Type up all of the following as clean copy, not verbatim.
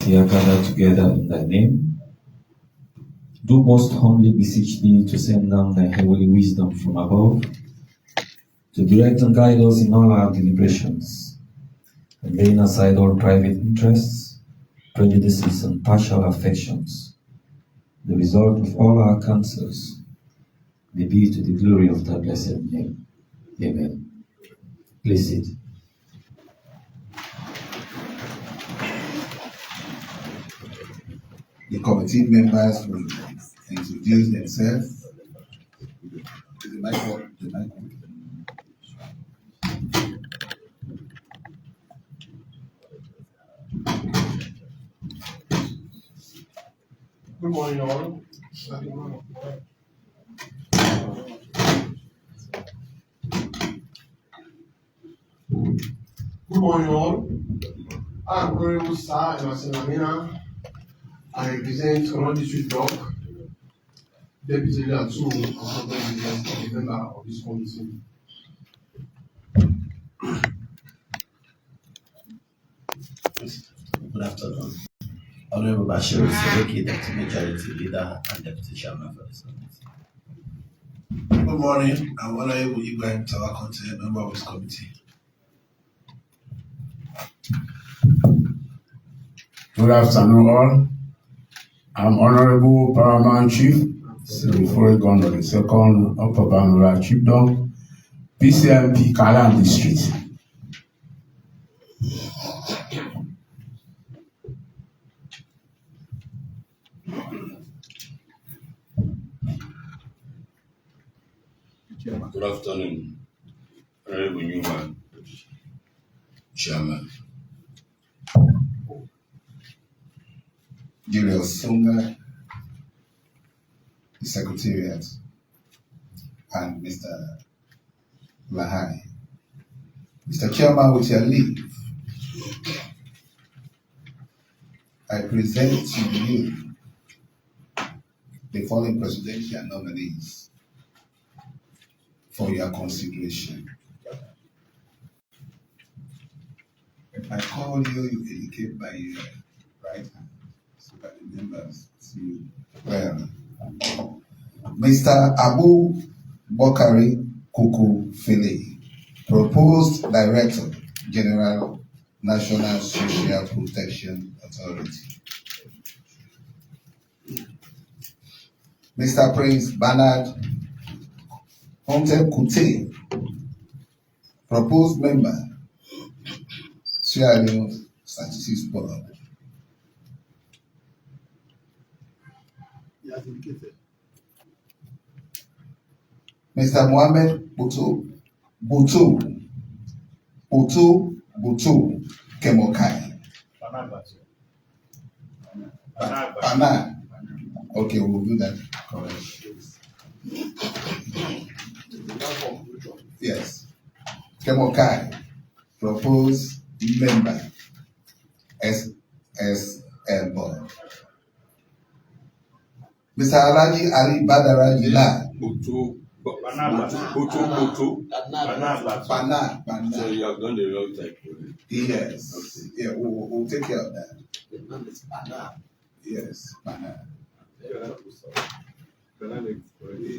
we are gathered together in thy name, do most humbly beseech thee to send down thy heavenly wisdom from above, to direct and guide us in all our deliberations, and laying aside all private interests, prejudices, and partial affections, the result of all our counsels may be to the glory of thy blessed name. Amen. Please sit. The committee members will introduce themselves. The mic on. Good morning, all. Good morning, all. I'm Honorable Sir Emasinamina. I represent Common District Block, Deputy Leader 2 of the member of this committee. Good afternoon. Honorable Sher, Deputy Majority Leader and Deputy Chairman for this committee. Good morning. I'm Honorable Ibrahim Tawakonte, member of this committee. Good afternoon, all. I'm Honorable Paramount Chief, Sirifore Gondo, the second Upper Bangura Chiefdom, PCMP Kalam District. Good afternoon, Honorable Newman, Chairman. Julius Sunga, the Secretariat, and Mr. Lahai. Mr. Chairman, with your leave, I present to you the following presidential nominees for your consideration. If I call you, you indicate by your right hand so that the members see you clearly. Mr. Abu Bakari Koku, proposed Director General, National Social Protection Authority. Mr. Prince Bernard Coutin, proposed member, Sher Statistics Board. Mr. Mohammed Butu Kemokai. Pana. Okay, we'll do that. Correct. Yes. Kemokai, proposed member, SSL Board. Mr. Alaji Ali Badara Yila. Pana. So you have done the wrong type. Yes. Okay. Yeah, we'll take care of that. The name is Pana. Yes, Pana.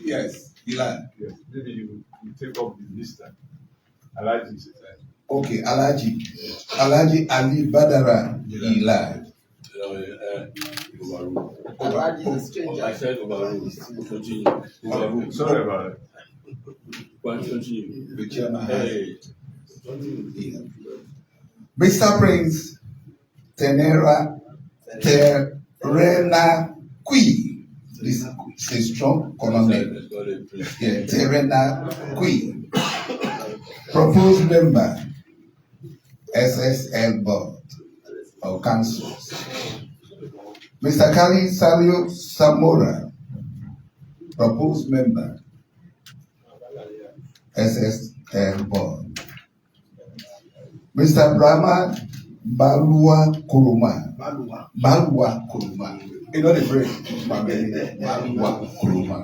Yes. Yila. Yes, maybe you take up the list. Alaji. Okay, Alaji Ali Badara Yila. Alaji is a stranger. I said overruled. Continue. Sorry about it. Continue. The chairman has. Hey. Yeah. Mr. Prince Terena Kui. This is a strong colonel. Yeah, Terena Kui. Proposed member, SSL Board of Councils. Mr. Khali Samura, proposed member, SSL Board. Mr. Briman Balua Kuruma. Balua Kuruma. You know the phrase? Balua Kuruma.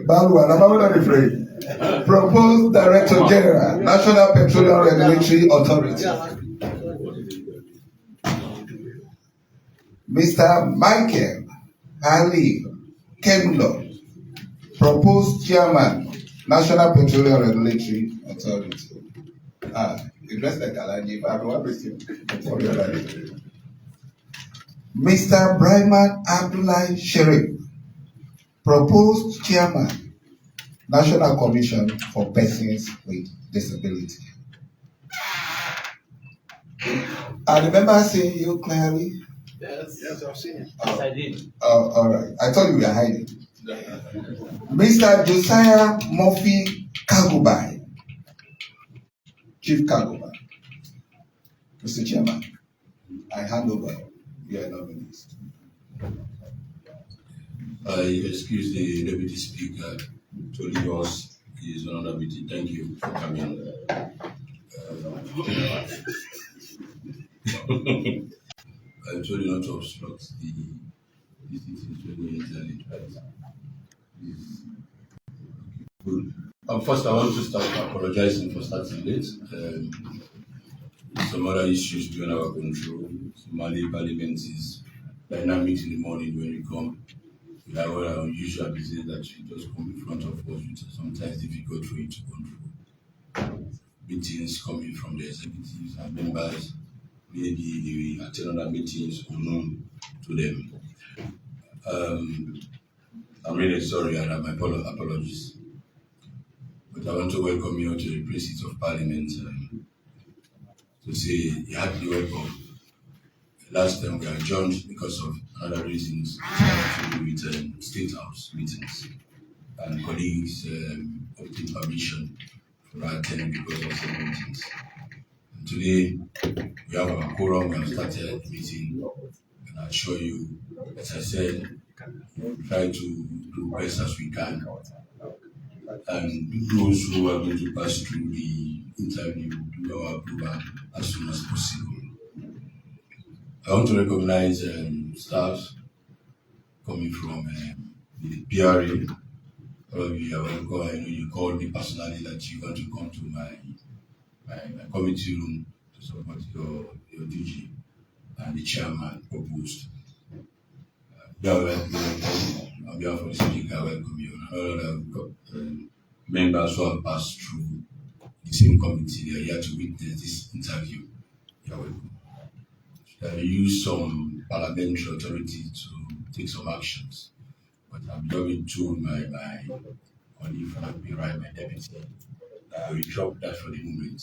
Balua, now know the phrase. Proposed Director General, National Petroleum Regulatory Authority. Mr. Michael Khali Kendall, proposed Chairman, National Petroleum Regulatory Authority. You dress like Alaji, but I don't want to Mr. Briman Abdulai Sher, proposed Chairman, National Commission for Persons with Disability. I remember seeing you clearly. Yes, I've seen it. Yes, I did. All right. I thought you were hiding. Mr. Josiah Murphy Kobai, Chief Kobai. Mr. Chairman, I hand over your nominees. I excuse the Deputy Speaker to leave us his another meeting. Thank you for coming. I told you not to obstruct the meetings when you enter late, right? Good. First, I want to start apologizing for starting late. Some other issues beyond our control. Somali Parliament is dynamic in the morning when we come. We have our unusual business that we just come in front of us, which is sometimes difficult for you to control. Meetings coming from the executives and members, maybe they attend other meetings unknown to them. I'm really sorry and my apologies. But I want to welcome you to the Precinct of Parliament to say you happily welcome. Last time we adjourned because of other reasons to do with State House meetings and colleagues obtained permission for attending because of some meetings. And today we have our quorum, we have started the meeting, and I assure you, as I said, we'll try to do best as we can. And those who are going to pass through the interview do our approval as soon as possible. I want to recognize staff coming from the PRA. All of you are welcome. I know you called me personally that you want to come to my committee room to support your DG, and the chairman proposed. You are welcome. On behalf of the speaker, I welcome you. And all the members who have passed through the same committee, they are here to witness this interview. You are welcome. I use some parliamentary authority to take some actions, but I'm going to my colleague from my deputy. I will drop that for the moment,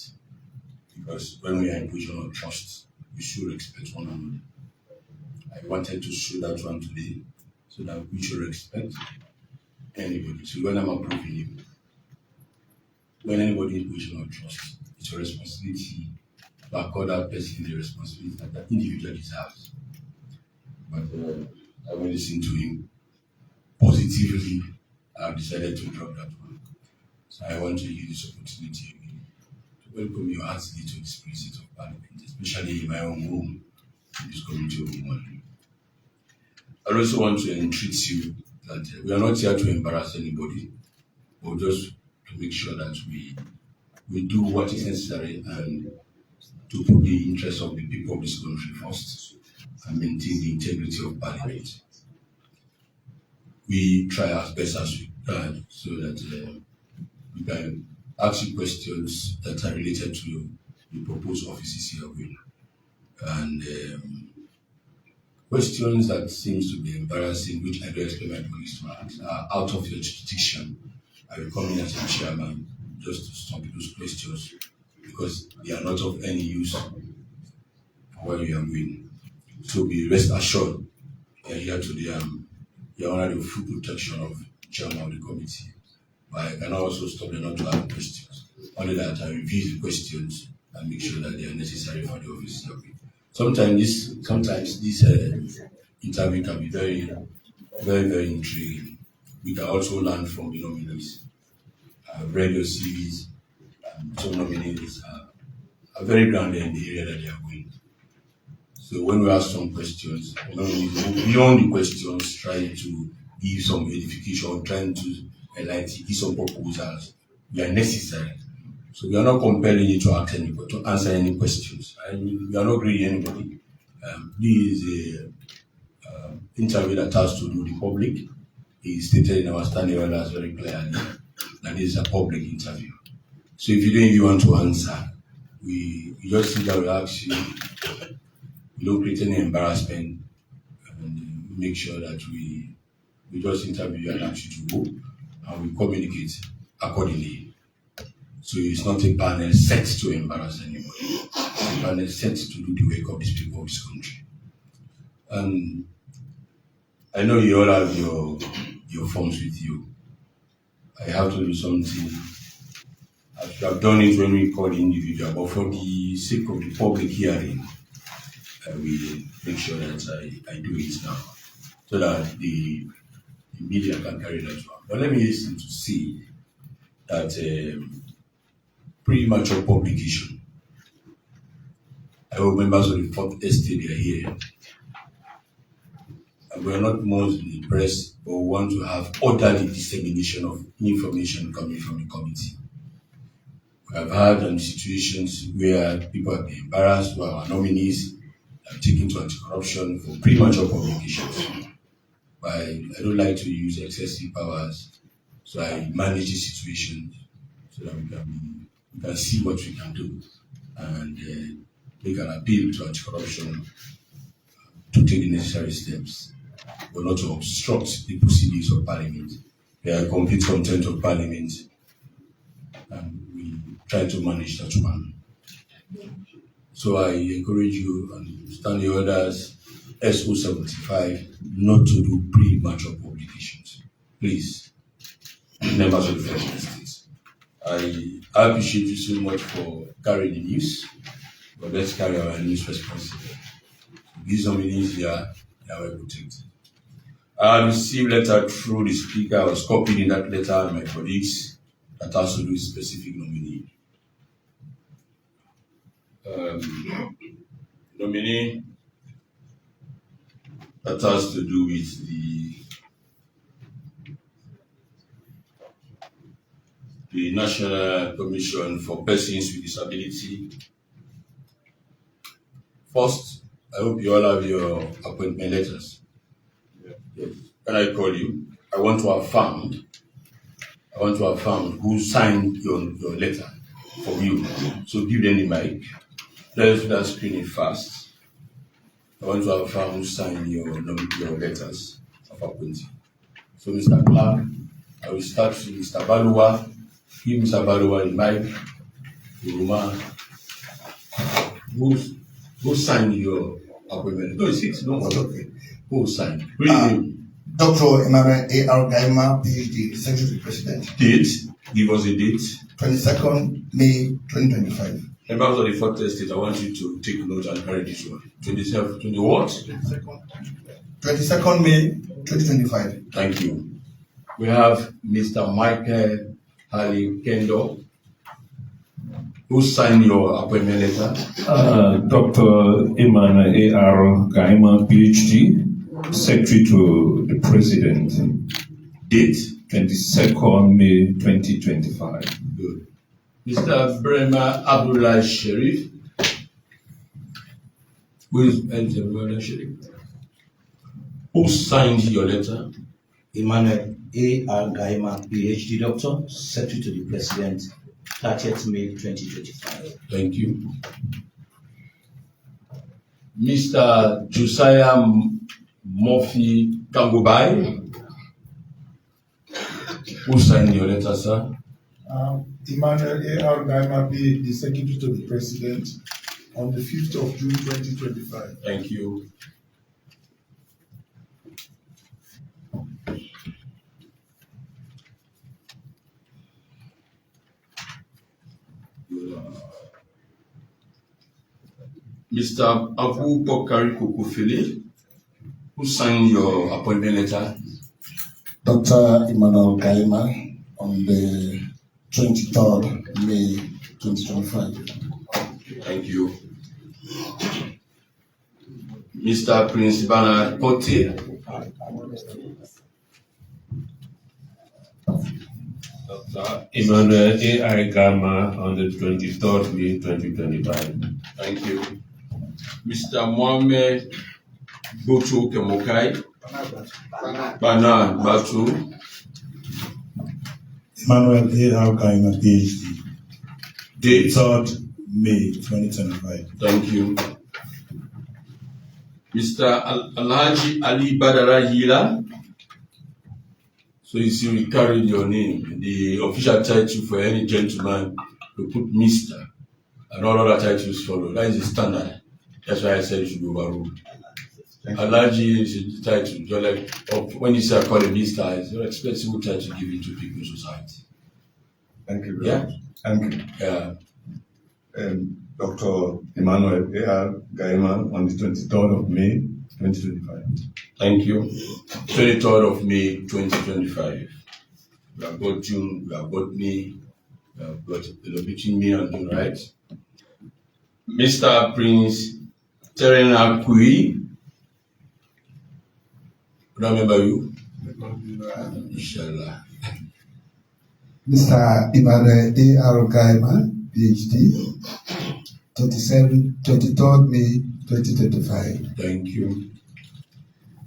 because when we are in position of trust, we should respect one another. I wanted to show that one today, so that we should respect anybody. So when I'm approving you, when anybody in position of trust, it's your responsibility to accord that person the responsibility that that individual deserves. But I will listen to him positively. I've decided to drop that one. So I want to use this opportunity again to welcome you heartily to this Precinct of Parliament, especially in my own room, in this community of women. I also want to entreat you that we are not here to embarrass anybody, but just to make sure that we do what is necessary and to put the interests of the people of this country first and maintain the integrity of Parliament. We try as best as we can so that we can ask you questions that are related to the proposed offices here with. And questions that seems to be embarrassing, which I don't expect my colleagues to ask, are out of your jurisdiction. I will come in as a chairman just to stop those questions, because they are not of any use where we are going. So be rest assured, we are here today. You are under the full protection of the chairman of the committee. But I can also stop them not to ask questions. Only that I review the questions and make sure that they are necessary for the office. Sometimes this interview can be very, very, very intriguing. We can also learn from the nominees. I've read your CVs. some nominees are very grounded in the area that they are going. So when we ask some questions, nominees go beyond the questions, trying to give some edification, trying to enlighten, give some proposals that are necessary. So we are not compelling you to answer any questions. We are not grading anybody. This is a interview that has to do with the public. It is stated in our standing orders very clearly that this is a public interview. So if you don't even want to answer, we just sit down, we ask you, we don't create any embarrassment, and make sure that we just interview you and ask you to go, and we communicate accordingly. So it's not a panel set to embarrass anybody. It's a panel set to do the work of these people of this country. And I know you all have your forms with you. I have to do something. I should have done it when we call the individual, but for the sake of the public hearing, I will make sure that I do it now, so that the media can carry that one. But let me hasten to say that premature publication. I hope members of the fourth estate are here. And we are not mostly press, but we want to have orderly dissemination of information coming from the committee. We have had situations where people have been embarrassed, where our nominees have taken to anti-corruption for premature publications. But I don't like to use excessive powers, so I manage the situation so that we can see what we can do and make an appeal to anti-corruption to take the necessary steps, but not to obstruct the proceedings of Parliament. There are complete contempt of Parliament, and we try to manage that one. So I encourage you and stand the orders SO75 not to do premature publications. Please, members of the Federal States. I appreciate you so much for carrying the news, but let's carry our news responsibly. These nominees here, they are well protected. I received letter through the speaker. I was copied in that letter and my colleagues that has to do with specific nominee. Nominee that has to do with the National Commission for Persons with Disability. First, I hope you all have your appointment letters. Yes. When I call you, I want to affirm who signed your letter from you. So give them the mic. Let's do that screening fast. I want to affirm who signed your letters of appointment. So Mr. Clark, I will start with Mr. Balua. Give Mr. Balua the mic. Kuruma. Who signed your appointment? No, it's 6. Don't worry. Who signed? Dr. Emmanuel A.R. Gaima, PhD, Secretary to the President. Date? Give us a date. 22nd May 2025. Members of the fourth estate, I want you to take note and carry this one. 20 what? 22nd May 2025. Thank you. We have Mr. Michael Khali Kendall. Who signed your appointment letter? Dr. Emmanuel A.R. Gaima, PhD, Secretary to the President. Date? 22nd May 2025. Good. Mr. Briman Abdulai Sheriff. Who is Abdulai Sheriff? Who signed your letter? Emmanuel A.R. Gaima, PhD Doctor, Secretary to the President, 30th May 2025. Thank you. Mr. Josiah M. Kobai. Who signed your letter, sir? Emmanuel A.R. Gaima, the Secretary to the President, on the 5th of June 2025. Thank you. Mr. Abu Bakari Koku, who signed your appointment letter? Dr. Emmanuel Gaima, on the 23rd May 2025. Thank you. Mr. Prince Bernard Coutin. Dr. Emmanuel A.I. Gama on the 23rd May 2025. Thank you. Mr. Mohamed Bocho Kemokai. Bernard Batu. Emmanuel A.R. Gaima, PhD. Date. 3rd May 2025. Thank you. Mr. Alhaji Ali Badara Hila. So you see, we carried your name. The official title for any gentleman to put Mr. and all other titles follow. That is the standard. That's why I said it should be overruled. Alhaji is the title. You're like, when you say I call a Mr., it's your expensive title to give it to people in society. Thank you very Yeah? much. Thank you. Yeah. Dr. Emmanuel A.R. Gaima on the 23rd of May 2025. Thank you. 23rd of May 2025. We have got June, we have got May, we have got between May and June, right? Mr. Prince Terena Kui. Remember you? Inshallah. Mr. Emmanuel A.R. Gaima, PhD, 23rd May 2025. Thank you.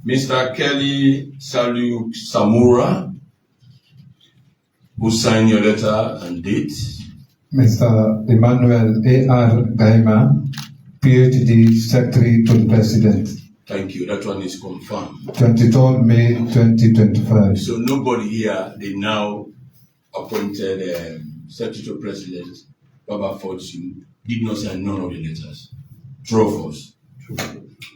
Mr. Kelly Salu Samura, who signed your letter and date. Mr. Emmanuel A.R. Gaima, PhD, Secretary to the President. Thank you. That one is confirmed. 23rd May 2025. So nobody here, they now appointed Secretary to President, Baba Fortune, did not sign none of the letters. True or false?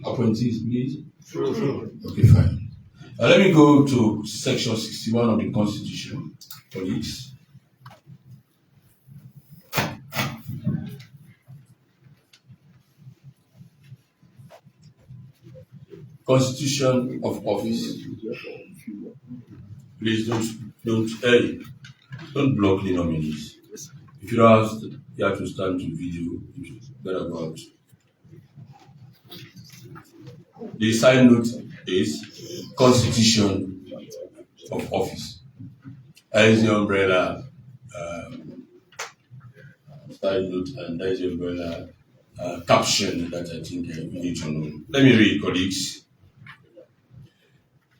Appointees, please. True. Okay, fine. Let me go to section 61 of the Constitution, colleagues. Constitution of office. Please don't block the nominees. If you have to stand to video, you better go out. The side note is Constitution of Office. That is the umbrella side note, and that is the umbrella caption that I think we need to know. Let me read, colleagues.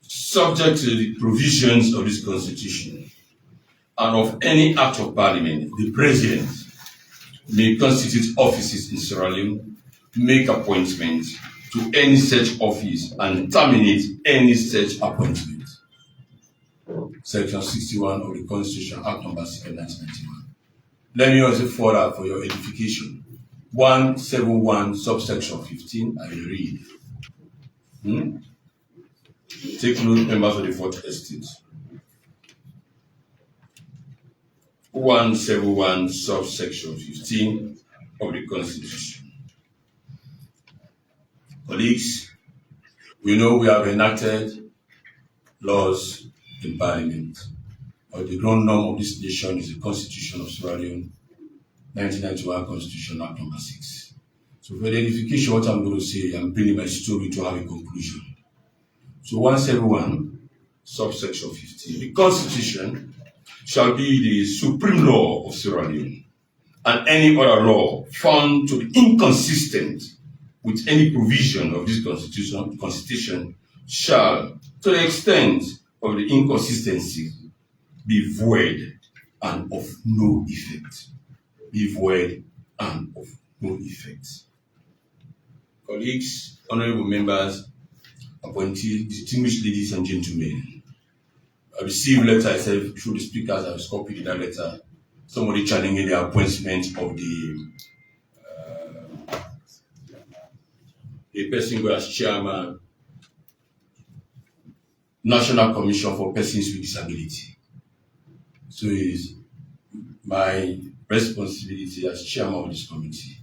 Subject to the provisions of this Constitution and of any act of Parliament, the President may constitute offices in Sierra Leone, make appointments to any such office, and terminate any such appointment. Section 61 of the Constitution, Act number 6, 1991. Let me also further for your edification. 171, subsection 15, I will read. Take note, members of the Fourth Estate. 171, subsection 15 of the Constitution. Colleagues, we know we have enacted laws in Parliament, but the ground norm of this nation is the Constitution of Sierra Leone, 1991 Constitution, Act number 6. So for the edification, what I'm going to say, I'm bringing my story to have a conclusion. So 171, subsection 15. The Constitution shall be the supreme law of Sierra Leone, and any other law found to be inconsistent with any provision of this Constitution shall, to the extent of the inconsistency, be void and of no effect. Be void and of no effect. Colleagues, honorable members, appointees, distinguished ladies and gentlemen, I received a letter, I said, through the speakers, I was copied in that letter, somebody challenging the appointment of the person who as chairman, National Commission for Persons with Disability. So it is my responsibility as chairman of this committee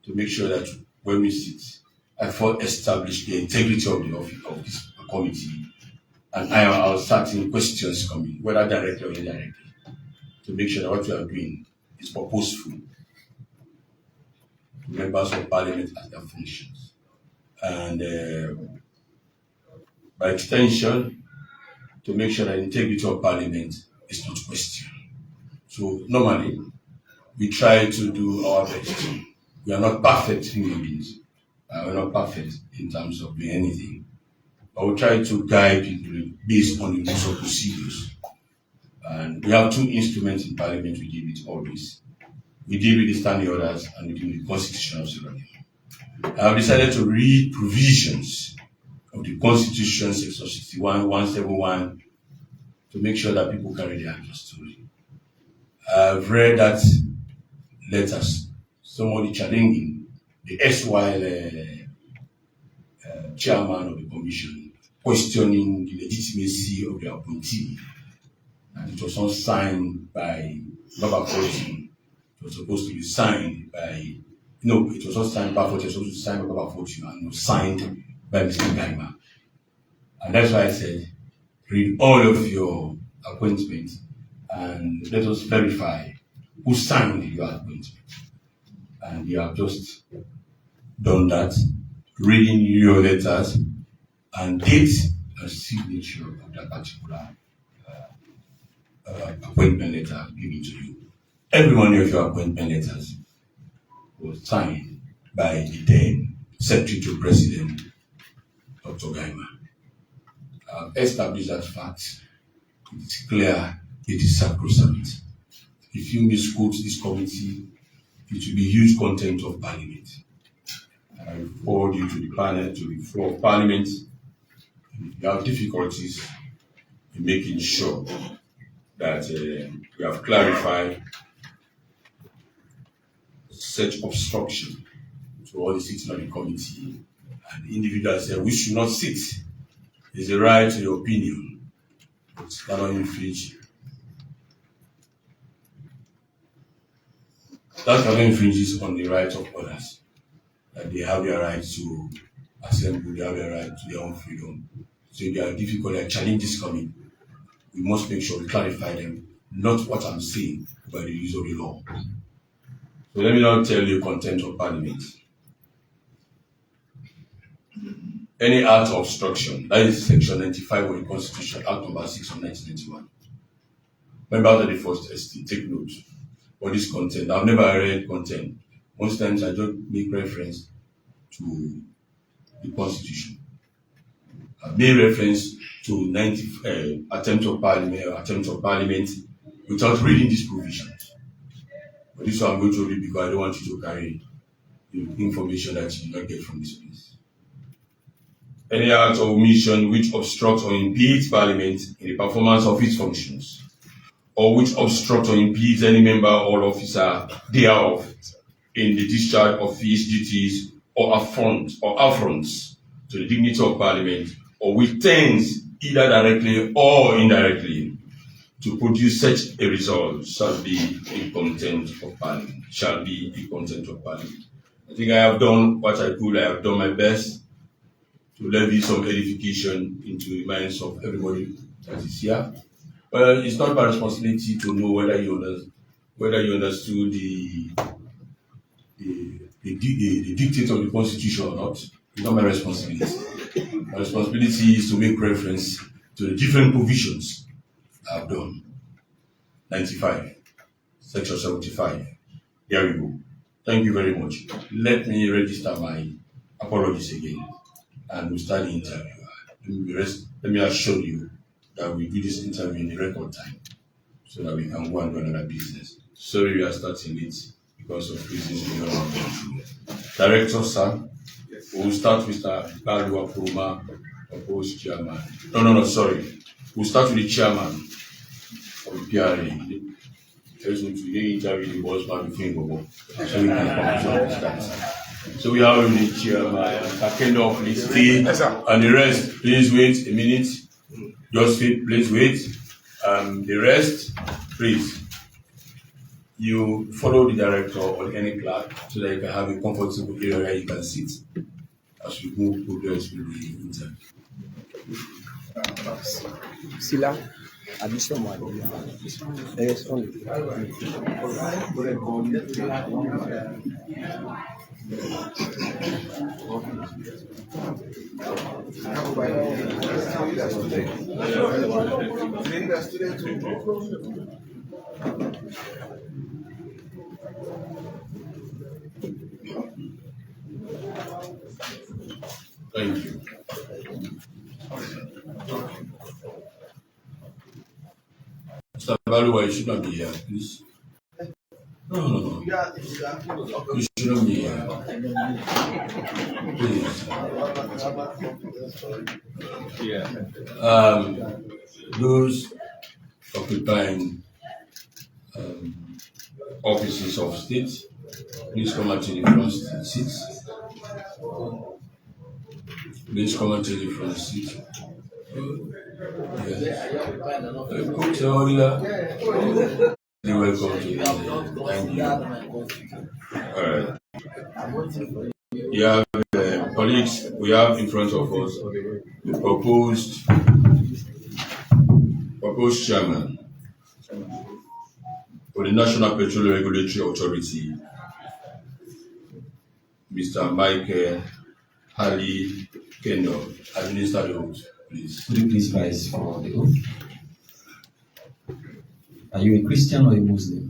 to make sure that when we sit, I first establish the integrity of the office of this committee, and I have certain questions coming, whether directly or indirectly, to make sure that what we are doing is purposeful to members of parliament and their functions. And by extension, to make sure that integrity of parliament is not questioned. So normally, we try to do our best. We are not perfect human beings. We're not perfect in terms of doing anything. But we try to guide people based on the rules of procedures. And we have two instruments in parliament we deal with always. We deal with the standing orders and we deal with the constitutional ceremony. I have decided to read provisions of the Constitution, section 61, 171, to make sure that people carry their story. I've read that letters, somebody challenging the SY chairman of the commission, questioning the legitimacy of the appointee. And it was not signed by Baba Koku. It was supposed to be signed by, no, it was not signed by Koku, it was supposed to be signed by Baba Koku and was signed by Mr. Gaima. And that's why I said, read all of your appointments and let us verify who signed your appointment. And you have just done that, reading your letters and date and signature of that particular appointment letter given to you. Every one of your appointment letters was signed by the then Secretary to President, Dr. Gaima. I've established that fact. It's clear, it is sacrosanct. If you misquote this committee, it will be huge contempt of Parliament. I will forward you to the panel, to the floor of Parliament. And if you have difficulties in making sure that we have clarified such obstruction to all the sitting of the committee, and the individuals say we should not sit. There's a right to your opinion, but cannot infringe. That cannot infringe on the rights of others. That they have their right to assemble, they have their right to their own freedom. So if there are difficulties, challenges coming, we must make sure we clarify them, not what I'm saying, but the use of the law. So let me now tell you content of Parliament. Any act of obstruction, that is section 95 of the Constitution, Act number 6 of 1991. Members of the first estate, take note of this content. I've never read content. Most times I just make reference to the Constitution. I've made reference to attempt of Parliament without reading these provisions. But this one I'm going to read because I don't want you to carry the information that you do not get from this place. Any act or omission which obstructs or impedes Parliament in the performance of its functions, or which obstructs or impedes any member or officer thereof in the discharge of his duties or affronts to the dignity of Parliament, or which tends either directly or indirectly to produce such a result, shall be in contempt of Parliament. Shall be in contempt of Parliament. I think I have done what I could. I have done my best to levy some edification into the minds of everybody that is here. Well, it's not my responsibility to know whether you understood the dictate of the Constitution or not. It's not my responsibility. My responsibility is to make reference to the different provisions I've done. 95, section 75. There we go. Thank you very much. Let me register my apologies again, and we'll start the interview. Let me assure you that we do this interview in the record time, so that we can go and do another business. Sorry, we are starting late because of reasons we don't have. Director, sir, we'll start with Balua Kuruma, proposed chairman. No, sorry. We'll start with the chairman of the PRA. There's going to be interview the boss man before you go. So we can So we have the chairman, Kendall, please stay, and the rest, please wait a minute. Just please wait. The rest, please. You follow the director or any clerk so that you can have a comfortable area where you can sit as we move progress with the interview. Sila. Additional one. Yes, only. Thank you. Mr. Balua, you should not be here, please. No. You shouldn't be here. Please. Yeah. Those occupying offices of state, please come out to the front seats. Please come out to the front seat. Yes. You're welcome to the thank you. Alright. Yeah, colleagues, we have in front of us the proposed chairman for the National Petroleum Regulatory Authority, Mr. Khali Kendall. Administer the oath, please. Could you please rise for the oath? Are you a Christian or a Muslim?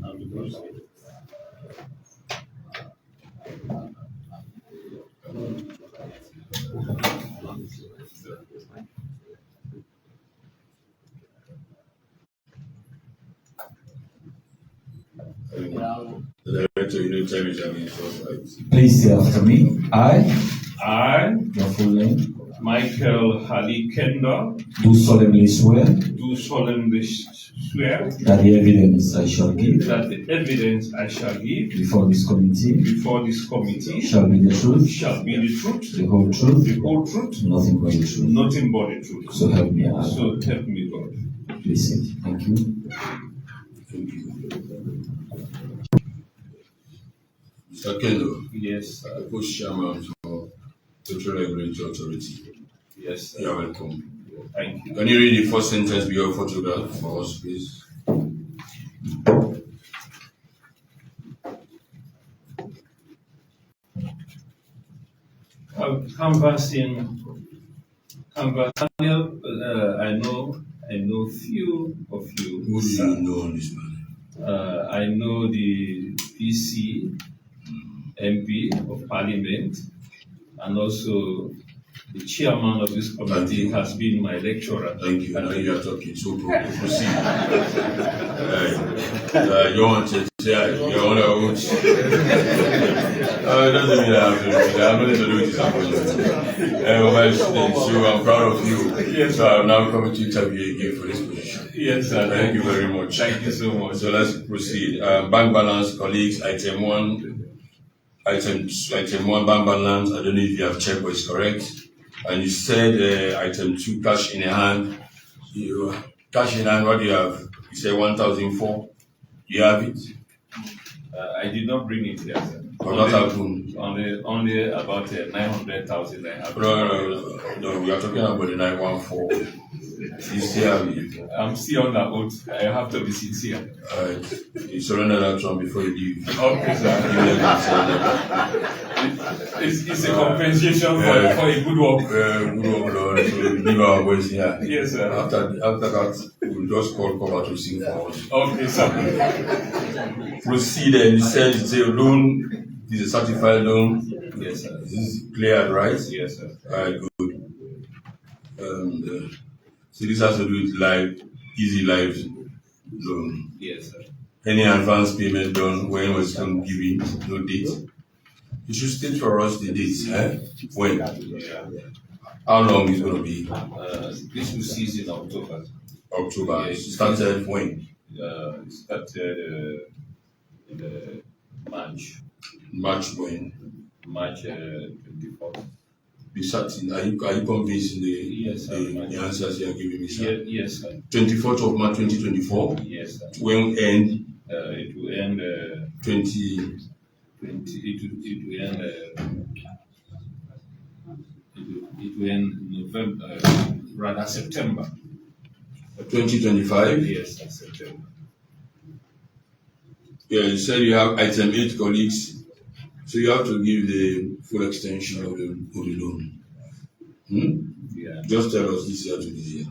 The director, you need to tell me something first, right? Please say after me. I, I, your full name, Michael Khali Kendall, do solemnly swear do solemnly swear that the evidence I shall give that the evidence I shall give before this committee shall be the truth, the whole truth, nothing but the truth. nothing but the truth. So help me Allah. So help me God. Please sit. Thank you. Thank you. Mr. Kendall. Yes, Proposed chairman for Petroleum Regulatory Authority. Yes, sir. You are welcome. Thank you. Can you read the first sentence below photograph for us, please? Canvassing, I know few of you. Who do you know on this man? I know the PC, MP of Parliament, and also the chairman of this committee has been my lecturer. Thank you. Now you are talking, so proceed. You want to say your own oath? It doesn't mean I have to do it. I have nothing to do with this appointment. So I'm proud of you. Yes, so I'm now coming to interview you again for this position. Yes, sir. Thank you very much. Thank you so much. So let's proceed. Bank balance, colleagues, item one, bank balance. I don't know if you have checked, but it's correct. And you said item 2, cash in hand. Cash in hand, what do you have? You said 1,004. You have it? I did not bring it here, sir. What happened? Only about 900,000 I have. No, we are talking about the 914. You still have it? I'm still on that oath. I have to be sincere. You surrender that one before you leave. Okay, sir. It's a compensation for a good work. Good work, Lord. So we leave our voice here. Yes, sir. After that, we'll just call Kobai to sing for us. Okay, sir. Proceed, and you said it's a loan. It's a certified loan. Yes, sir. This is cleared, right? Yes, sir. Good. So this has to do with easy life loan. Yes, sir. Any advance payment done, when was it going to give it? No date. You should state for us the dates. When? How long is it going to be? This will cease in October. October. It started when? It started in March. March when? March 24th. Be certain. Are you convinced in the answers you are giving me, sir? Yes, sir. 24th of March 2024? Yes, sir. When end? It will end 20. It will end November, rather September. 2025? Yes, that's September. Yeah, you said you have item 8 colleagues, so you have to give the full extension of the loan. Yeah. Just tell us this year to this year.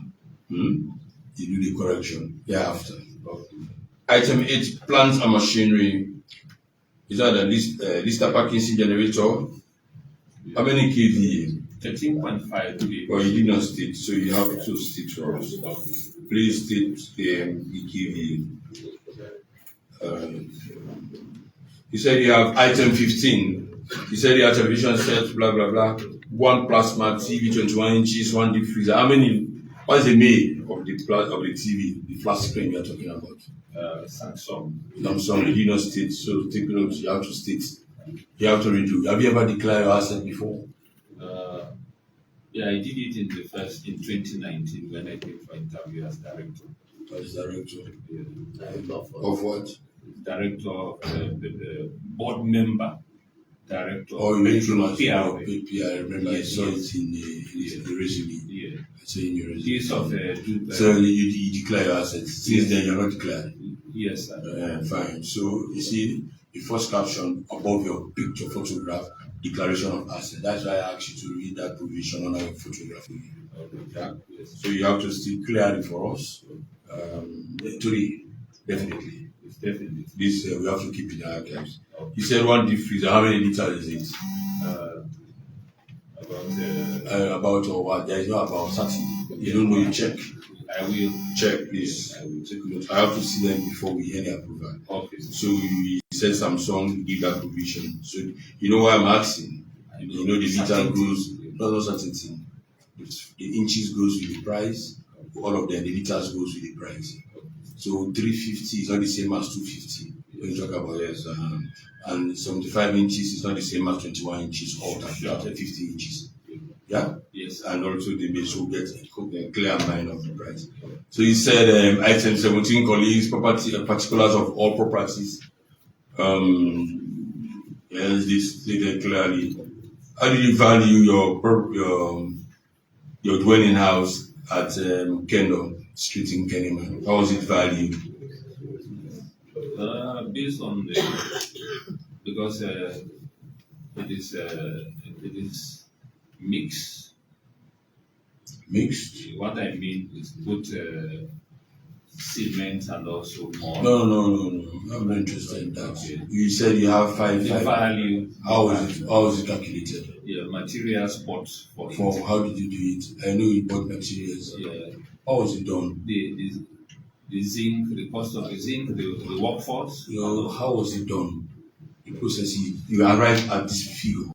You do the correction thereafter. Item 8, plants and machinery. Is that the Lister Parkinson generator? How many kVA? 13.5 kVA. Well, you did not state, so you have to state for us. Please state the kVA. You said you have item 15. You said you have television set, blah blah blah. 1 plasma TV, 21 inches, 1 deep freezer. How many? What is the make of the TV, the flat screen we are talking about? Samsung. Samsung, you did not state, so take note. You have to state. You have to redo. Have you ever declared your asset before? Yeah, I did it in 2019 when I came for interview as director. As director? Yeah. Of what? Director of the board member. Director. Oh, you went through my PR. I remember I saw it in the resume. Yeah. I saw in your resume. Of, so you declare your assets. Since then you're not declared? Yes, sir. Fine. So you see the first caption above your picture photograph, declaration of asset. That's why I asked you to read that provision on our photograph. Yeah. Yes. So you have to still clear it for us. 3, definitely. Definitely. This we have to keep in the archives. You said 1 deep freezer. How many liters is it? About or what? There is no about 30. You don't know. You check. I will check, please. I will take a look. I have to see them before we any approval. Okay. So we said Samsung give that provision. So you know why I'm asking. You know the liter goes. No certainty. The inches goes with the price. All of them, the liters goes with the price. So 350 is not the same as 250 when you talk about this. And 75 inches is not the same as 21 inches or 50 inches. Yeah? Yes. And also the base will get a clear mind of the price. So you said item 17 colleagues, property particulars of all properties. Yes, this stated clearly. How do you value your dwelling house at Kendall Street in Kenneman? How was it valued? Based on because it is mixed. Mixed? What I mean is both cement and also more. No. I'm not interested in that. Okay. You said you have five. Value. How was it calculated? Yeah, materials bought for it. How did you do it? I know you bought materials. Yeah. How was it done? The zinc, the cost of the zinc, the workforce. How was it done? The process, you arrived at this figure.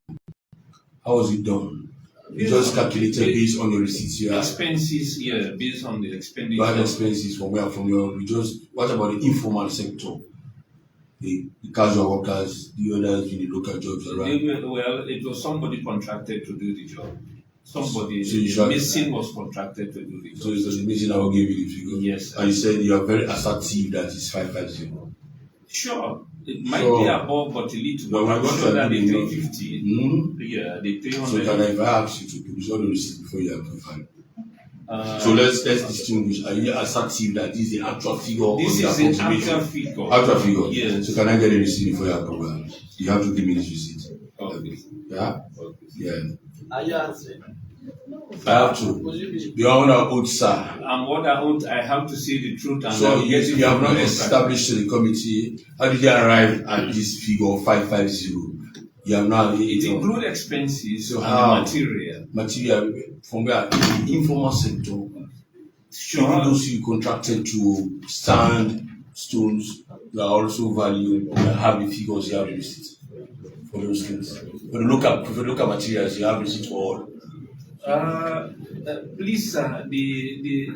How was it done? You just calculated based on your receipts. Expenses, based on the expenditure. Bad expenses from where? From your, what about the informal sector? The casual workers, the others in the local jobs around? Well, it was somebody contracted to do the job. The missing was contracted to do the job. So it was the missing that will give you the figure? Yes. And you said you are very assertive that it's 550. Sure. It might be above, but a little. But I'm sure that the 350, the 300. So can I ask you to produce all the receipts before you approve? So let's distinguish. Are you assertive that this is the actual figure? This is the actual figure. Actual figure? Yes. So can I get a receipt before you approve? You have to give me this receipt. Okay. Yeah? Okay. Yeah. Are you answering? I have to. You are on an oath, sir. I'm on an oath. I have to say the truth. And so you have not established to the committee. How did you arrive at this figure 550? You have not. It includes expenses so and material. Material from where? The informal sector. Sure. Even those you contracted to stand stones, they are also valued. You have the figures. You have the receipt for those things. For the local materials, you have receipt for all. Please, sir,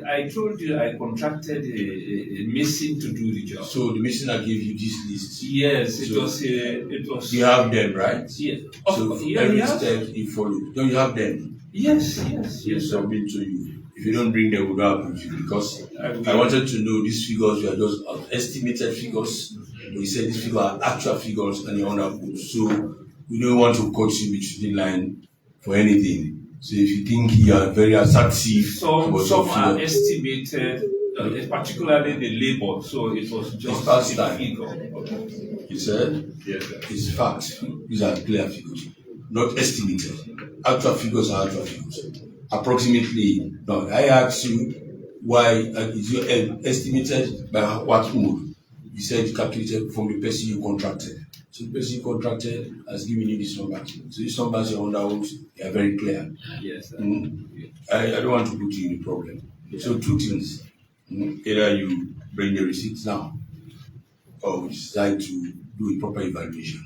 I told you I contracted a mason to do the job. So the mason I gave you this list. Yes, it was. You have them, right? Yes. So every step you follow. Don't you have them? Yes. Submit to you. If you don't bring them, we don't approve you because I wanted to know these figures were just estimated figures. You said these figures are actual figures and you're on approved. So we don't want to cut you between the line for anything. So if you think you are very assertive, some are estimated, Particularly the labor, so it was just past a time. figure. He said, Yes, sir. it's facts. These are clear figures, not estimated. Actual figures are actual figures. Approximately, no, I asked you why is your estimated by what mode? You said you calculated from the person you contracted. So the person you contracted has given you this number. So these numbers are under oath, they are very clear. Yes, sir. I don't want to put you in a problem. So two things. Either you bring the receipts now, or we decide to do a proper evaluation.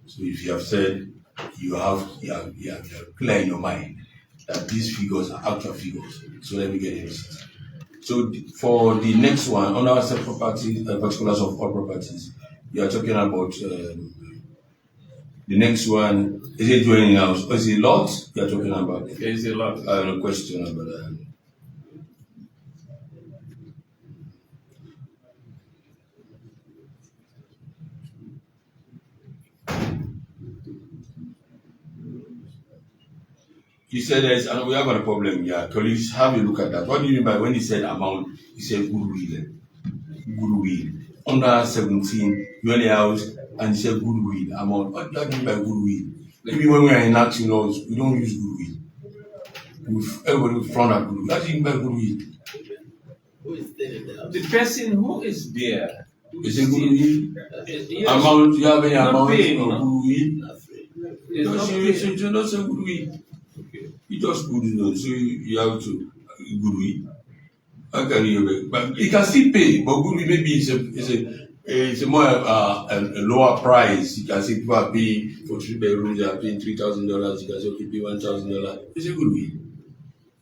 So if you have said you have clear in your mind that these figures are actual figures, so let me get a receipt. So for the next one, under asset property, particulars of all properties, you are talking about the next one. Is it dwelling house? Or is it a lot? You are talking about? There is a lot. I have a question about that. He said and we have a problem here. Colleagues, have a look at that. What do you mean by when he said amount? He said goodwill. Goodwill. Under 17, you only house, and he said goodwill amount. What do you mean by goodwill? Maybe when we are in action laws, we don't use goodwill. Everybody frown at goodwill. What do you mean by goodwill? The person who is there. Is it goodwill? Yes. Amount, do you have any amount paying, of goodwill? It's not say goodwill. You just put it on, so you have to goodwill. How can you? But you can still pay, but goodwill maybe it's a more a lower price. You can see people are paying for 3 bedrooms, they are paying $3,000. You can say okay, pay $1,000. It's a goodwill.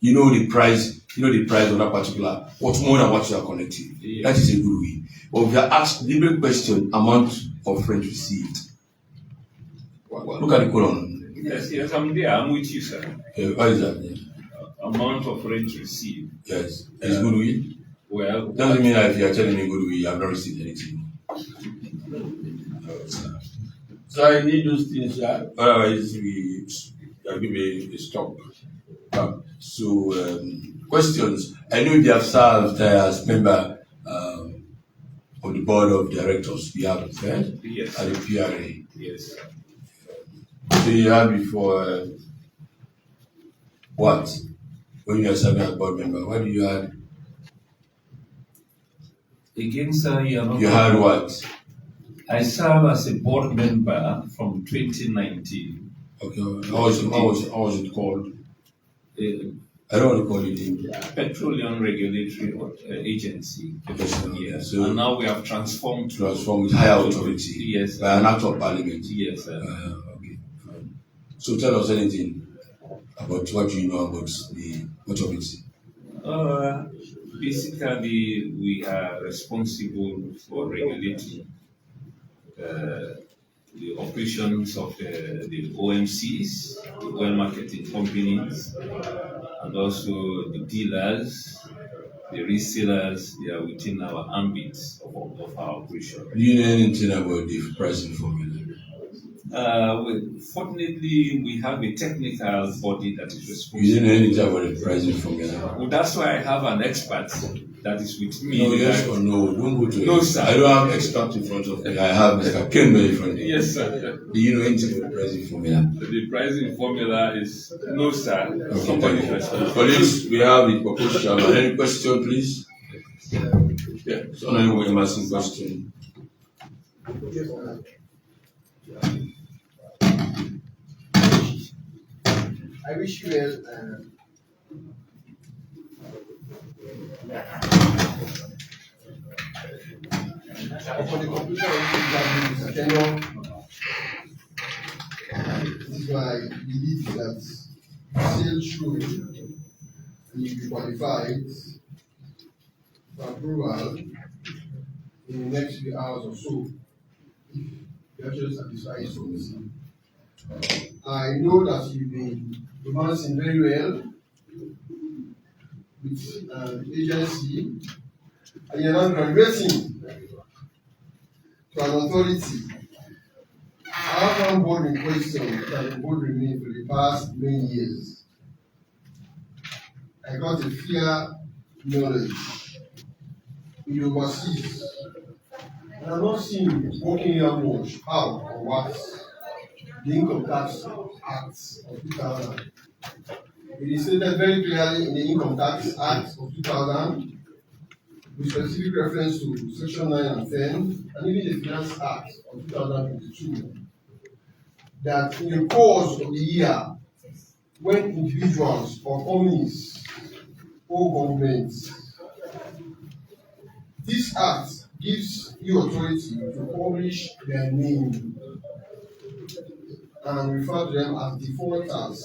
You know the price. You know the price of that particular. What's more than what you are connecting? Yeah. That is a goodwill. But if you are asked the question, amount of rent received. Look at the column. Yes, I'm there. I'm with you, sir. What is that? Amount of rent received. Yes. Is goodwill? Well, doesn't mean that if you are telling me goodwill, you have not received anything. So I need those things, otherwise we give a stop. So questions. I know you have served as member of the board of directors. You have said yes. At the PRA. Yes. So you had before what? When you are serving as board member, what do you had? Again, sir, you had what? I served as a board member from 2019. Okay. How was it called? I don't want to call it Petroleum Regulatory Agency. Yes. So and now we have transformed with higher authority. Yes. By an act of parliament. Yes, sir. Okay. So tell us anything about what you know about much of it. Basically, we are responsible for regulating the operations of the OMCs, the oil marketing companies, and also the dealers, the resellers. They are within our ambit of our operation. Do you know anything about the pricing formula? Fortunately, we have a technical body that is responsible. You don't know anything about the pricing formula? Well, that's why I have an expert that is with me. No, yes or no? Don't go to no, sir. I don't have expert in front of me. I have Mr. Kendall in front of me. Yes, sir. Do you know anything about the pricing formula? The pricing formula is no, sir. Okay, colleagues, we have the proposed chairman. Any question, please? Yeah. So now we're asking question. I wish you well. For the conclusion of this exam, Mr. Kendall, this is why I believe that still true and you be qualified for approval in the next few hours or so. You actually satisfy us. I know that you've been advancing very well with the agency, and you're now graduating to an authority. I have one board in question that has been bothering me for the past many years. I got a fair knowledge he oversees. And I'm not seeing him working here much. How or what? The Income Tax Act of 2000. It is stated very clearly in the Income Tax Act of 2000, with specific reference to Section 9 and 10, and even the Finance Act of 2022, that in the course of the year, when individuals or companies or governments, this act gives you authority to publish their name and refer to them as defaulters.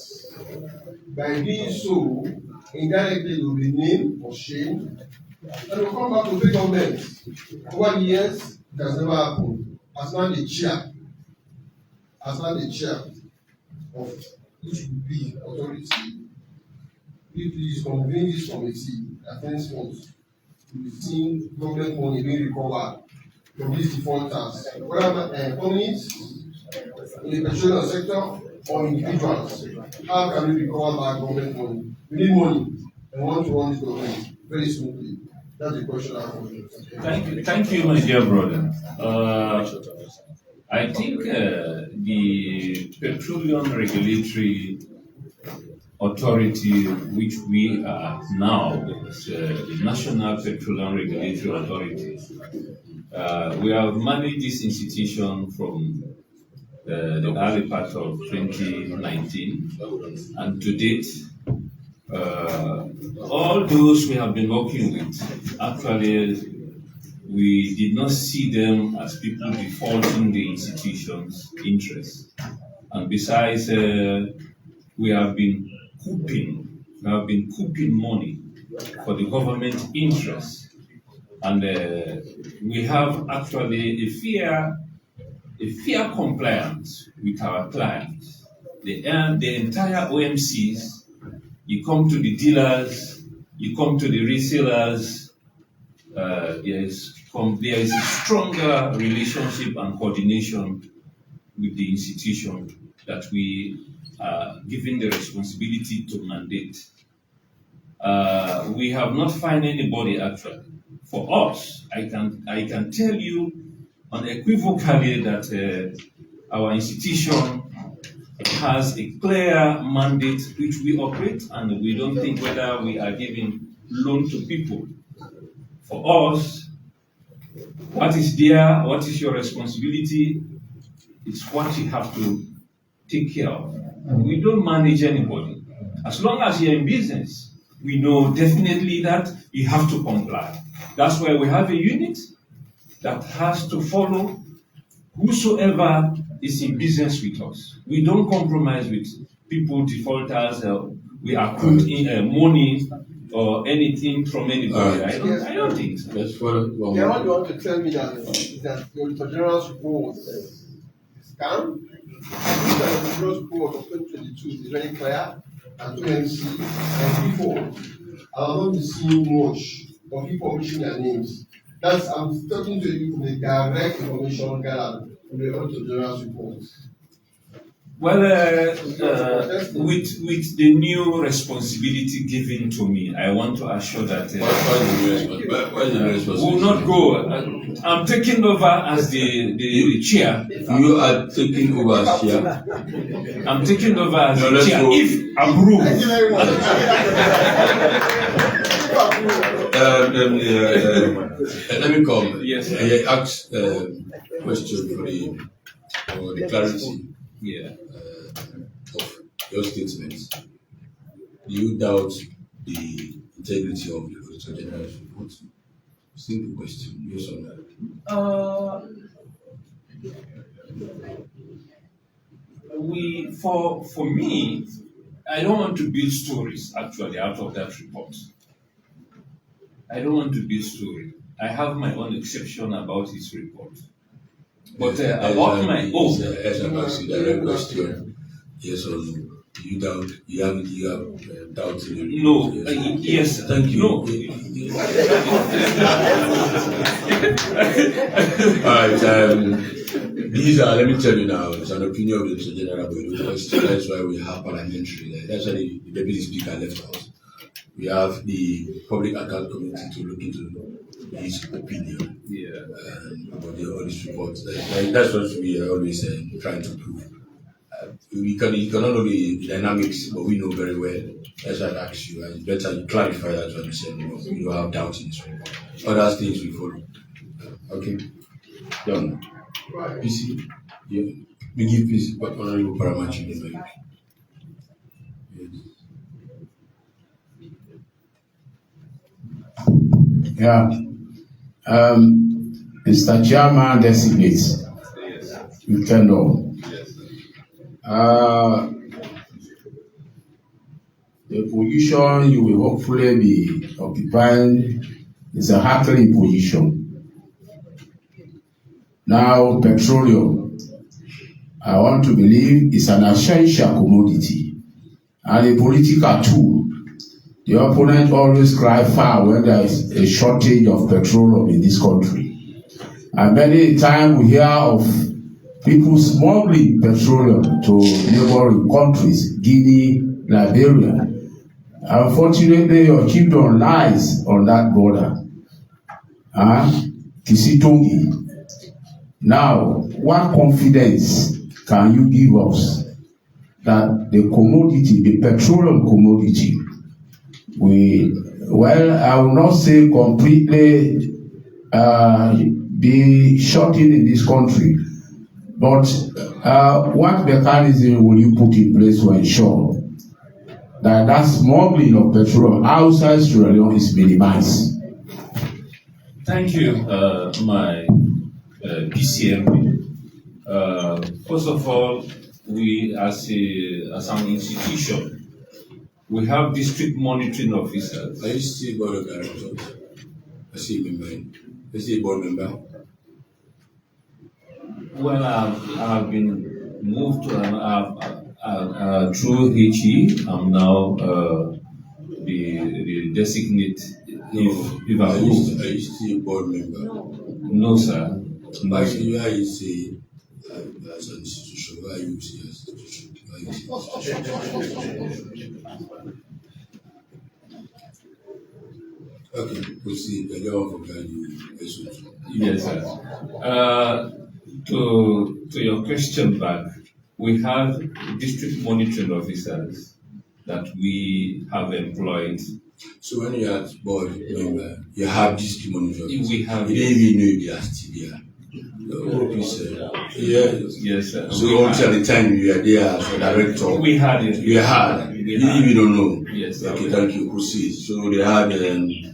By doing so, indirectly they will be named or shamed, and will come back to pay government. Over the years, it has never happened. As now the chair of which would be authority, please convene this committee that henceforth we will see government money being recovered from these defaulters, whether companies in the petroleum sector or individuals. How can we recover back government money? We need money and want to run this government very smoothly. That's the question I have. Thank you, my dear brother. I think the Petroleum Regulatory Authority, which we are now, the National Petroleum Regulatory Authority, we have managed this institution from the early part of 2019, and to date, all those we have been working with, actually, we did not see them as people defaulting the institution's interest. And besides, we have been couping money for the government interest. And we have actually a fair compliance with our clients. The entire OMCs, you come to the dealers, you come to the resellers, there is a stronger relationship and coordination with the institution that we are given the responsibility to mandate. We have not found anybody actually. For us, I can tell you unequivocally that our institution has a clear mandate which we operate, and we don't think whether we are giving loan to people. For us, what is there, what is your responsibility, it's what you have to take care of. We don't manage anybody. As long as you're in business, we know definitely that you have to comply. That's why we have a unit that has to follow whosoever is in business with us. We don't compromise with people, defaulters, we accrue money or anything from anybody. I don't think so. What you want to tell me that your Auditor General's report is scam? The Auditor General's report of 2022 is very clear, and 2MC and before, I have not been seeing much of people publishing their names. I'm talking to you from the direct information gathered from the Auditor General's report. Well, with the new responsibility given to me, I want to assure that we will not go. I'm taking over as the chair. You are taking over as chair. I'm taking over as the chair. If approved. Thank you very much. Let me come. Yes. I asked a question for the clarity. Yeah. Of your statements. Do you doubt the integrity of the Auditor General's report? Simple question. Yes or no? For me, I don't want to build stories actually out of that report. I don't want to build story. I have my own exception about his report. But about my own. As an direct question. Yes or no? You have doubt in your No. report? Yes. Thank you. No. All right. These are, let me tell you now, it's an opinion of the Auditor General, but that's why we have parliamentary. That's why the Deputy Speaker left us. we have the public account committee to look into his opinion about the audit report. That's what we are always trying to prove. You cannot know the dynamics, but we know very well. That's why I asked you. It's better you clarify that what you said. You don't have doubt in this report. Other things we follow. Okay. Done. PC. Yeah. We give peace, but honorable paramount in the mic. Yeah. Mr. Chairman designates Kendall. The position you will hopefully be occupying is a hackling position. Now, petroleum, I want to believe, is an essential commodity and a political tool. The opponent always cry foul when there is a shortage of petroleum in this country. And many times we hear of people smuggling petroleum to neighboring countries, Guinea, Liberia. Unfortunately, your chiefdom lies on that border. Kisitongi. Now, what confidence can you give us that the commodity, the petroleum commodity, I will not say completely be shortened in this country, but what mechanism will you put in place to ensure that smuggling of petroleum outside Sierra Leone is minimized? Thank you, my PCMP. First of all, we as an institution, we have district monitoring officers. I used to see board of directors. I see a member. I see a board member. Well, I've been moved to through HE. I'm now the designate. If I used to see a board member. No, sir. But why you say as an institution? Why you say as an institution? Okay, proceed. I don't forget you. Yes, sir. To your question back, we have district monitoring officers that we have employed. So when you are board member, you have district monitoring officers. We have. You didn't even know they are still there. Yes, sir. So until the time you are there as a director, we had it. You had. You didn't even don't know. Yes. Okay, thank you. Proceed. So they had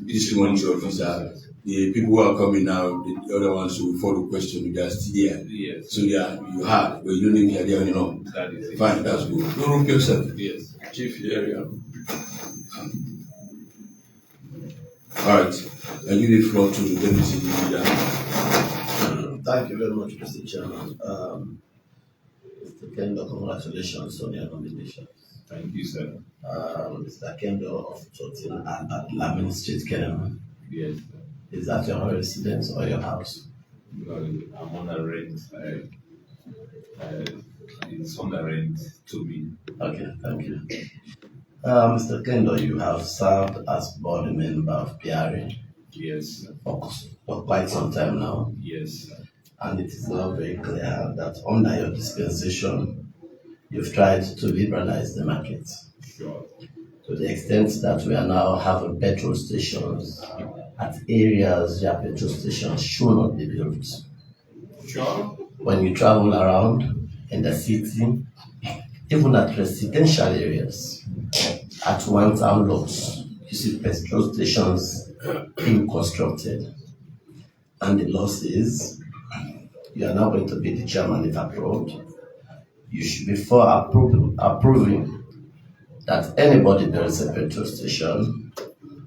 district monitoring officer. The people who are coming now, the other ones who follow the question, they are still there. Yes. So they are, you had, but you don't think they are there anymore. That is it. Fine, that's good. Don't rope yourself. Yes. Chief area. All right. I give the floor to the deputy leader. Thank you very much, Mr. Chairman. Mr. Kendall, congratulations on your nomination. Thank you, sir. Mr. Kendall of Coutin at Lamini Street, Kenya. Yes. Is that your residence or your house? Well, I'm on a rent. It's on a rent to me. Okay, thank you. Mr. Kendall, you have served as board member of PRA. Yes. For quite some time now. Yes. And it is now very clear that under your dispensation, you've tried to liberalize the market. Sure. To the extent that we are now having petrol stations at areas where petrol stations should not be built. Sure. When you travel around in the city, even at residential areas, at one-town lots, you see petrol stations being constructed. And the law says you are now going to be the chairman if approved. You should, before approving that anybody builds a petrol station,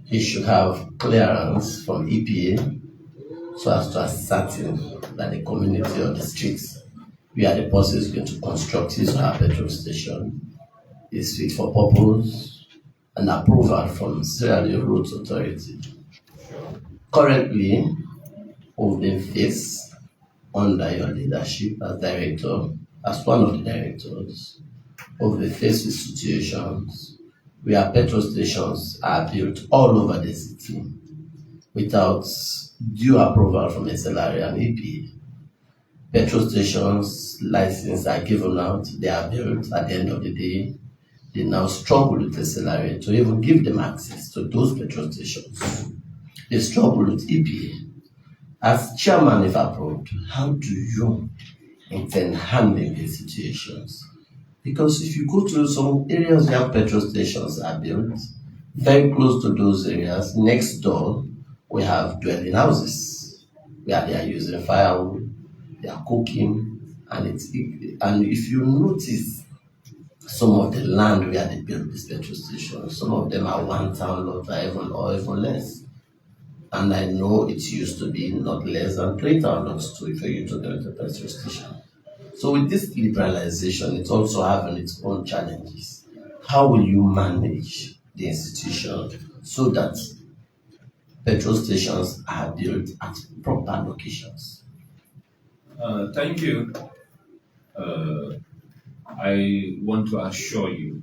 he should have clearance from EPA so as to ascertain that the community or the streets where the person is going to construct his or her petrol station is fit for purpose and approval from Sierra Leone Roads Authority. Currently, we've been faced under your leadership as director, as one of the directors, we've been faced with situations where petrol stations are built all over the city without due approval from SLRA and EPA. Petrol stations licenses are given out, they are built. At the end of the day, they now struggle with SLRA to even give them access to those petrol stations. They struggle with EPA. As chairman, if approved, how do you intend handling these situations? Because if you go to some areas where petrol stations are built, very close to those areas, next door, we have dwelling houses where they are using firewood, they are cooking, and if you notice some of the land where they build these petrol stations, some of them are 1 town lot or even less. And I know it used to be not less than 3 town lots too for you to build a petrol station. So with this liberalization, it's also having its own challenges. How will you manage the institution so that petrol stations are built at proper locations? Thank you. I want to assure you,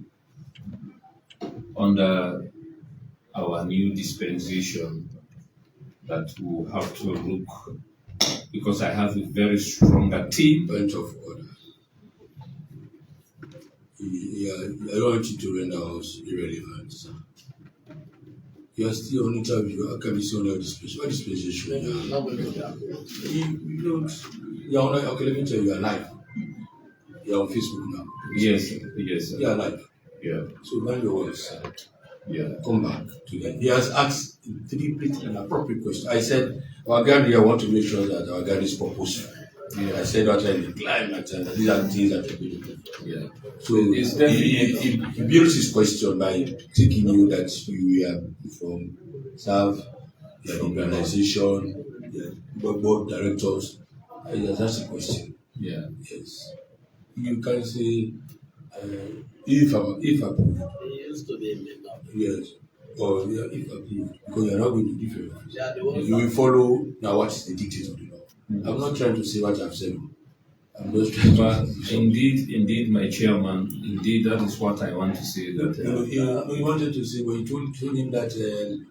under our new dispensation, that we'll have to look, because I have a very strong team. Point of order. I don't want you to render us irrelevant, sir. You are still on interview. How can you say on your dispensation? What dispensation? You don't. You are on. Okay, let me tell you, you are live. You are on Facebook now. Yes, sir. You are live. Yeah. So mind your words, sir. Yeah. Come back to that. He has asked 3 pretty and appropriate questions. I said, our guard here want to make sure that our guard is purposeful. Yeah. I said that in the climate and these are the things that we're going to do. Yeah. So he builds his question by taking you that you are from SAV, the organization, the board directors. That's the question. Yeah. Yes. You can say if approved. He used to be a member. Yes. Or if approved, because you are not going to different. You will follow now what is the dictate of the law. I'm not trying to say what I've said. I'm just trying to indeed, my chairman, indeed, that is what I want to say. That you wanted to say, well, you told him that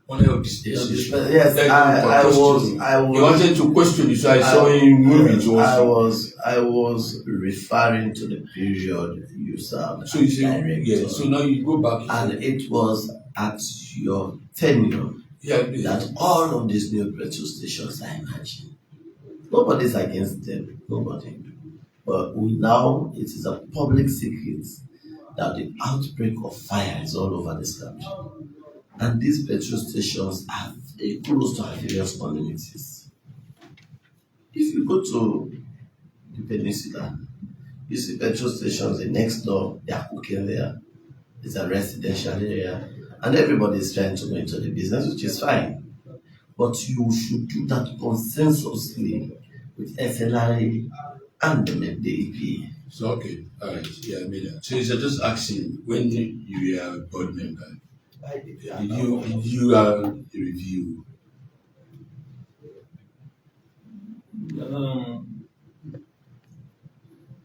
one of dispensation. Yes, I was. You wanted to question you, so I saw him moving towards. I was referring to the period you served. So you say, yeah. So now you go back, and it was at your tenure that all of these new petrol stations are emerging. Nobody's against them. Nobody. But now it is a public secret that the outbreak of fire is all over this country. And these petrol stations are close to our various communities. If you go to the peninsula, you see petrol stations next door, they are cooking there. It's a residential area. And everybody is trying to go into the business, which is fine. But you should do that consensusly with SLRA and the EPA. So, okay, all right, yeah, I mean that. So, you're just asking, when you were a board member, did you have a review?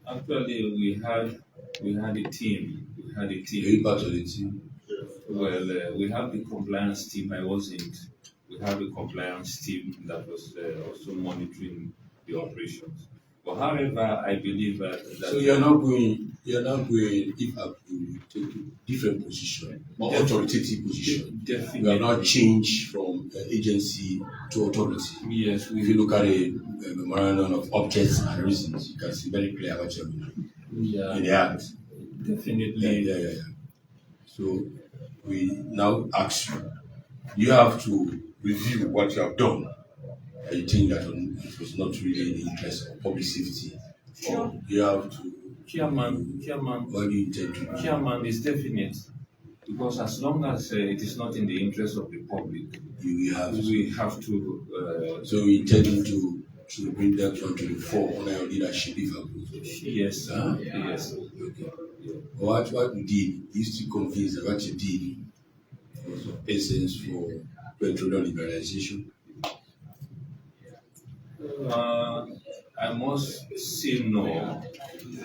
Actually, we had a team. Are you part of the team? Well, we have the compliance team. I wasn't. We have a compliance team that was also monitoring the operations. But however, I believe that so you're not going if I take a different position, more authoritative position. Definitely. You are not changed from agency to authority. Yes. If you look at a memorandum of objects and reasons, you can see very clear what you're doing. Yeah. In the act. Definitely. Yeah. So we now ask you have to review what you have done. I think that it was not really in the interest of public safety. Sure. You have to. Chairman. What do you intend to do? Chairman is definite, because as long as it is not in the interest of the public, we have to. So we intend to bring that one to the fore on our leadership if approved. Yes, sir. Yes. Okay. What we did is to convince that what you did was of essence for petroleum liberalization. I must say no.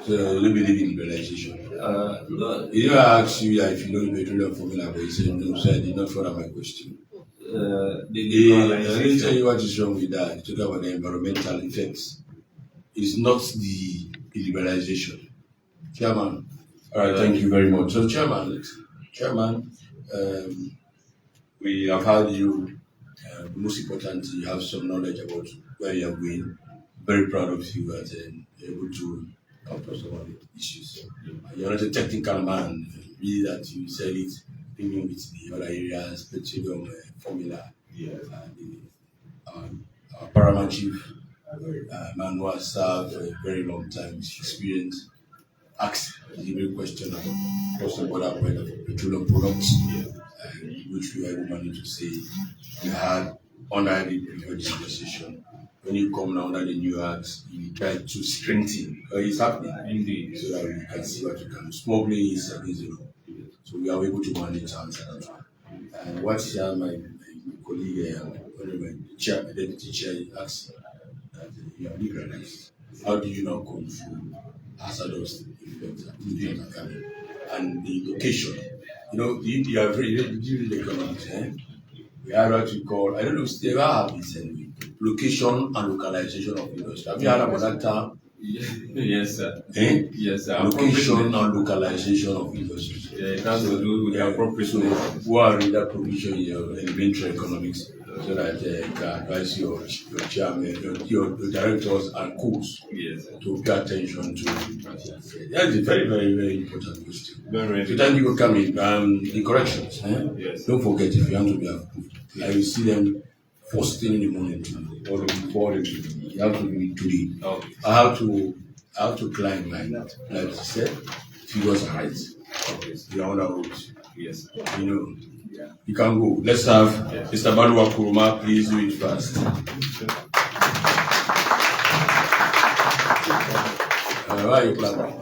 So you don't believe in liberalization? No. You know, I asked you if you know the petroleum formula, but you said no, so I did not follow my question. The Let me tell you what is wrong with that. You talk about the environmental effects. It's not the liberalization. Chairman, all right, thank you very much. So, Chairman, we have had you. Most importantly, you have some knowledge about where you are going. Very proud of you as able to help us on the issues. You're not a technical man, really, that you said it, thinking with the other areas, petroleum formula. Our paramount chief, man who has served for a very long time, his experience, asked the very question about cross-border point of petroleum products, which we were able to manage to say we had under the previous dispensation. When you come now under the new acts, you try to strengthen what is happening, indeed, so that we can see what you can. Smuggling is against the law, so we are able to manage that. And what my colleague, the deputy chair, asked that you are legalized. How do you now control hazardous effects, and the location? You know, you are very the economics. We have what we call, I don't know if they have this anyway, location and localization of industry. Have you heard about that term? Yes, sir. Yes, sir. Location and localization of industry. Yeah, it has to do with the appropriate. So, who are in that provision in elementary economics, so that you can advise your chairman, your directors and codes to pay attention to. That is a very, very, very important question. So then you will come in. The corrections. Yes. Don't forget, if you want to be approved, I will see them first thing in the morning or before the meeting. You have to do it today. Okay. I have to climb my, like you said, figures are right. Okay. You are on the road. Yes. You know. Yeah. You can go. Let's have Mr. Balua Kuruma, please do it fast. Why are you clapping?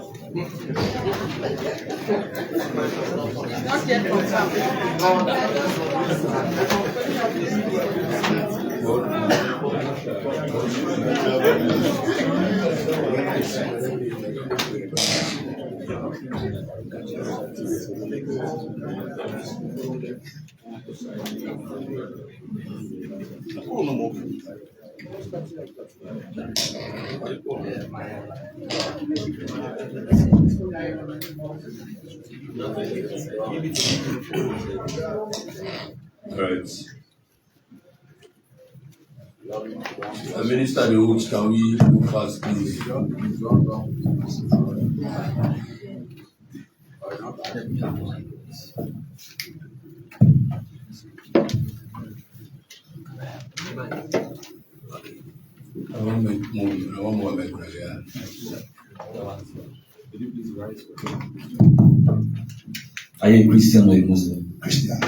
Right. Minister, the Hoods, can we move fast, please? I want more like Are you a Christian or a Muslim? Christian.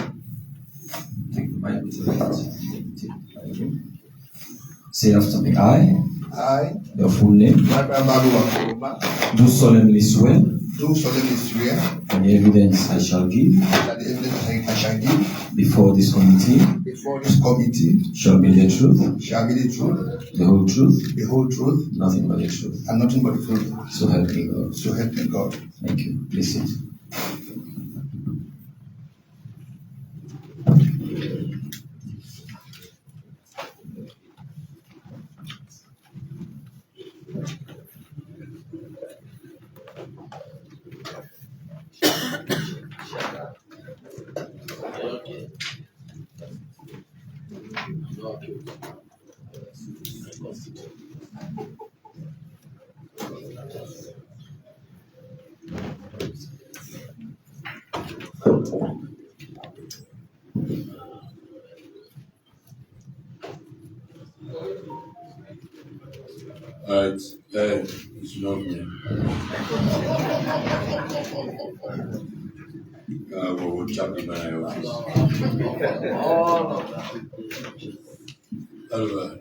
Take the Bible to the Say after me, I, your full name, Balua Kuruma, do solemnly swear, on the evidence I shall give, that the evidence I shall give before this committee, shall be the truth, the whole truth, nothing but the truth, and nothing but the truth. So help me God. So help me God. Thank you. Please sit. Alright, it's lovely. We'll chat in my office. Alright.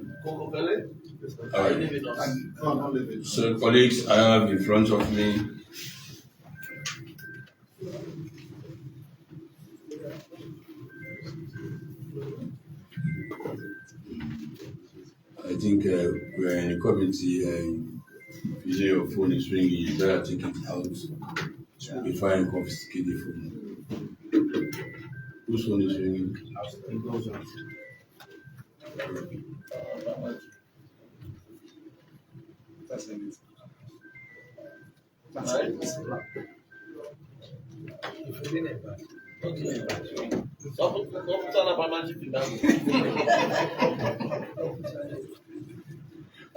So, colleagues, I have in front of me I think think we're in a committee, if you know your phone is ringing, you better take it out before you confiscate the phone. Whose phone is ringing? It goes on.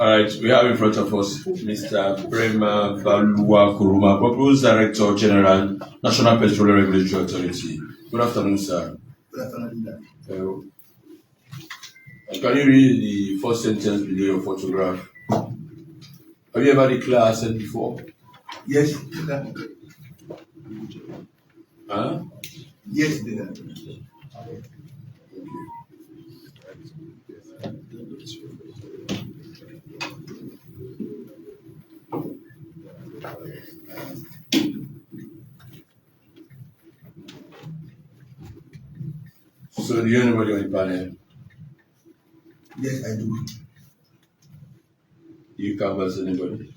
All right, we have in front of us Mr. Briman Balua Kuruma, Proposed Director General, National Petroleum Regulatory Authority. Good afternoon, sir. Good afternoon. Can you read the first sentence below your photograph? Have you ever declared asset before? Yes, Huh? Yes, So do you know anybody on the panel? Yes, I do. You canvass anybody?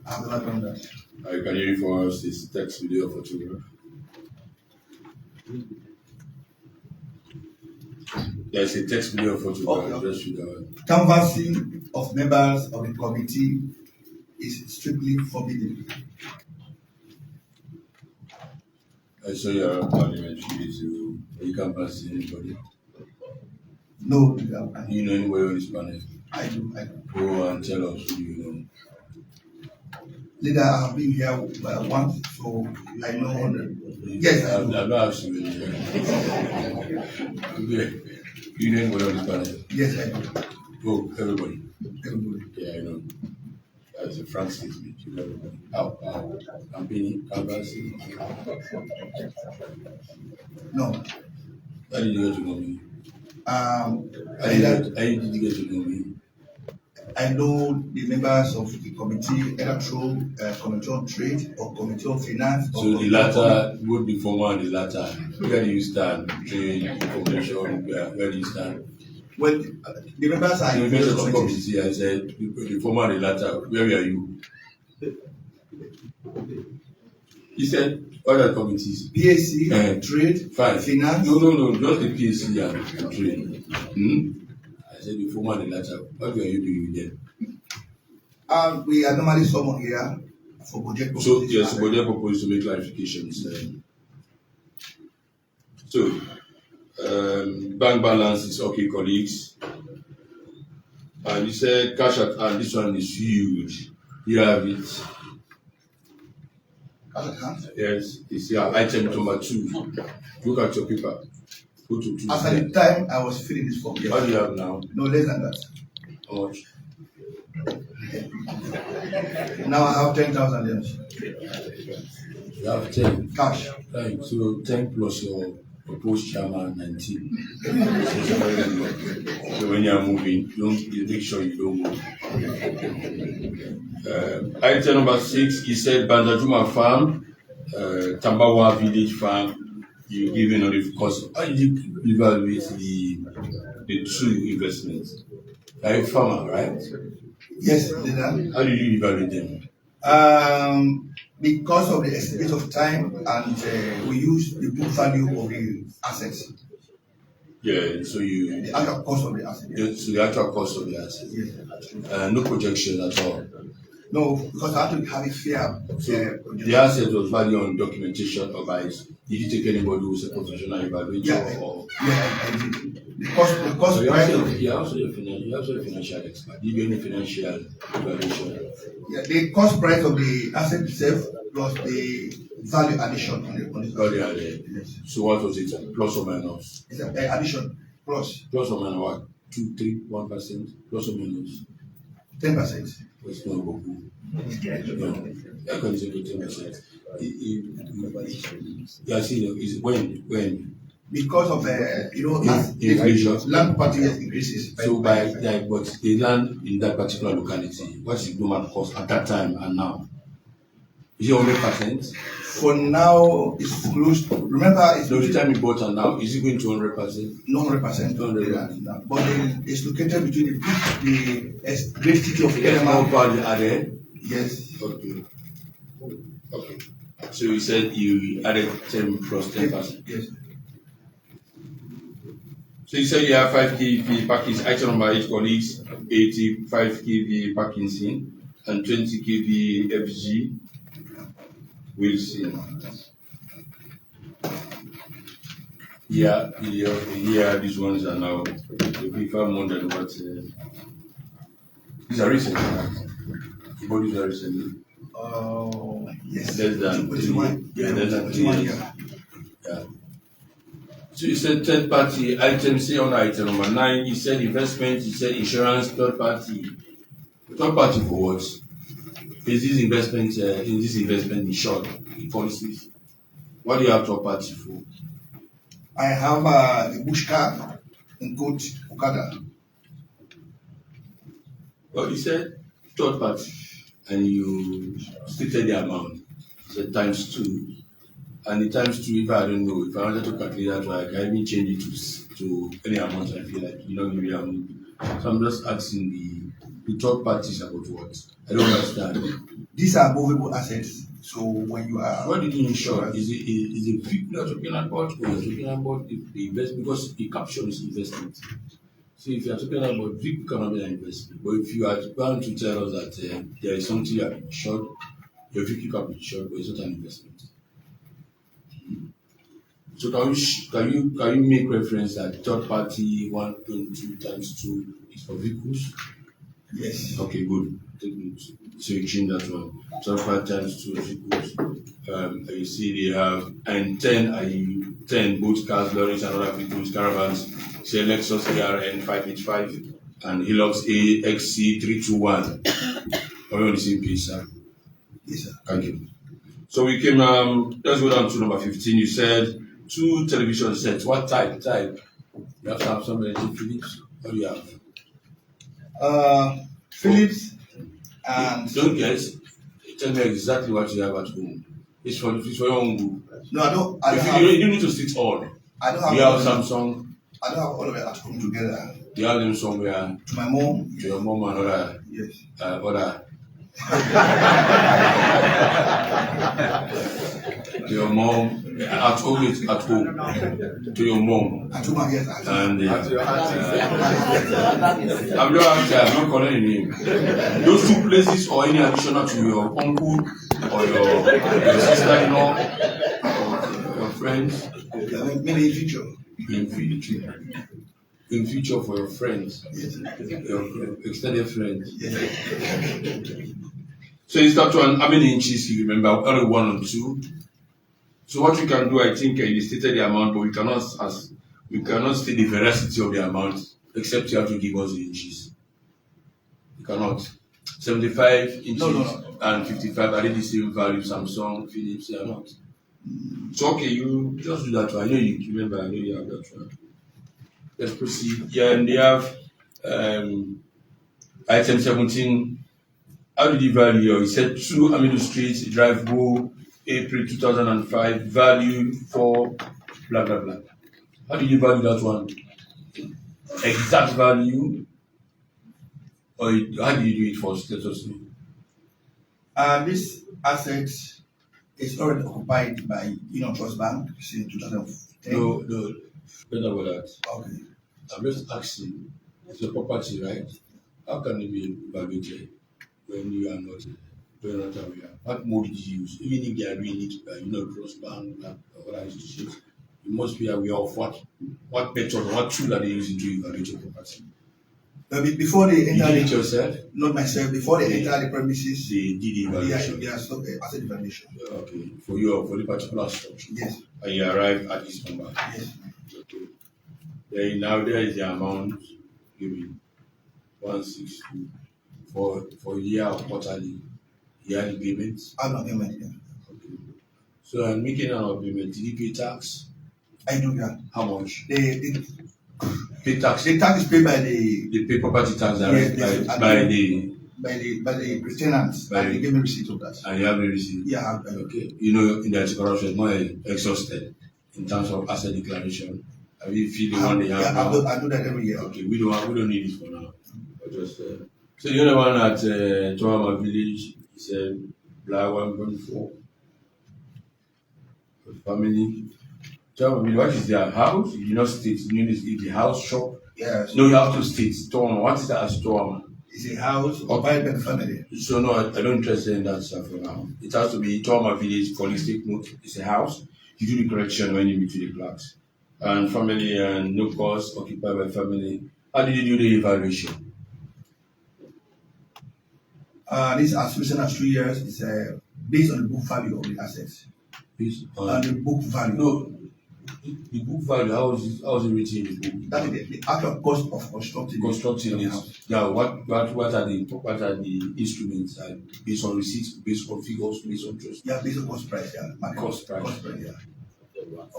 I've never done that. Can you read for us this text video photograph? There's a text video photograph. Okay. Just read that. Canvassing of members of the committee is strictly forbidden. I saw your parliamentary, so you canvass anybody? No, you know anybody on this panel? I do. Go and tell us who you know. Leader, I have been here once, so I know 100. Yes, I do. I'm not asking you. You know anybody on this panel? Yes, I do. Oh, everybody. Everybody. Yeah, I know. That's a frank statement. You know everybody. How? Campaigning, canvassing? No. How did you get to know me? How did you get to know me? I know the members of the committee, either through Committee on Trade or Committee on Finance. So the latter, both the former and the latter, where do you stand? Trade, information, where do you stand? Well, the members are in the committee. I said, the former and the latter, where are you? You said other committees. PAC, Trade, fine. Finance. No, just the PAC and Trade. I said the former and the latter. What are you doing with them? We are normally someone here for budget purposes. So yes, budget purposes to make clarifications. Bank balance is okay, colleagues. And you said cash at hand. This one is huge. You have it. Cash at hand? Yes, it's here. Item number 2. Look at your paper. Go to 2. As at the time I was filling this form. Yes. What do you have now? No less than that. How much? Now I have 10,000 years. You have 10. Cash. Right. So 10 plus your proposed chairman 19. So when you are moving, you make sure you don't move. Item number 6, he said Bandajuma Farm, Tambawa Village Farm, you given on the cost. How did you evaluate the 2 investments? Are you a farmer, right? Yes, leader. How did you evaluate them? Because of the estimate of time and we use the book value of the assets. Yeah, so the actual cost of the asset. So the actual cost of the asset. Yes. No projection at all. No, because I have to have a fair. The asset was valued on documentation or by. Did you take anybody who's a professional evaluator? Yeah, I did. The cost so price. You are also a financial expert. Did you do any financial evaluation? Yeah, the cost price of the asset itself plus the value addition on the value added. Yes. So what was it? Plus or minus? It's an addition. Plus or minus what? 2, 3, 1%? Plus or minus? 10%. It's not beaucoup. How can you say 10%? Yeah, see, is when? Because of inflation. Land party increases. So but the land in that particular locality, what is the normal cost at that time and now? Is it 100%? For now, it's close. Remember, it's So the time you bought and now, is it going to 100%? not 100%. 100%. But it's located between the great city of Yes, Panama. more value added. Yes. Okay. Okay. So you said you added 10 plus 10%. Yes. So you said you have 5 kV parking, item number 8 colleagues, 85 kV parking scene, and 20 kV FG wheel scene. Yeah, these ones are now, they prefer more than what, these are recent, right? You bought these are recently. Yes. Less than 21. Yeah, less than 3 21 years. Yeah. So you said third party item, say on item number 9, you said investment, you said insurance, third party. Third party for what? Is this investment insured in policies? What do you have third party for? I have the bush car in Goat Okada. Well, you said third party and you stated the amount. You said times 2. And the times 2, if I don't know, if I wanted to calculate that, I can even change it to any amount I feel like, you know, maybe so I'm just asking the third parties about what? I don't understand. These are movable assets. So when you are. What did you insure? Is it people you're talking about, or you're talking about the investment? Because the caption is investment. So if you're talking about people cannot be an investment. But if you are going to tell us that there is something you have insured, your vehicle can be insured, but it's not an investment. So can you make reference that third party 1.2 times 2 is for vehicles? Yes. Okay, good. So you change that one. Third party times 2 vehicles. You see they have and 10 both cars, lorries, and other vehicles, caravans. Say Lexus ARN 585 and Hilux AXC 321. Are we on the same page, sir? Yes, sir. Thank you. So we came. Let's go down to number 15. You said 2 television sets. What type? You have to have some Philips. What do you have? Philips and. Don't guess. Tell me exactly what you have at home. It's for your own good. No, I don't. You don't need to sit all. I don't have. You have Samsung. I don't have all of it at home together. You have them somewhere. To my mom. To your mom and other. Yes. Other. To your mom. At home, it's at home. To your mom. At home, yes. And I'm not calling your name. Those 2 places or any additional to your uncle or your sister-in-law or your friends. Maybe in future. In future for your friends. Yes. Your extended friends. Yes. So it's that one. How many inches you remember? Only 1 and 2. So what you can do, I think you stated the amount, but we cannot state the veracity of the amount, except you have to give us the inches. You cannot. 75 inches and 55 are they the same value? Samsung, Philips, they are not. So okay, you just do that one. I know you remember. I know you have that one. Let's proceed. Yeah, and they have item 17. How did you value? He said 2 Amidu Street, Drive Go, April 2005, value for blah blah blah. How did you value that one? Exact value, or how did you do it for status? This asset is already occupied by Trust Bank since 2010. No, better about that. Okay. I'm just asking, it's your property, right? How can it be evaluated when you are not aware? What mode did you use? Even if they are doing it by Trust Bank or other institutions, you must be aware of what method, what tool are they using to evaluate your property. Before they enter, you did it yourself? Not myself. Before they enter the premises, they did the evaluation. Yeah, asset evaluation. Okay, for the particular structure. Yes. And you arrive at this number. Yes. Okay. Then now there is the amount given 162 for year or quarterly. Yearly payments. Annual payment. Yeah. Okay. So I'm making an payment. Did you pay tax? I do, yeah. How much? They pay tax. The tax is paid by the pay property tax yes, by the by the tenants, and they gave me receipt of that. And you have the receipt? Yeah, I have. Okay. You know, in the anti-corruption is more exhausted in terms of asset declaration. I mean, if you the one they have now. I do that every year. Okay, we don't need it for now. Just so the other one at Toama Village is a black 1.4 family. Toama Village, what is their house? You know, state. You need the house shop. Yes. No, you have to state Toama. What is that as Toama? It's a house occupied by the family. So no, I don't interest in that stuff for now. It has to be Toama Village Police Take Note. It's a house. You do the correction when you meet with the clerks. And family and no cost occupied by family. How did you do the evaluation? This as recent as 2 years is based on the book value of the assets. Based on the book value. No, the book value. How is it written in the book? That is the actual cost of constructing it. Yeah. What are the instruments? Based on receipts, based on figures, based on trust. Yeah, based on cost price. Yeah. Cost price. Yeah.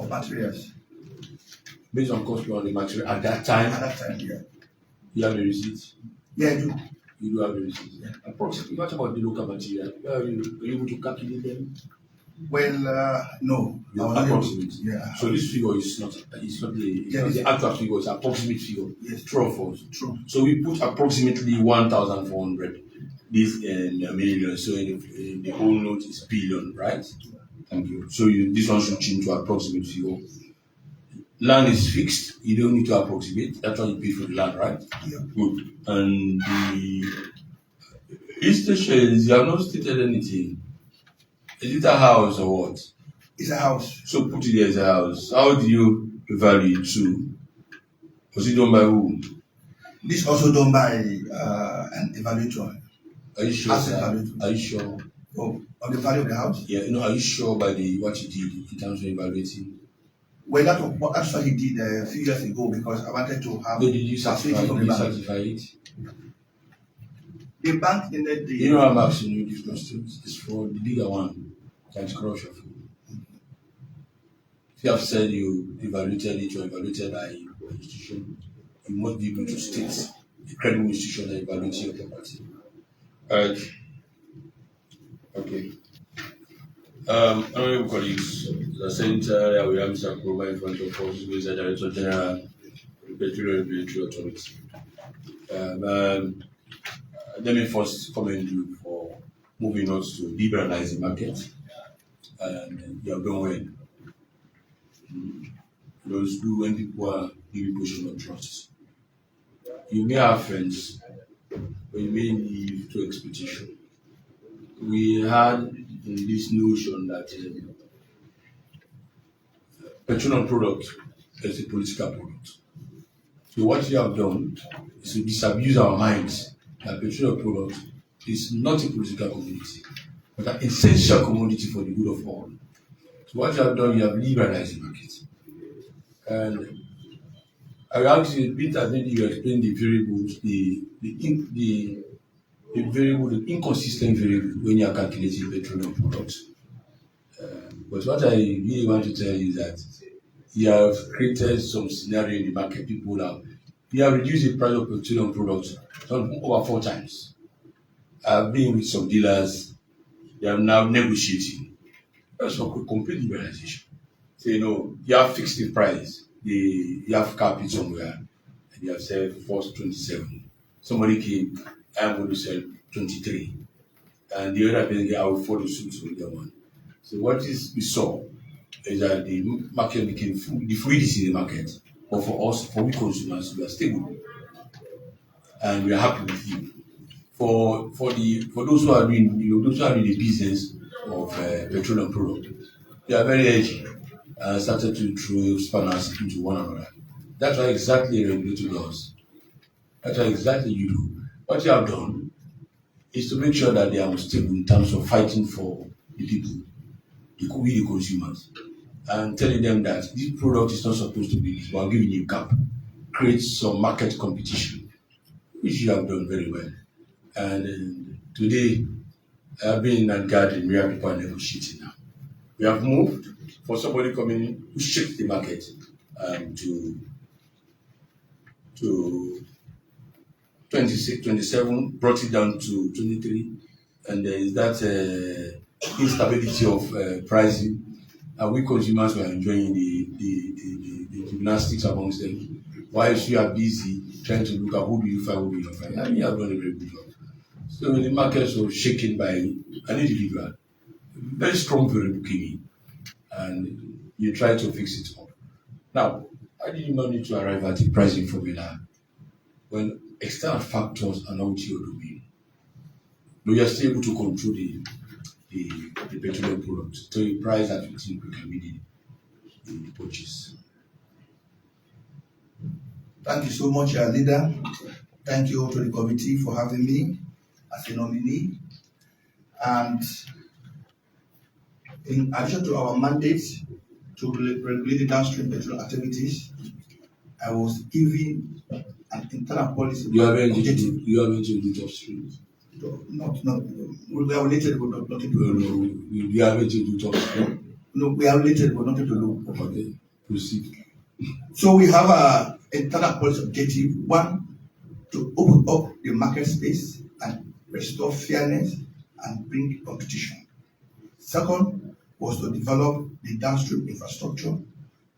Of materials. Based on cost on the material at that time. Yeah. You have the receipts. Yeah, I do. You do have the receipts. Yeah. Approximately. What about the local material? Are you able to calculate them? Well, no. Approximate. Yeah. So this figure is not the actual figure, it's approximate figure. Yes. True or false? True. So we put approximately 1,400. This million. So in the whole note is billion, right? Thank you. So this one should change to approximate figure. Land is fixed. You don't need to approximate. That's why you pay for the land, right? Yeah. Good. And the stations, you have not stated anything. Is it a house or what? It's a house. So put it there as a house. How do you value it to? Was it done by who? This also done by an evaluator. Are you sure? Are you sure? Oh, of the value of the house? Yeah, are you sure by what you did in terms of evaluating? Well, that's what actually he did a few years ago because I wanted to have. Did you certify it? The bank ended the. You know, I'm asking you this question. It's for the bigger one, anti-corruption. If you have said you evaluated it or evaluated by an institution, you must be able to state the credible institution that evaluates your property. Okay. Honorable colleagues, as I said earlier, we have Mr. Kobai in front of us, who is the Director General of the Petroleum Regulatory Authority. Let me first commend you for moving us to liberalize the market, and you have done well. Those do when people are giving position of trust. You may have friends, but you may live to expectation. We had this notion that petroleum product is a political product. So what you have done is to disabuse our minds that petroleum product is not a political commodity, but an essential commodity for the good of all. So what you have done, you have liberalized the market. And I will ask you a bit, I think you explain the variables, the variable, the inconsistent variable when you are calculating petroleum products. But what I really want to tell you is that you have created some scenario in the market. You have reduced the price of petroleum products over 4 times. I've been with some dealers, they are now negotiating. That's for complete liberalization. So, you have fixed the price, you have cap it somewhere, and you have said first 27. Somebody came, I'm going to sell 23. And the other person, I will follow suit with the one. So what we saw is that the market became full, the fluidity in the market. But for us, for we consumers, we are stable. And we are happy with you. For those who are doing, the business of petroleum product, they are very edgy and started to throw spanners into one another. That's what exactly a regulator does. That's what exactly you do. What you have done is to make sure that they are stable in terms of fighting for the people, the consumers, and telling them that this product is not supposed to be this, but I'm giving you a cap. Create some market competition, which you have done very well. And today, I have been in that garden where people are negotiating now. We have moved for somebody coming in who shakes the market to 26, 27, brought it down to 23, and there is that instability of pricing. And we consumers were enjoying the gymnastics amongst them. Whilst you are busy trying to look at who do you find, I mean, I've done a very good job. So the markets were shaken by an individual, very strong variable came in, and you try to fix it up. Now, I did not need to arrive at a pricing formula when external factors are not your domain. But you are still able to control the petroleum product to a price that you think we can meet the purchase. Thank you so much, leader. Thank you to the committee for having me as a nominee. And in addition to our mandate to regulate the downstream petroleum activities, I was given an internal policy. You have anything to do upstream? Not, we are related, but not to do. You have anything to do upstream? No, we are related, but nothing to do. Okay, proceed. So we have an internal policy objective: one, to open up the market space and restore fairness and bring competition. Second was to develop the downstream infrastructure.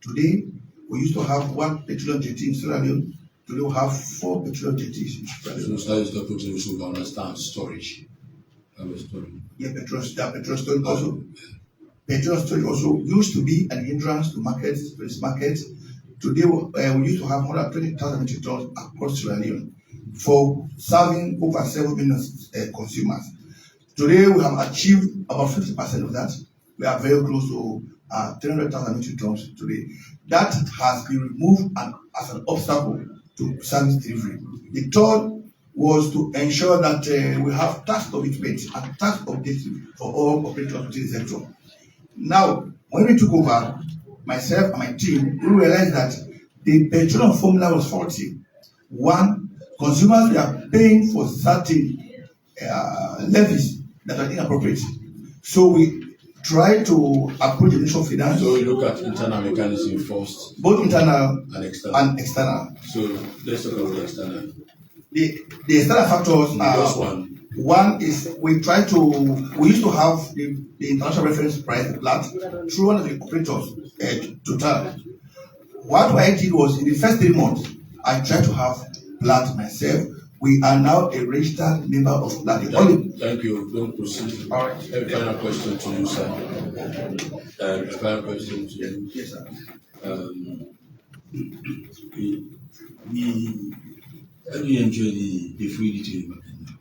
Today, we used to have one petroleum jetty in Sierra Leone. Today, we have 4 petroleum jetties in Sierra Leone. So, is the petroleum, so we understand storage. Yeah, petrol storage also. Petroleum storage also used to be an hindrance to markets, this market. Today, we used to have 120,000 metric tons across Sierra Leone for serving over 7 million consumers. Today, we have achieved about 50% of that. We are very close to 300,000 metric tons today. That has been removed as an obstacle to service delivery. The third was to ensure that we have tax commitment and tax objectives for all operators within the sector. Now, when we took over, myself and my team, we realized that the petroleum formula was faulty. One, consumers were paying for certain levies that are inappropriate. So we try to approach the mission of finance. So we look at internal mechanism first. Both internal and external. So let's talk about the external. The external factors are one is we used to have the international reference price plat through one of the operators, Total. What I did was in the first 3 months, I tried to have plat myself. We are now a registered member of plat. Thank you. Don't proceed. All right. A final question to you, sir. A final question to you. Yes, sir. How do you enjoy the fluidity of the market now?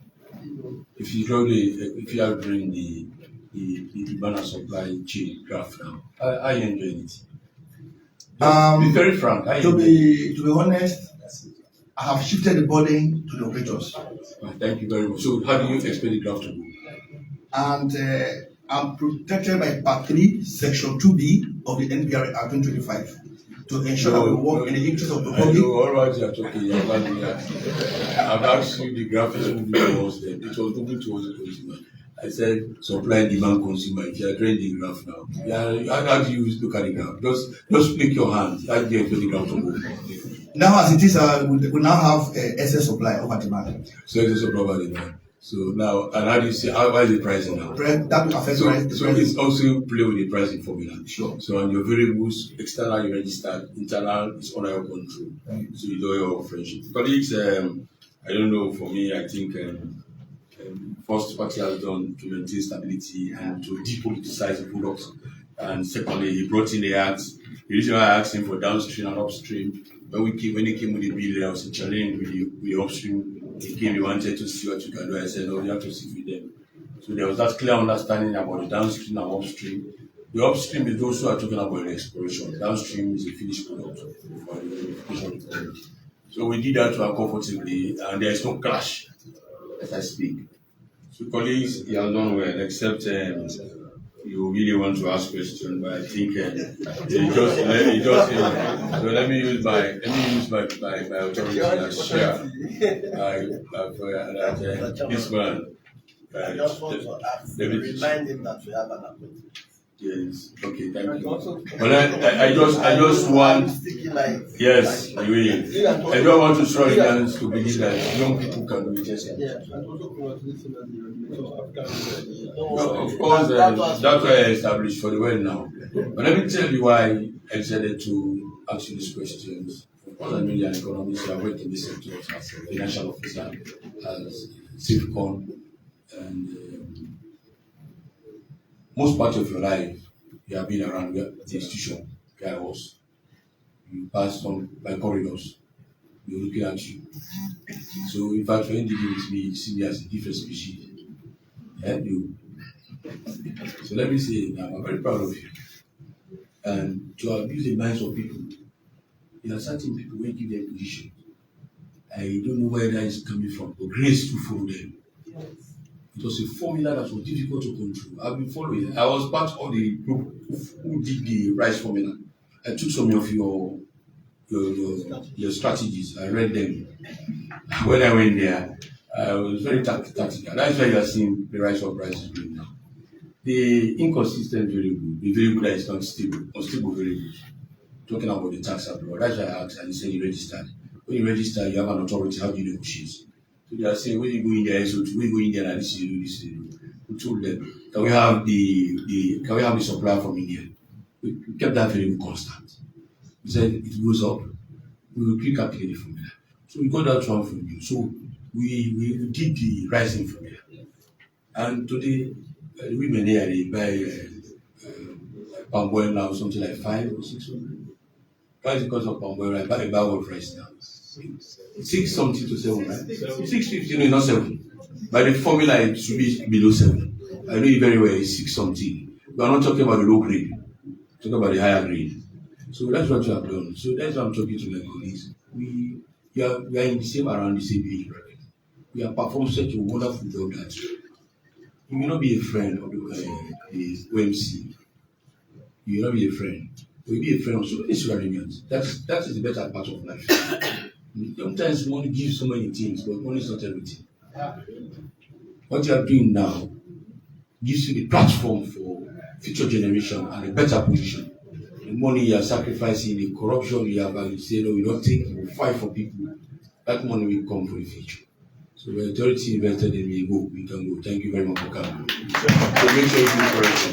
If you are doing the banner supply chain graph now, how you enjoying it? Be very frank. To be honest, I have shifted the burden to the operators. Thank you very much. So how do you expect the graph to go? And I'm protected by Part 3, Section 2B of the NPRA Act 2025 to ensure that we work in the interest of the public. I know all right, you're talking. I've asked you the graph is moving towards them. It was moving towards the consumer. I said supply and demand consumer. If you are drawing the graph now, how do you look at the graph? Just flick your hand. How do you expect the graph to go? Now, as it is, we now have excess supply over demand. So excess supply over demand. So now, and how do you see, why is the pricing now? That will affect price. So it's also play with the pricing formula. Sure. So on your variables, external you registered, internal is under your control. So you know your friendship. Colleagues, I don't know, for me, I think first what he has done to maintain stability and to depoliticize the products. And secondly, he brought in the act. The reason why I asked him for downstream and upstream, when he came with the bill, there was a challenge with the upstream. He came, he wanted to see what you can do. I said, no, you have to sit with them. So there was that clear understanding about the downstream and upstream. The upstream is those who are talking about the exploration. Downstream is a finished product for the verification of the product. So we did that comfortably, and there is no clash as I speak. So colleagues, you have done well, except you really want to ask questions, but I think so let me use my authority as Sher. This man. I just want to ask, remind him that we have an appointment. Yes. Okay. Thank you. But I just want. Yes. I will. I don't want to throw it down to believe that young people can do it. Yeah, and also congratulations on the Well, of course, that's why I established for the well now. But let me tell you why I decided to ask you these questions. Of course, I'm an economist. I worked in this sector as a financial officer, as CIFCON, and most part of your life, you have been around the institution where I was. You passed on by corridors. You're looking at you. So, in fact, when dealing with me, you see me as a different species. And you. So, let me say, I'm very proud of you. And to abuse the minds of people, there are certain people when you give them position. I don't know where that is coming from, but grace to follow them. It was a formula that was difficult to control. I've been following it. I was part of the group who did the rice formula. I took some of your strategies. I read them. When I went there, I was very tactical. That's why you are seeing the rise of prices going now. The inconsistent variable, the variable that is not stable, unstable variable. Talking about the tax abroad. That's why I asked, and you said you registered. When you register, you have an authority. How do you negotiate? So they are saying, when you go in there, so when you go in there, and this you do, this you do. We told them, can we have the supplier from India? We kept that variable constant. We said it goes up, we will recalculate the formula. So we got that one from you. So we did the rising formula. And today, the women here, they buy palm oil now, something like 500 or 600. Why is it because of palm oil? I buy a bag of rice now. 6 something to 7, right? 650, no, not 7. By the formula, it should be below 7. I know it very well, it's 6 something. We are not talking about the low grade, we're talking about the higher grade. So that's what you have done. So that's why I'm talking to my colleagues. We are in the same, around the same age bracket. We have performed such a wonderful job that you may not be a friend of the OMC. You will not be a friend. You will be a friend of so many surroundings. That is the better part of life. Sometimes money gives so many things, but money is not everything. What you are doing now gives you the platform for future generation and a better position. The money you are sacrificing, the corruption you have, and you say, no, we don't take, we fight for people. That money will come for the future. So the authority invested in me, we can go. Thank you very much for coming. So make sure you do correctly.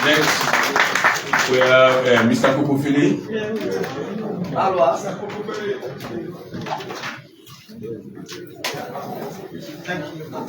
Next, we have Mr. Kokofili. Thank you.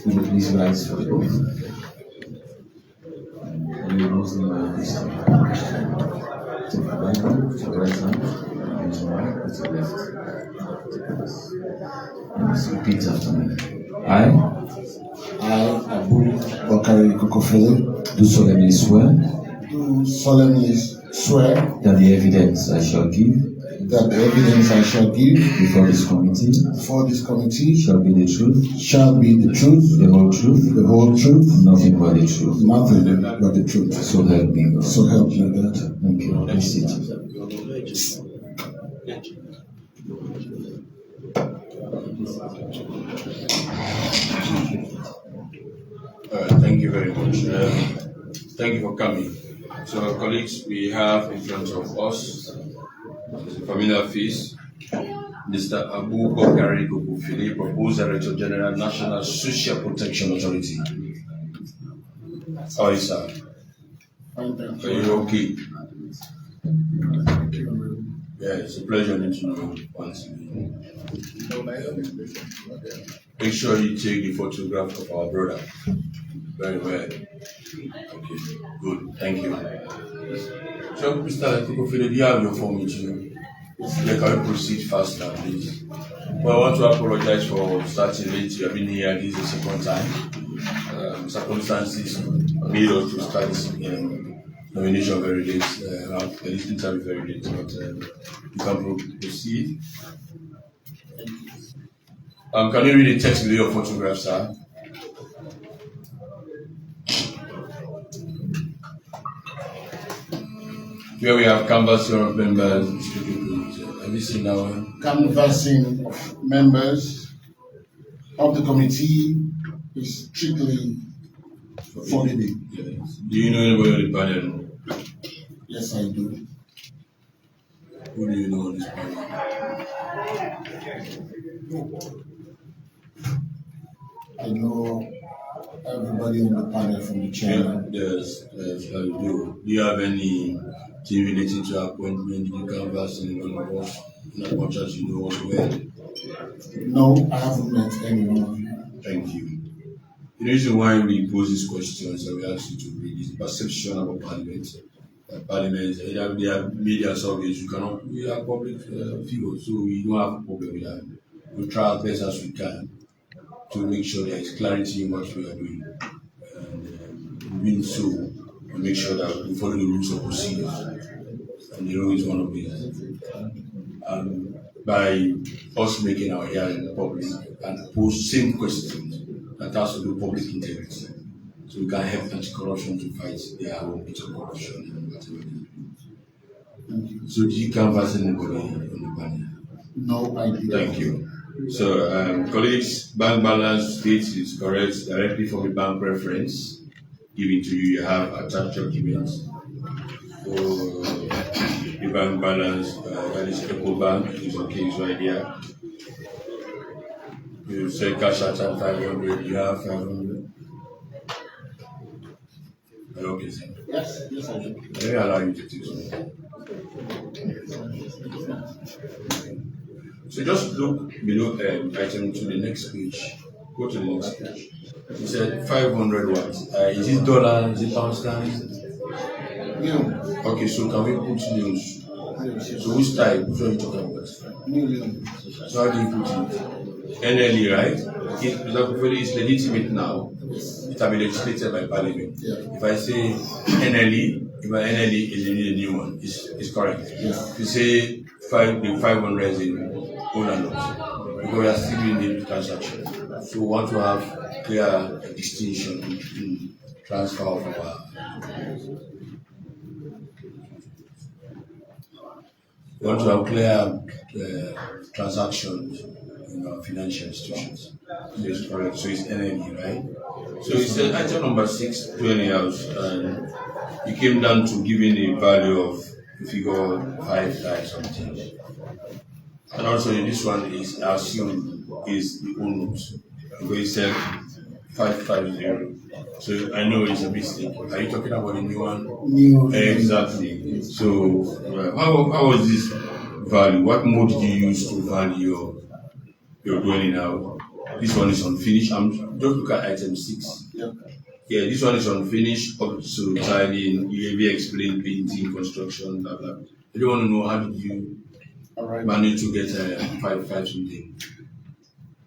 Will you please rise for the oath? Are you a Muslim or a Christian? Take the Bible to the right hand, and your right to the left. Please repeat after me. I, Abu Bakari Koku, do solemnly swear that the evidence I shall give before this committee shall be the truth, the whole truth, nothing but the truth. So help me God. Thank you. Please sit. Thank you very much. Thank you for coming. So, colleagues, we have in front of us as a familiar face, Mr. Abu Bakari Koku, Proposed Director General, National Social Protection Authority. How are you, sir? Are you okay? Yeah, it's a pleasure to know you once again. Make sure you take the photograph of our brother. Very well. Okay, good. Thank you. So, Mr. Kokofile, do you have your form with you? Yeah, can we proceed faster, please? Well, I want to apologize for starting late. You have been here, this is the second time. Circumstances made us to start this nomination very late. This interview very late, but you can proceed. Can you read the text below your photograph, sir? Here we have canvassing of members. Have you seen that one? Canvassing of members of the committee is strictly forbidden. Yes. Do you know anybody on the panel? Yes, I do. Who do you know on this panel? I know everybody on the panel from the chairman. Yes, I do. Do you have any thing related to appointment? You canvass in one of us, not much as you know as well. No, I haven't met anyone. Thank you. The reason why we pose these questions and we ask you to read is the perception about Parliament. Parliament, they have media surveys, we are public figures, so we don't have a problem with that. We try as best as we can to make sure there is clarity in what we are doing. And doing so, we make sure that we follow the rules of procedures. And the rule is one of these. By us making our hearing public and pose same questions that has to do public integrity. So we can help anti-corruption to fight their own bit of corruption and whatever they do. So do you canvass anybody on the panel? No, I do. Thank you. So, colleagues, bank balance state is correct directly from the bank reference given to you. You have attached documents for the bank balance. That is Eco Bank. Is okay, it's right here. You say cash at 500. You have 500. Are you okay, sir? Yes, yes, I do. Let me allow you to take some. So just look below item to the next page. Go to the next page. He said 500 watts. Is it dollar? Is it pound sterling? Yeah. Okay, so can we put news? So which type? Which one are you talking about? Million. So how do you put it? NLE, right? It's legitimate now. It has been legislated by Parliament. Yeah. If I say NLE, if my NLE is a new one, it's correct. Yeah. If you say the 500 is in old and not, because we are still doing the transaction. So we want to have clear distinction in transfer of our. We want to have clear transactions in our financial institutions. So it's correct. So it's NLE, right? So it said item number 6, 20 hours, and it came down to giving a value of figure 5 times something. And also this one is assumed is the old note. Because it said 550. So I know it's a mistake. Are you talking about the new one? New. Exactly. So how was this value? What mode did you use to value your dwelling now? This one is unfinished. I'm just look at item 6. Yeah. Yeah, this one is unfinished up to tiling, UAV explained painting, construction, blah blah. I don't want to know how did you manage to get 5 something.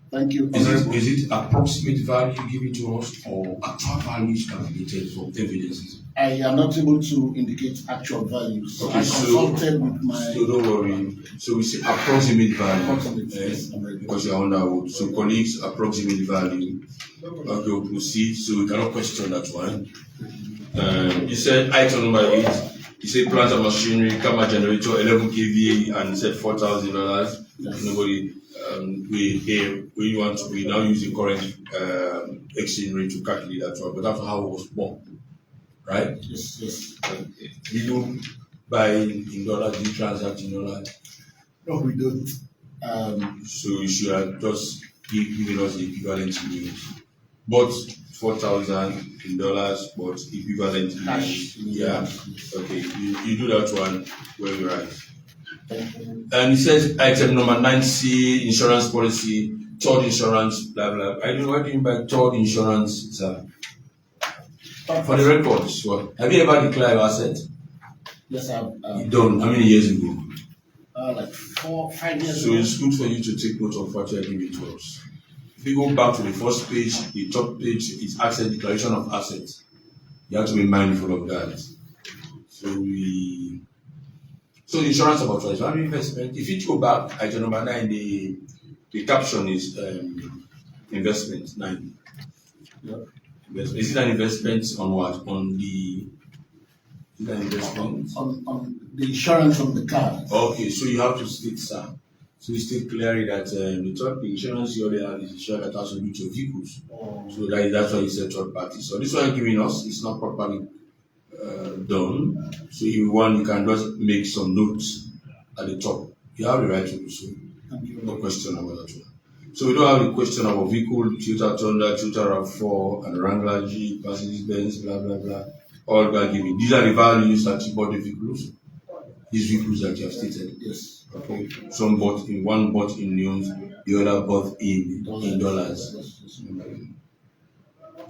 Thank you. Is it approximate value given to us or actual values calculated from evidences? I am not able to indicate actual values. Okay, I consulted with my. So don't worry. So we say approximate value. Approximate, yes, because you're on that road. So colleagues, approximate value. Okay, we'll proceed. So we cannot question that one. You said item number 8. You said plant and machinery, camera generator, 11 kVA, and you said $4,000. Nobody, we now use the current exchange rate to calculate that one, but that's how it was born, right? Yes. We don't buy in dollars, we transact in dollars. No, we don't. So you should have just giving us the equivalent in euros. But 4,000 in dollars, but equivalent in euros. Yeah. Okay. You do that one where you're right. And it says item number 9C, insurance policy, third insurance, blah blah. What do you mean by third insurance, sir? For the records, what? Have you ever declared asset? Yes, I've. You don't. How many years ago? Like 4, 5 years So ago. it's good for you to take note of what you are giving to us. If you go back to the first page, the top page is asset declaration of assets. You have to be mindful of that. So the insurance about value investment. If you go back, item number 9, the caption is investment 9. Yeah. Is it an investment on what? On the investment? On the insurance on the car. Okay, so you have to state, sir. So you state clearly that the insurance you already have is insurance that has to do with your vehicles. So that's why you said third party. So this one you're giving us is not properly done. So if you want, you can just make some notes at the top. You have the right to do so. No question about that one. So we don't have the question about vehicle, Toyota Tundra, Toyota RAV4, and Wrangler G, Mercedes-Benz, blah blah blah. All by giving. These are the values that you bought the vehicles. These vehicles that you have stated. Yes. Okay. Some bought in one bought in neons, the other bought in dollars.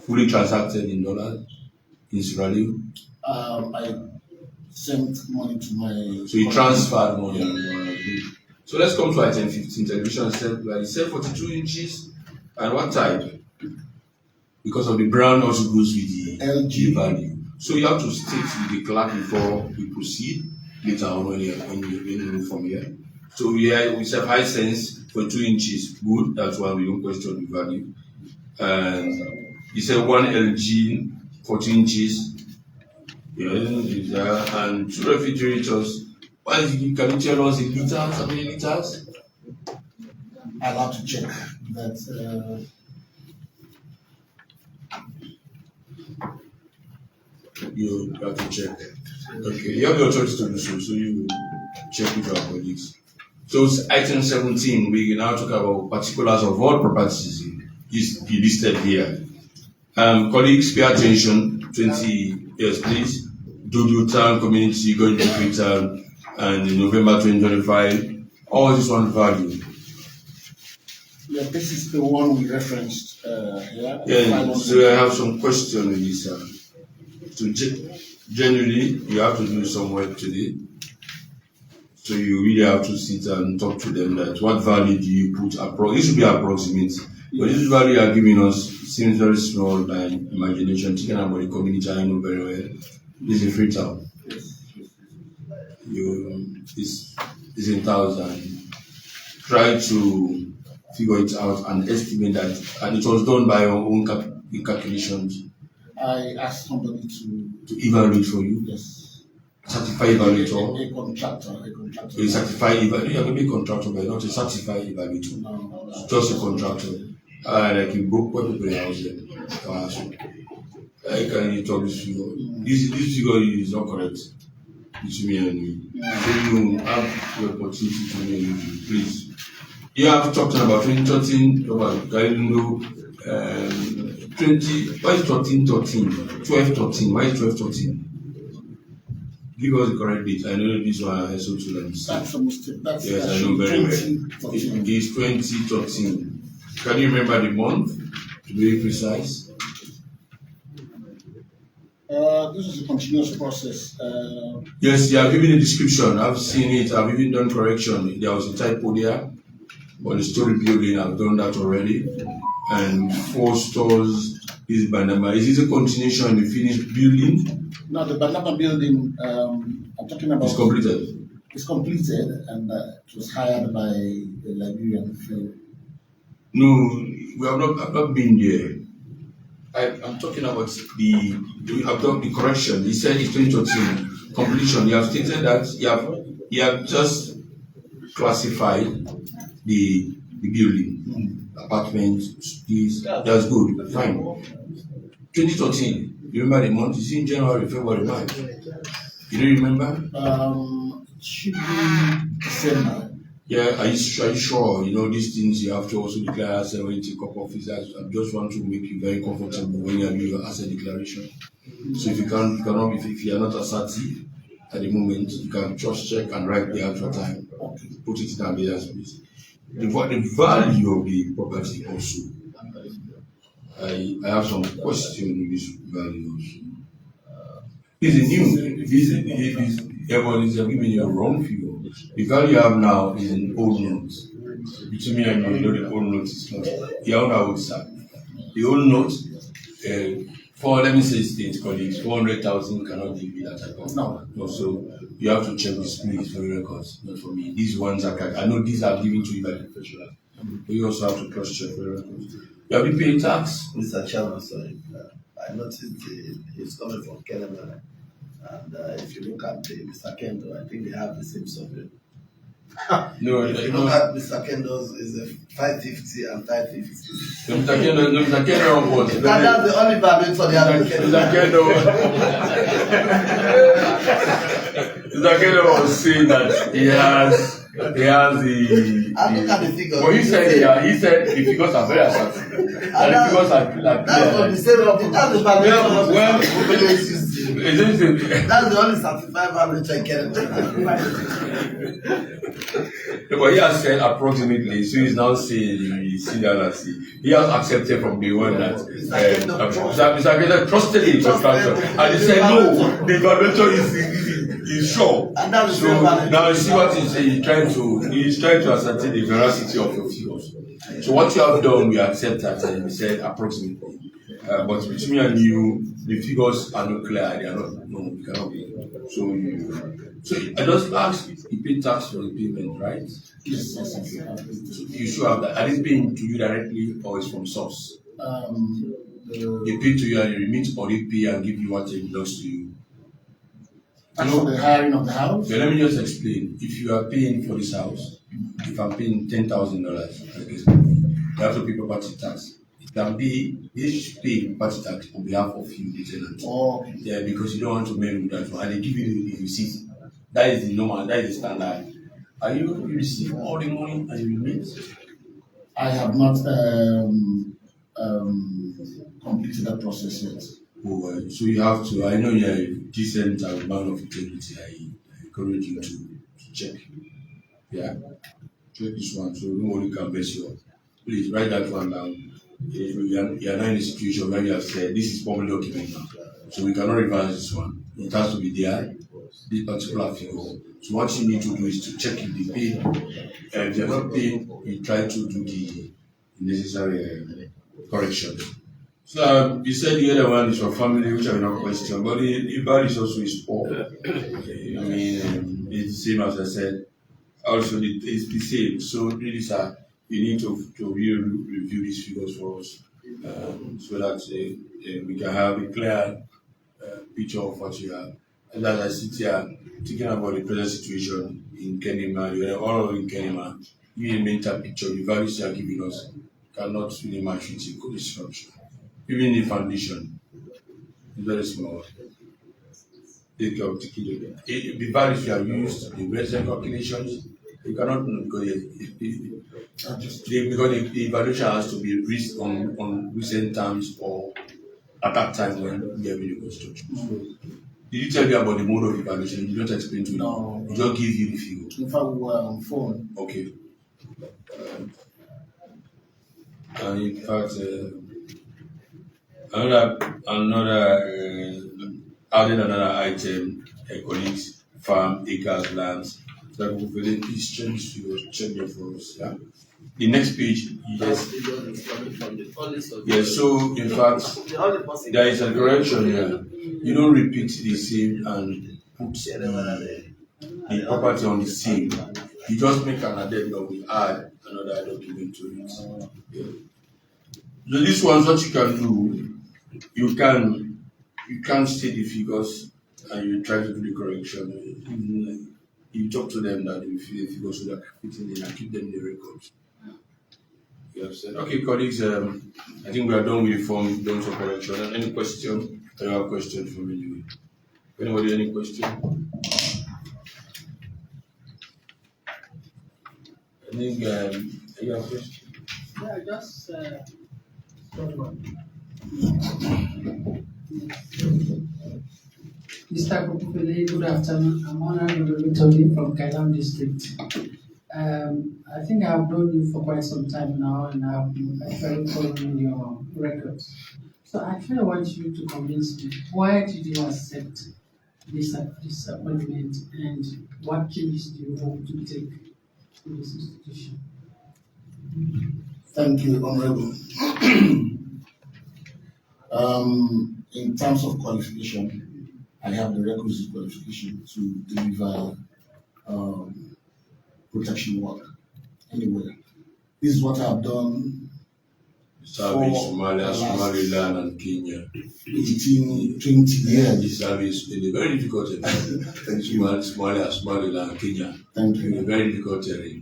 Fully transacted in dollars in Sierra Leone. I sent money to my. So you transferred money. Yeah. So let's come to item 15. Television set by the set 42 inches and what type? Because of the brand also goes with the LG value. So you have to state with the clerk before we proceed. Later on when you move from here. So we have high sense for 2 inches. Good, that's why we don't question the value. And you said 1 LG, 14 inches. Yeah, and 2 refrigerators. Can you tell us in liters? How many liters? I'll have to check that. You have to check. Okay, you have the authority to do so, so you check with your colleagues. So it's item 17, we now talk about particulars of all properties listed here. Colleagues, pay attention, 20 years please. Dodo Town Community, going to Twitter, and in November 2025, all this one value. Yeah, this is the one we referenced here. Yeah, so I have some questions with this. So generally, you have to do some work today. So you really have to sit and talk to them that what value do you put it should be approximate. But this value you are giving us seems very small by imagination. Thinking about the community I know very well. This is a free town. It's in thousand. Try to figure it out and estimate that, and it was done by your own calculations. I asked somebody to evaluate for you. Yes. Certified evaluator. A contractor. A certified evaluator. You can be a contractor, but not a certified evaluator. No. Just a contractor. Like you broke what people house there. I can talk this figure. This figure is not correct. Between me and you. So you have the opportunity to know you, please. You have talked about 2013, about Galindo, 20, why is 1213? Why is 1213? Give us the correct date. I know this one I saw to them. That's a mistake. Yes, I know very well. It is 2013. Can you remember the month to be precise? This is a continuous process. Yes, you have given a description. I've seen it. I've even done correction. There was a typo there. But the story building, I've done that already. And 4 stores is Banama. Is this a continuation of the finished building? No, the Banama building, I'm talking about. It's completed. It's completed and it was hired by the Liberian firm. No, I've not been there. I'm talking about I've done the correction. He said it's 2013 completion. You have stated that you have just classified the building, apartments, this, that's good, fine. 2013, you remember the month? It's in January, February, March. You don't remember? It should be December. Yeah, are you sure? You know, these things you have to also declare as when you take up office. I just want to make you very comfortable when you are doing your asset declaration. So if you cannot, if you are not assertive at the moment, you can just check and write the actual time. Put it down there, please. The value of the property also. I have some question with this value also. This is new. Everyone is giving you a wrong figure. The value you have now is an old note. Between me and you know the old note is not. The old note, sir. The old note, for let me say state colleagues, 400,000 cannot give you that type of. No. So you have to check this please for your records, not for me. These ones I know these are given to you by the professional. But you also have to cross check for your records. You have to pay tax. Mr. Chairman, sorry. I noticed he's coming from Kendall. And if you look at Mr. Kendall, I think they have the same survey. No, if you look at Mr. Kendall's is a 550 and 550. Mr. Kendall was that's the only value for the applicant. Mr. Kendall was saying that he has the. I look at the figures. But he said the figures are very assertive. And the figures are clear. That's what the same. That's the value. That's the only certified value I can. But he has said approximately, so he's now saying you see that as he has accepted from the one that Mr. Kendall trusted the construction and he said no, the evaluation is sure. So now you see what he's saying, he's trying to ascertain the veracity of your figures. So what you have done, we accept that, and he said approximately. But between me and you, the figures are not clear. They are not. No, we cannot be. So I just asked. You pay tax for the payment, right? Yes. So you should have that. Are they paying to you directly, or is from source? They pay to you and you remit, or they pay and give you what belongs to you. And for the hiring of the house. Let me just explain. If you are paying for this house, if I'm paying $10,000, I guess you have to pay property tax. They should pay property tax on behalf of you, the tenant. Oh. Yeah, because you don't want to mail that one, and they give you the receipt. That is the normal, that is the standard. Are you receive all the money and you remit? I have not completed that process yet. Oh, so you have to. I know you are a decent and man of integrity. I encourage you to check. Yeah, check this one so nobody can mess you up. Please write that one down. You are not in a situation where you have said this is public document now, so we cannot reverse this one. It has to be there, this particular figure. So what you need to do is to check if they pay. If they are not paying, you try to do the necessary correction. So you said the other one is for family, which I will not question, but the bad is also is poor. I mean, it's the same as I said. Also, it's the same. So really, sir, you need to really review these figures for us, so that we can have a clear picture of what you have. And as I sit here thinking about the present situation in Kenema, you are all in Kenema, you a mental picture, the values you are giving us cannot really match with the construction. Even the foundation is very small. The values you have used, the present calculations, you cannot know because the evaluation has to be based on recent terms or at that time when we are doing the construction. So, did you tell me about the mode of evaluation? You did not explain to me. No. You just give you the figure. In fact, we were on phone. Okay. And in fact, adding another item, colleagues, farm, acres, lands. So that we will please check this figure, check them for us. Yeah. The next page, yes. Yes, so in fact, there is a correction here. You don't repeat the same and put the property on the same. You just make an addendum, we add another document to it. Yeah. So this one, what you can do, you can state the figures and you try to do the correction you talk to them that you feel if you go so that fitting in and keep them the records. You have said, okay, colleagues, I think we are done with the form done for correction. And any question? I have a question for me. Anybody, any question? I think you have a question? Yeah, just one. Mr. Kokupele, good afternoon. I'm Honorable Tony from Kailam District. I think I've known you for quite some time now, and I've been actually following your records. So I actually want you to convince me, why did you accept this appointment, and what changes do you hope to take to this institution? Thank you, Honorable. In terms of qualification, I have the requisite qualification to deliver protection work anywhere. This is what I've done. Service Somalia, Somaliland, and Kenya. 18, 20 years. The service in a very difficult area. Somalia, Somaliland, and Kenya. Thank you. In a very difficult area.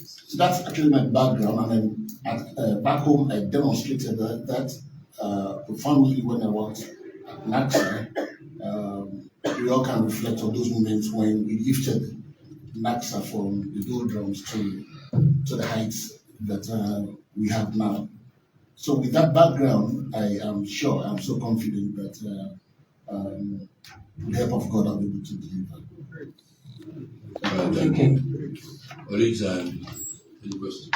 So that's actually my background, and then back home I demonstrated that profoundly when I worked at NACSA. We all can reflect on those moments when we lifted NACSA from the doldrums to the heights that we have now. So with that background, I am sure, I'm so confident that with the help of God I'll be able to deliver. Thank you. Colleagues, any questions?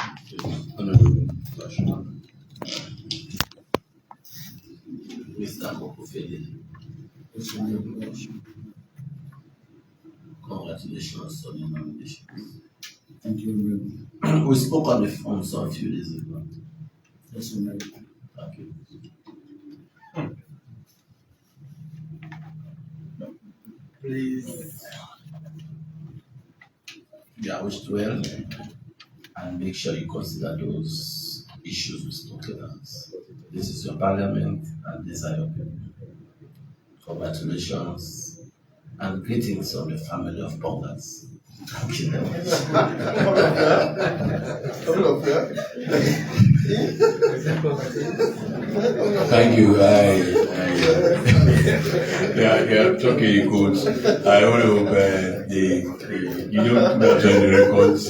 Mr. Kokufele. Congratulations on your nomination. Thank you very much. We spoke on the phone some few days ago. Yes, sir. Thank you. Please. Yeah, wish well and make sure you consider those issues we spoke about. This is your parliament and these are your people. Congratulations and greetings from the family of Bongans. Thank you very much. Thank you. Yeah, talking in quotes. I only hope you don't put on the records,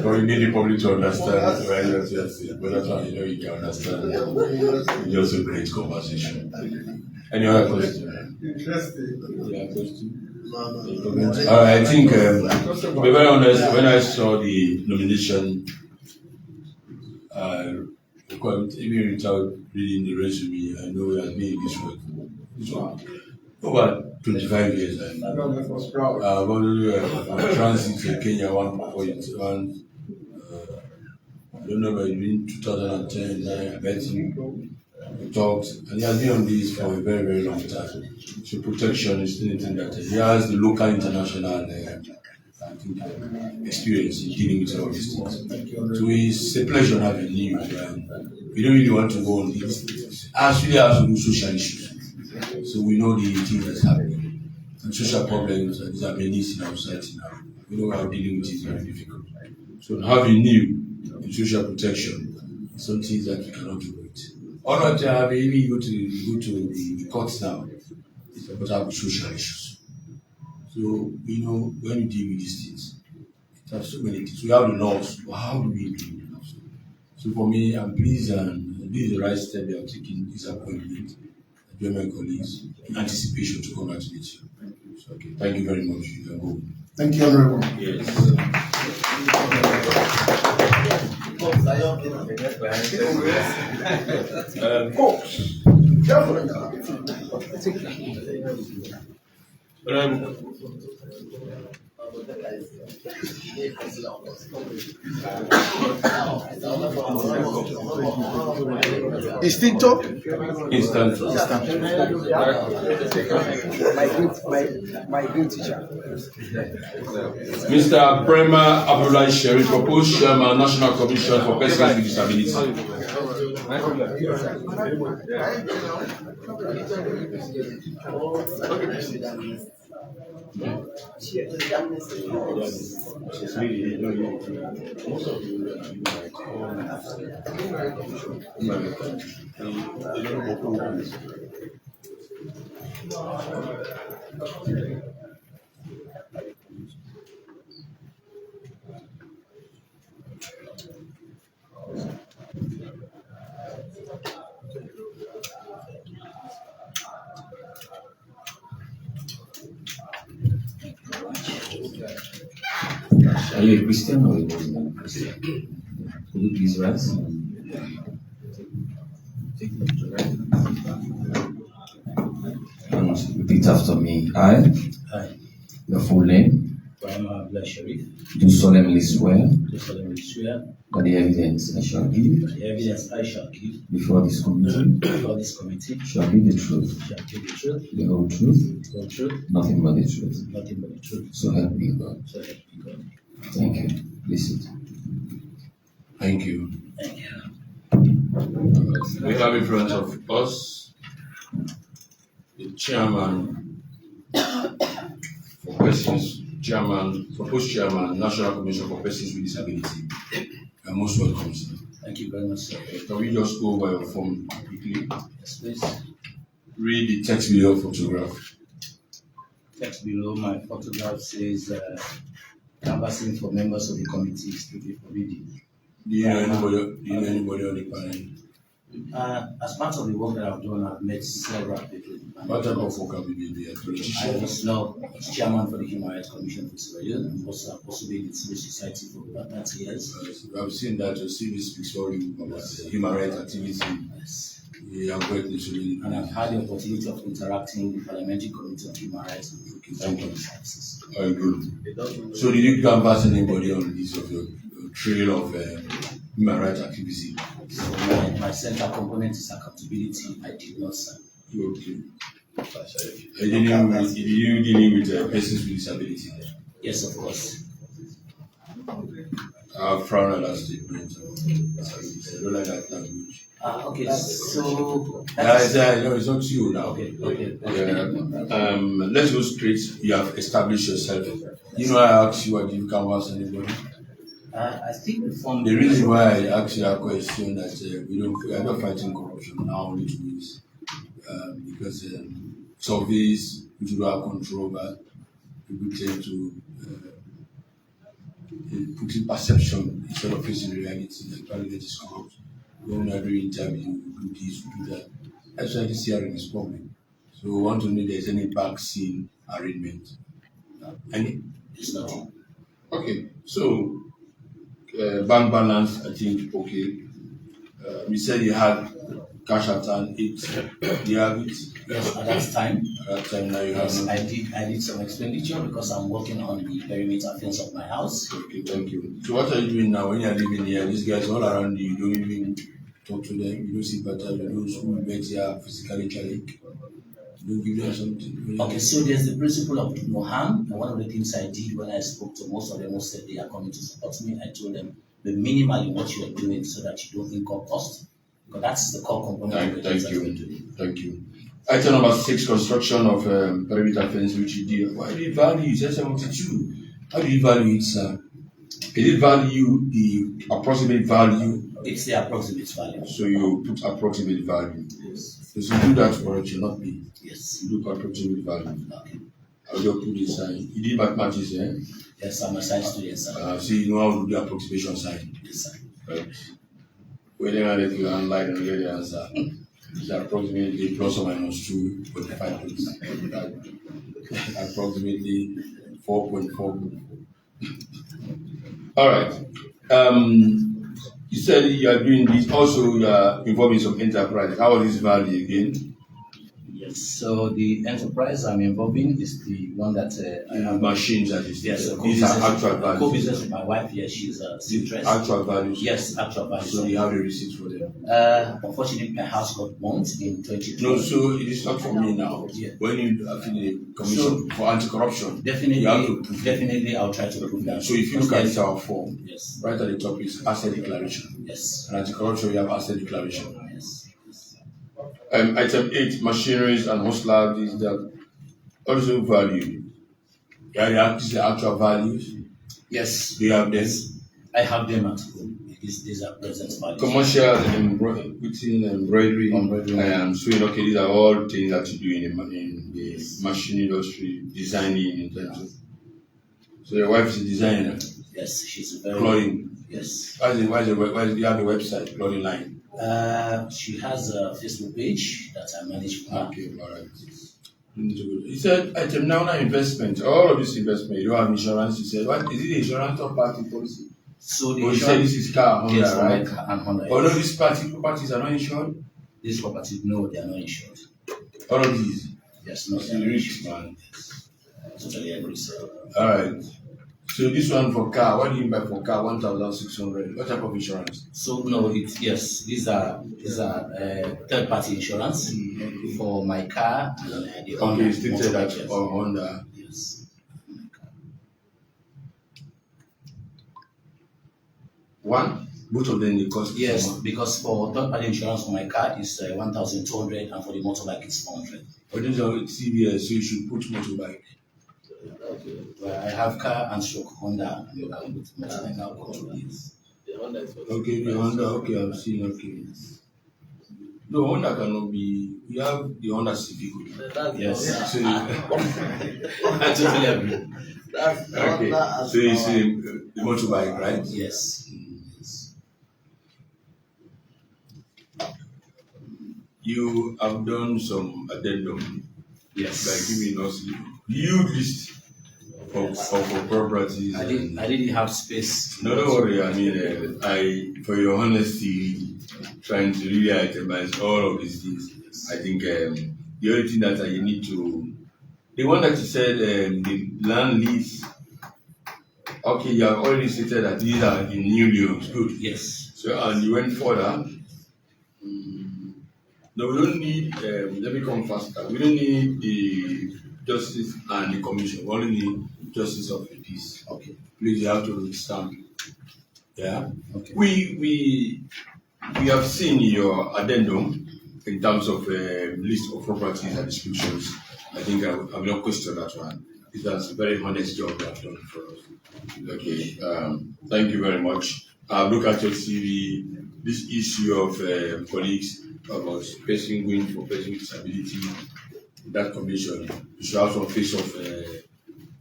but you need the public to understand what you're saying. But that's why you can understand. It's just a great conversation. Any other question? Interesting. Yeah, question. I think, to be very honest, when I saw the nomination, even without reading the resume, I know I made this work for over 25 years. I transit to Kenya 1.1. I don't know, but in 2010, I met him. We talked, and he has been on this for a very, very long time. So protection is anything that he has the local, international, experience in dealing with all these things. So it's a pleasure having you. We don't really want to go on this. Actually, has to do social issues. So we know the things that's happening. And social problems, these are many in our society now. We know how dealing with it is very difficult. So having you in social protection is something that you cannot do it. Or not maybe go to the courts now. It's about social issues. So we know when you deal with these things, it has so many things. We have the laws, but how do we do the laws? So for me, I'm pleased, and this is the right step they are taking this appointment. I join my colleagues in anticipation to congratulate you. So, okay, thank you very much. You can go. Thank you, Honorable. Yes. Folks, Instinto? Instant. My great teacher. Mr. Briman Abdulai Sher, proposed chairman, National Commission for Persons with Disabilities. Are you a Christian or a Muslim? Christian. Could you please rise? And repeat after me. I, your full name, Abdulai Sharif, do solemnly swear do solemnly swear that the evidence I shall give that the evidence I shall give before this committee shall be the truth, the whole truth, nothing but the truth. So help me God. Thank you. Please sit. Thank you. We have in front of us the chairman proposed chairman, National Commission for Persons with Disability. You're most welcome, sir. Thank you very much, sir. Can we just go over your form quickly? Yes, please. Read the text below photograph. Text below my photograph says canvassing for members of the committee is strictly forbidden. Do you know anybody on the panel? As part of the work that I've done, I've met several people. What type of work have you been doing? I was now chairman for the Human Rights Commission for Sierra Leone, and also I've also been in civil society for about 30 years. I've seen that your CV speaks for you about human rights activity. Yes. You have worked in so many. And I've had the opportunity of interacting with the Parliamentary Committee on Human Rights and Human Services. Very good. So did you canvass anybody on this of your trail of human rights activity? So my central component is accountability. I did not, sir. Okay. Are you dealing with persons with disability? Yes, of course. I've frowned at that statement. I don't like that language. Okay, so no, it's not you now. Okay. Let's go straight. You have established yourself. You know, I asked you whether you canvass anybody. I think the reason why I asked you that question that we are not fighting corruption now only to this, because surveys which we have control over, people tend to put in perception instead of facing reality. Like Parliament is corrupt. When we are doing interview, we do this, we do that. That's why this hearing is public. So we want to know if there's any vaccine arrangement. Any? It's not. Okay, so bank balance, I think, okay. You said you had cash at hand, 8. Do you have it? Yes, at that time. At that time, now you have I did some expenditure because I'm working on the perimeter fence of my house. Okay, thank you. So what are you doing now when you're living here? These guys all around you, you don't even talk to them, you don't see better, those who met here physically challenged. You don't give them something. Okay, so there's the principle of no harm, and one of the things I did when I spoke to most of them who said they are coming to support me, I told them the minimally what you are doing so that you don't incur cost. Because that's the core component. Thank you. Item number 6, construction of perimeter fence, which you did. Why do you value it? 72. How do you value it, sir? Did it value the approximate value? It's the approximate value. So you put approximate value. Yes. So you do that for it, you'll not be. Yes. You do approximate value. Okay. I'll just put this sign. You did mathematics, eh? Yes, I'm a science student, sir. So you know how to do the approximation sign. Yes, sir. Right. Waiting on it, you online and get the answer. It's approximately plus or minus 2.5 points. Approximately 4.4. All right. You said you are doing this. Also, you are involved in some enterprise. How is this value again? Yes. So the enterprise I'm involved in is the one that I have machines. That is. Yes. These are actual values. Co-business with my wife. Yes, she's a seamstress. Actual values. Yes, actual values. So you have the receipts for them. Unfortunately, my house got burnt in 2020. No, so it is not for me now. Yeah. When you affiliate the commission for anti-corruption, definitely, you have to prove definitely, I'll try to prove that. So if you look at our form, yes, right at the top is asset declaration. Yes. And anti-corruption, you have asset declaration. Yes. Item 8, machineries and host liabilities that also value. Yeah, you have these actual values. Yes. Do you have them? I have them at home. These are present values. Commercial putting embroidery, sewing. Okay, these are all things that you do in the machine industry, designing in terms of. So your wife is a designer. Yes, she's very. Clothing. Yes. Why do you have a website, clothing line? She has a Facebook page that I manage for her. Okay, all right. He said, item now investment. All of this investment, you don't have insurance. He said, what is it? Insurance or party policy? So the he said this is car Honda, yes, right? Car and Honda. Oh no, these properties are not insured. These properties, no, they are not insured. All of these. Yes, no, they are rich man. Totally agree, sir. All right. So this one for car, what do you buy for car? 1,600. What type of insurance? So no, yes, these are third-party insurance for my car and the Honda. Okay, stated that on Honda. Yes. One, both of them they cost. Yes, because for third-party insurance for my car is 1,200, and for the motorbike is 400. But these are CBS, so you should put motorbike. Okay. Well, I have car and stroke Honda, and you can put motorbike. I'll control this. Okay, the Honda. Okay, I've seen. Okay. No, Honda cannot be. We have the Honda Civic. Yes. So, I totally agree. Okay. So you see the motorbike, right? Yes. You have done some addendum. Yes. By giving us huge list of properties. I didn't have space. No, don't worry. I mean, for your honesty, trying to really itemize all of these things. I think the only thing that you need to, the one that you said, the land lease. Okay, you have already stated that these are in new builds. Good. Yes. So and you went further. No, we don't need. Let me come faster. We don't need the justice and the commission. We only need justice of the peace. Okay. Please, you have to understand. Yeah. Okay. We have seen your addendum in terms of list of properties and descriptions. I think I will not question that one. It was a very honest job you have done for us. Okay. Thank you very much. Look at your CV. This issue of colleagues about person going for person with disability, that commission, you should have some face of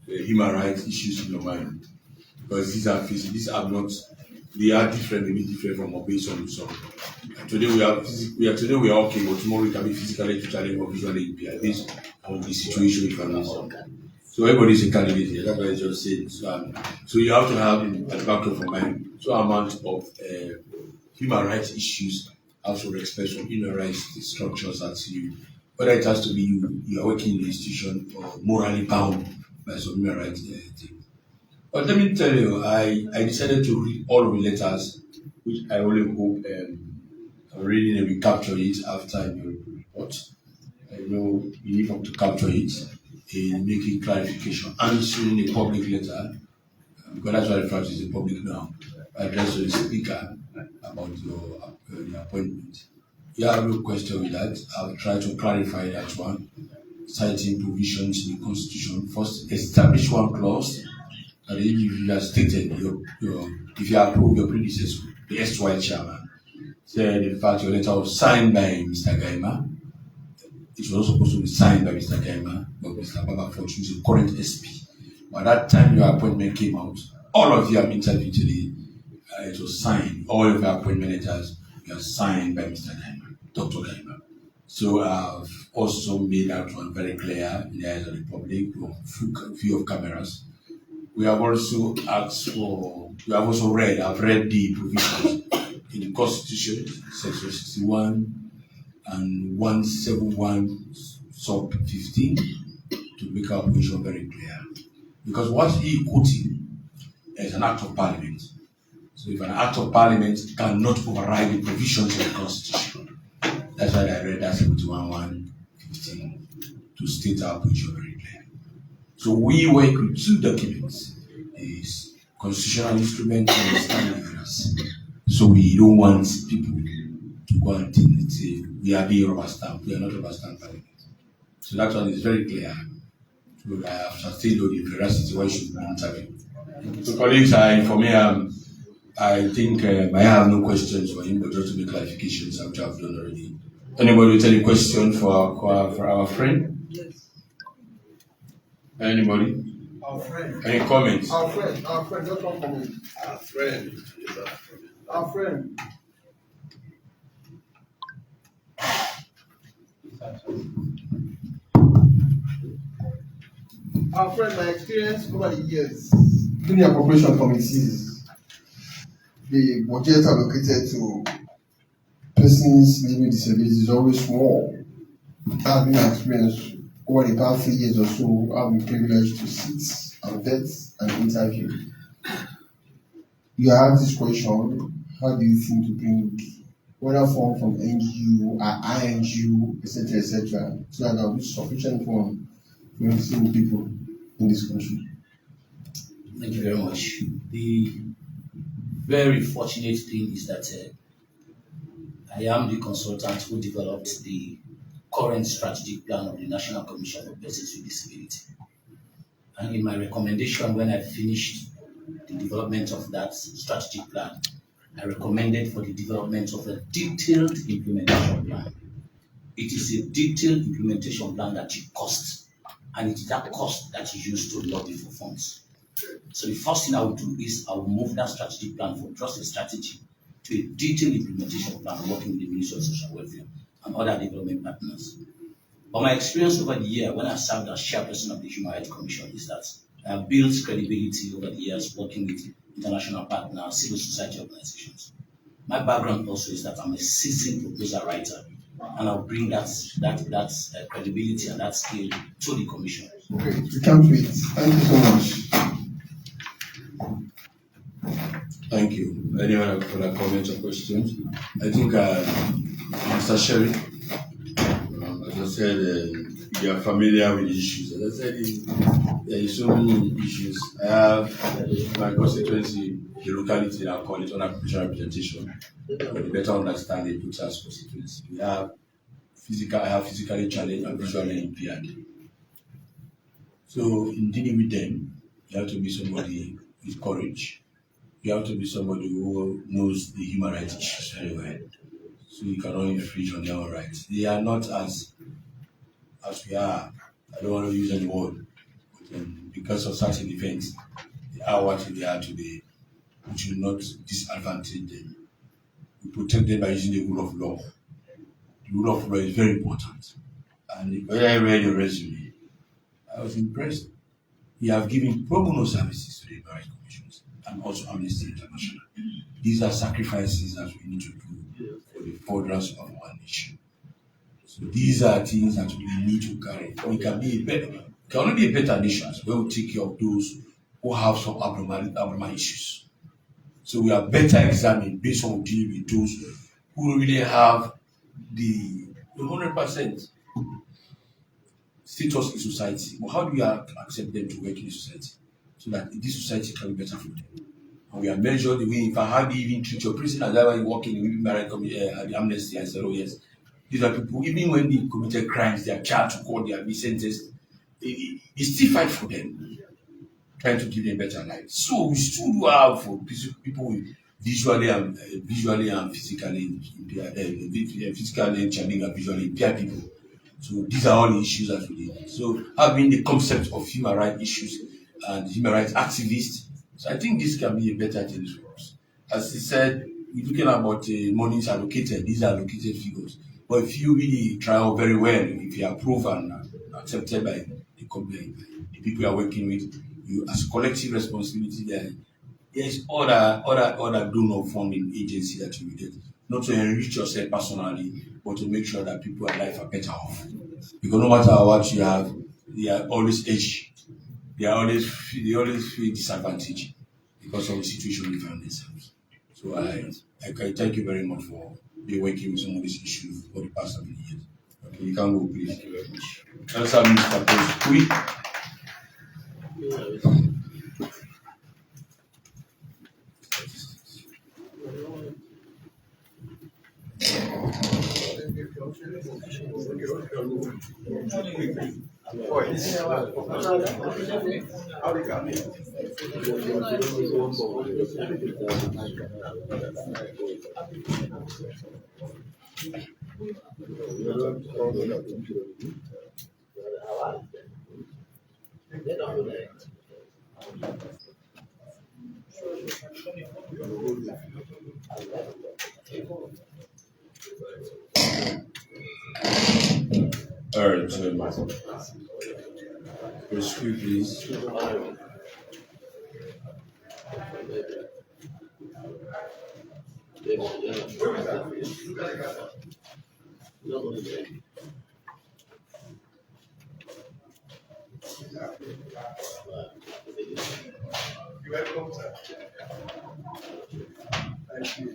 human rights issues in your mind. Because these are not, they are different, maybe different from what based on some. Today we are okay, but tomorrow we can be physically challenged or visually impaired based on the situation we find ourselves. So everybody is a candidate here, that's what I just said. So you have to have in the back of your mind some amount of human rights issues, also respect from human rights structures that you, whether it has to be you are working in an institution or morally bound by some human rights thing. But let me tell you, I decided to read all of the letters, which I really hope reading and we capture it after your report. I know you need to capture it in making clarification, answering a public letter, because that's what I refer to as a public now, address to the speaker about your appointment. You have no question with that. I'll try to clarify that one, citing provisions in the Constitution. First, establish one clause that if you have stated if you approve your predecessor, the SY chairman, said in fact your letter was signed by Mr. Gaima. It was also supposed to be signed by Mr. Gaima, but Mr. Baba Fortune is the current SP. By that time your appointment came out, all of you have interviewed today. It was signed. All of your appointment letters were signed by Mr. Gaima, Dr. Gaima. So I've also made that one very clear in the eyes of the public, with full view of cameras. We have also asked for, I've read the provisions in the Constitution, Section 61 and 171 sub 15 to make our position very clear. Because what he quoting is an act of parliament. So if an act of parliament cannot override the provisions of the Constitution, that's why I read that 71.1.15 to state our position very clear. So we work with two documents, is constitutional instrument and standing orders. So we don't want people to go and think that we are being rubber stamp. We are not rubber stamp parliament. So that one is very clear. So I have sustained the veracity when she be interviewed. So colleagues, for me, I think I have no questions for him, but just to make clarifications, which I've done already. Anybody with any question for our friend? Yes. Anybody? Our friend. Any comments? Our friend, just one comment. Our friend. Our friend. Our friend, my experience over the years during the appropriation committees, the budget allocated to persons living with disabilities is always small. That's been my experience over the past 3 years or so. I've been privileged to sit and vet and interview. You have this question: how do you think to bring whether form from NGU or INGU, etc., so that there will be sufficient form for disabled people in this country? Thank you very much. The very fortunate thing is that I am the consultant who developed the current strategic plan of the National Commission for Persons with Disability. And in my recommendation, when I finished the development of that strategic plan, I recommended for the development of a detailed implementation plan. It is a detailed implementation plan that you cost, and it is that cost that you use to lobby for funds. So the first thing I will do is I will move that strategic plan from just a strategy to a detailed implementation plan working with the Ministry of Social Welfare and other development partners. But my experience over the year when I served as chairperson of the Human Rights Commission is that I have built credibility over the years working with international partners, civil society organizations. My background also is that I'm a seasoned proposal writer, and I'll bring that credibility and that skill to the commission. Okay, we can't wait. Thank you so much. Thank you. Anyone have further comments or questions? I think Mr. Sher, as I said, you are familiar with the issues. As I said, there is so many issues. I have my constituency, the locality, I call it unofficial representation, for the better understand the Putter's constituency. I have physically challenged and visually impaired. So in dealing with them, you have to be somebody with courage. You have to be somebody who knows the human rights issues very well. So you cannot infringe on their own rights. They are not as we are. I don't want to use any word, but because of certain events, they are what they are today. We should not disadvantage them. We protect them by using the rule of law. The rule of law is very important. And when I read your resume, I was impressed. You have given pro bono services to the Human Rights Commissions and also Amnesty International. These are sacrifices that we need to do for the furtherance of our nation. So these are things that we need to carry. We can only be a better nation when we take care of those who have some abnormal issues. So we are better examined based on dealing with those who really have the 100% status in society. But how do we accept them to work in the society so that this society can be better for them? And we are measured the way, how do you even treat your prisoners? That's why you work in the Women Rights the Amnesty and said, oh yes, these are people, even when they committed crimes, they are charged to court, they are being sentenced, they still fight for them, trying to give them better life. So we still do have for people with visually and physically impaired, physically challenging and visually impaired people. So these are all the issues that we need. So having the concept of human rights issues and human rights activists, so I think this can be a better thing for us. As he said, we're looking about monies allocated, these are allocated figures. But if you really try out very well, if you are approved and accepted by the company, the people you are working with, you as collective responsibility there is other donor funding agency that you will get, not to enrich yourself personally, but to make sure that people's life are better off. Because no matter what you have, they are always edgy. They always feel disadvantaged because of the situation they find themselves. So I thank you very much for being working with some of these issues for the past 7 years. Okay, you can go, please. Thank you very much. Let's have Mr. Koku. Oh, All right, rescue, please. You're welcome, sir. Thank you.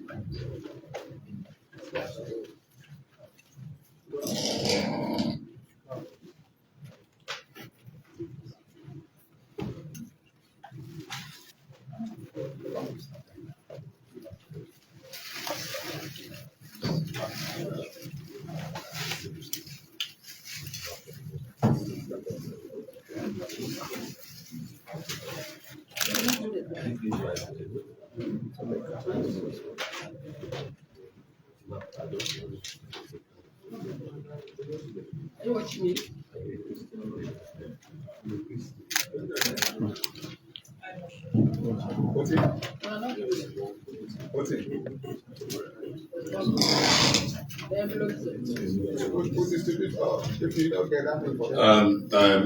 What you mean?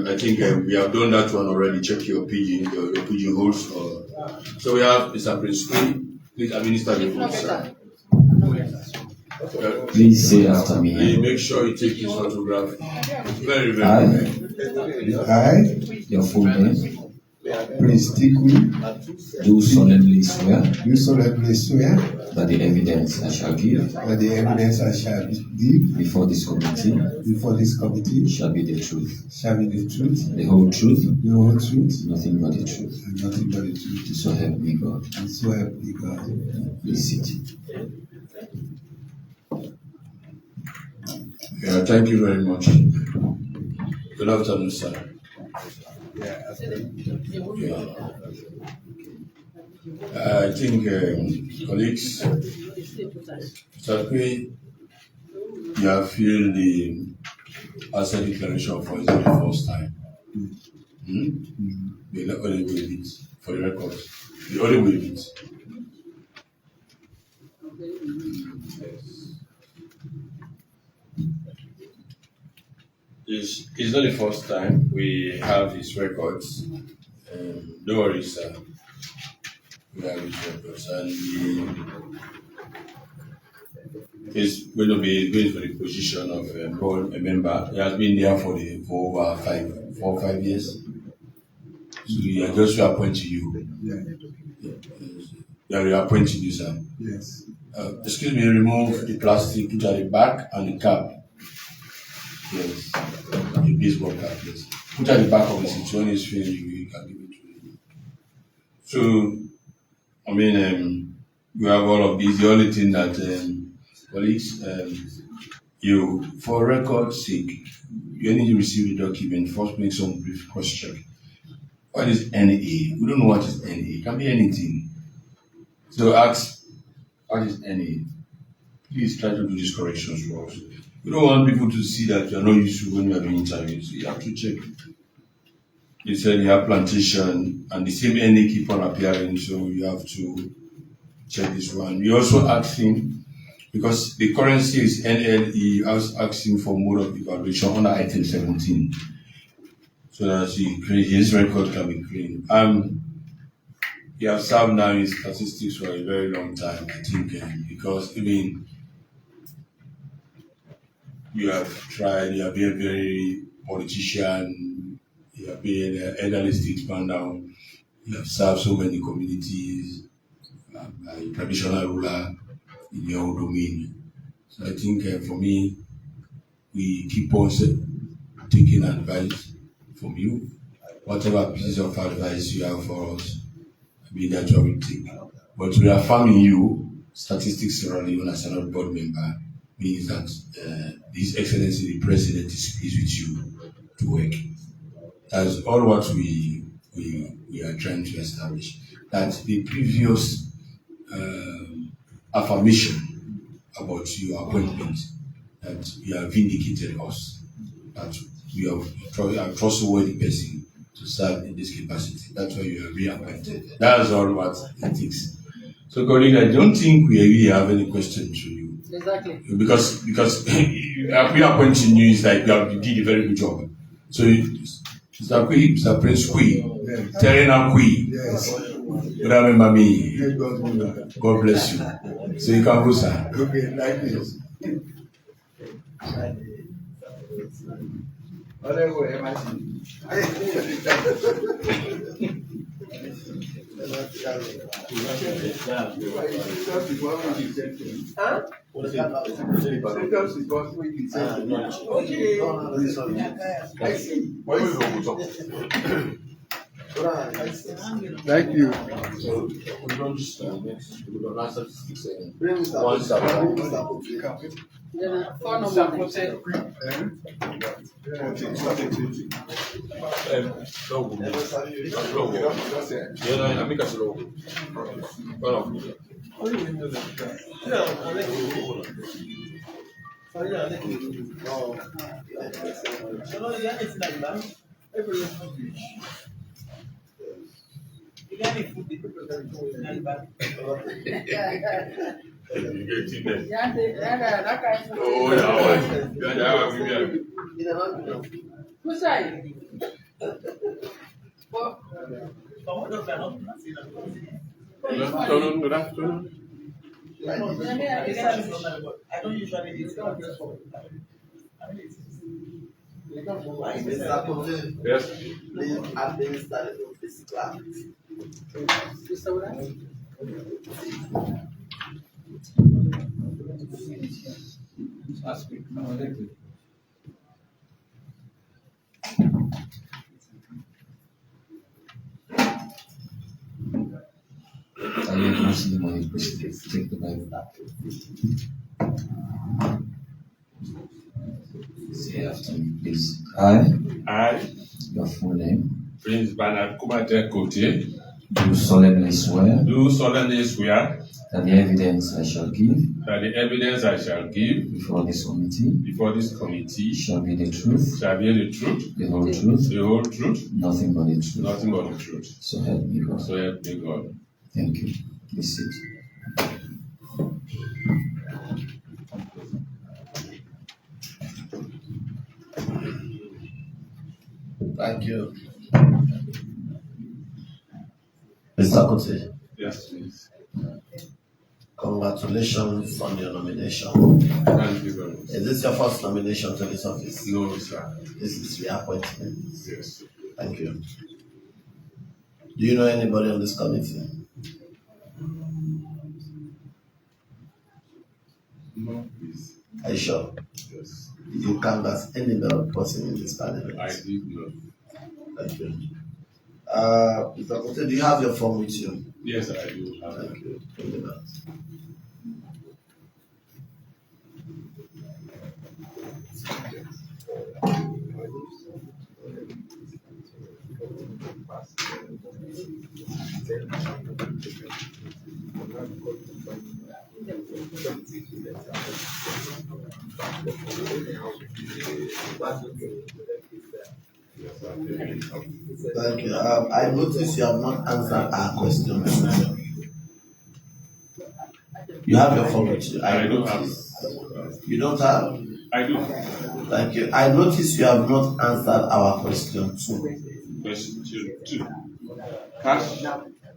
I think we have done that one already. Check your pigeon, your pigeon holes. So we have Mr. Prince. Please administer the food, sir. Please say after me. Please make sure you take this photograph. Very, very I, Your full name. Prince Tikwi, Do solemnly swear do solemnly swear that the evidence I shall give that the evidence I shall give before this committee shall be the truth, the whole truth, nothing but the truth. and nothing but the truth. So help me God. And so help me God. Please sit. Yeah, thank you very much. Good afternoon, sir. Yeah. I think, colleagues, Sakwe, you have filled the asset declaration for the first time. The only way it for the records. The only way it. It's not the first time we have these records. Don't worry, sir. We have these records, and he's going to be going for the position of a member. He has been there for over 4 or 5 years. So we are just reappointing you. They are reappointing you, sir. Yes. Excuse me, remove the plastic, put at the back and the cap. Yes. The baseball cap, yes. Put at the back of the seat. When it's finished, you can give it to him. So, I mean, you have all of these. The only thing that, colleagues, you, for record's sake, you need to receive the document. First, make some brief question. What is NA? We don't know what is NA. It can be anything. So ask, what is NA? Please try to do these corrections for us. We don't want people to see that you are not useful when you are doing interviews. You have to check. You said you have plantation and the same NA keep on appearing, so you have to check this one. We also asking, because the currency is NLE, I was asking for mode of evaluation under item 17. So that his record can be clean. You have served now in statistics for a very long time, I think, because even you have tried, you have been a very politician, you have been an elderly statesman now, you have served so many communities, a traditional ruler in your own domain. So I think for me, we keep on taking advice from you. Whatever piece of advice you have for us, that's what we take. But we are affirming you, statistics surrounding you as a board member, means that His Excellency the President is with you to work. That's all what we are trying to establish. That the previous affirmation about your appointment, that you have vindicated us, that we are a trustworthy person to serve in this capacity. That's why you are reappointed. That's all what it takes. So, colleague, I don't think we really have any question to you. Exactly. Because reappointing you is like you did a very good job. So, Mr. Kui, Mr. Prince Kui, Terena Kui. Yes. Good remember me. God bless you. So you can go, sir. Okay, like this. Thank you. So we don't just we don't answer to speak saying Once I don't usually eat Mr. Coutin, Yes. please administer the physical. I am Muslim, I appreciate. Take the Bible. Say after me, please. I, Your full name, Prince Bernard Kumate Kote, do solemnly swear that the evidence I shall give the evidence I shall give before this committee shall be the truth, the whole truth, nothing but the truth. So help me God. Thank you. Please sit. Thank you. Mr. Coutin. Yes, please. Congratulations on your nomination. Thank you very much. Is this your first nomination to this office? No, sir. This is reappointment. Yes. Thank you. Do you know anybody on this committee? No, please. Are you sure? Yes. Did you canvass any member person in this parliament? I did not. Thank you. Mr. Coutin, do you have your form with you? Yes, I do. Thank you. Bring it out. Thank you. I notice you have not answered our question. You have your phone with you. I don't have. You don't have? I do. Thank you. I notice you have not answered our question 2. Question 2. Cash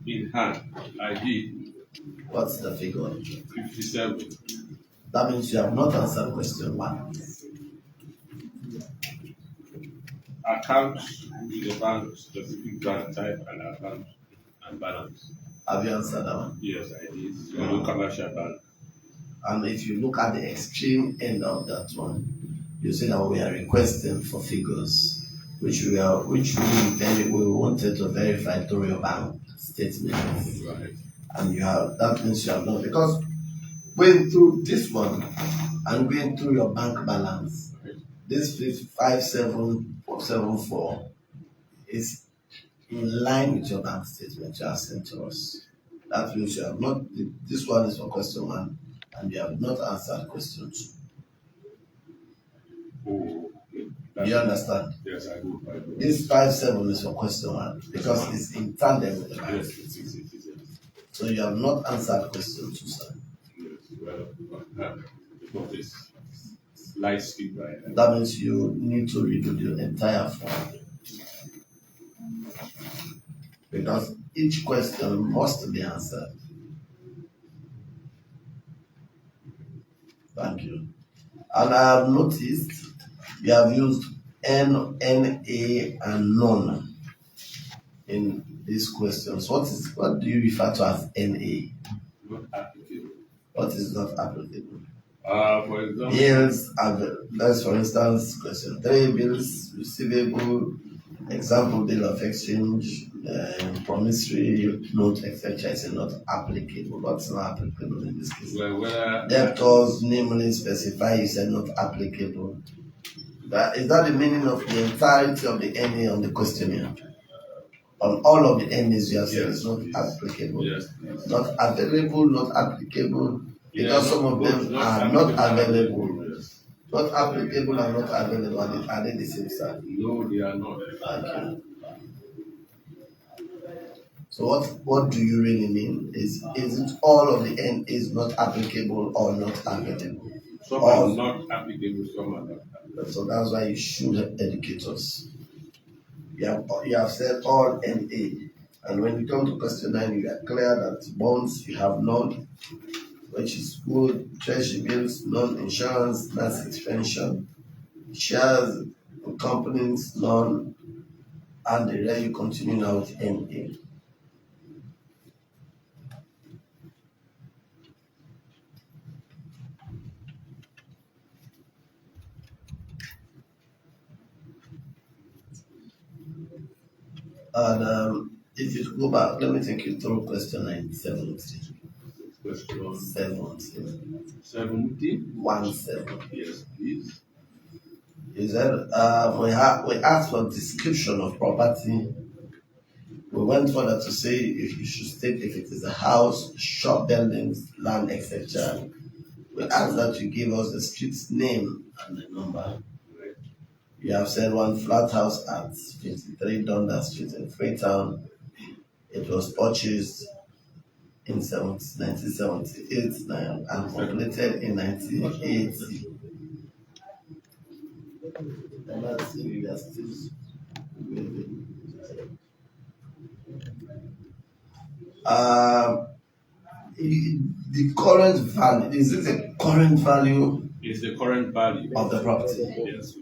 in hand. I did. What's the figure? 57. That means you have not answered question 1. Account with the bank, specific bank type and account and balance. Have you answered that one? Yes, I did. No commercial bank. And if you look at the extreme end of that one, you see that we are requesting for figures, which we wanted to verify through your bank statements. Right. And that means you have not, because going through this one and going through your bank balance, this 5774 is in line with your bank statement you have sent to us. That means you have not, this one is for question 1, and you have not answered question 2. Oh, okay. Do you understand? Yes, I do. This 5-7 is for question 1 because it's in tandem with the bank statement. So you have not answered question 2, sir. Yes, well, because it's light speed, right? That means you need to redo the entire form. Because each question must be answered. Thank you. And I have noticed you have used N, NA, and none in these questions. What do you refer to as NA? Not applicable. What is not applicable? For example, Bills, that's for instance question 3, bills receivable, example bill of exchange, promissory note, etc. is not applicable. What's not applicable in this case? well, Debtors namely specify, you said not applicable. Is that the meaning of the entirety of the NA on the questionnaire? On all of the NAs you have said is not applicable. Yes. Not available, not applicable, because some of them are not available. Yes. Not applicable and not available. Are they the same side? No, they are not. Okay. So what do you really mean? Is it all of the NAs not applicable or not available? Some are not applicable, some are not applicable. So that's why you should educate us. You have said all NA, and when you come to question 9, you are clear that bonds you have none, which is good, treasury bills, none, insurance, that's its pension, shares in companies, none, and the rest you continue now with NA. And if you go back, let me take you through question 70. Question 70. 1 7. Yes, please. You said we asked for description of property. We went further to say if you should state if it is a house, shop, buildings, land, etc. We asked that you give us the street's name and the number. You have said one flat house at 53 Dundas Street in Freetown. It was purchased in 1978 and completed in 1980. And that's we are still building. The current value, is it the current value? It's the current value of the property. Yes.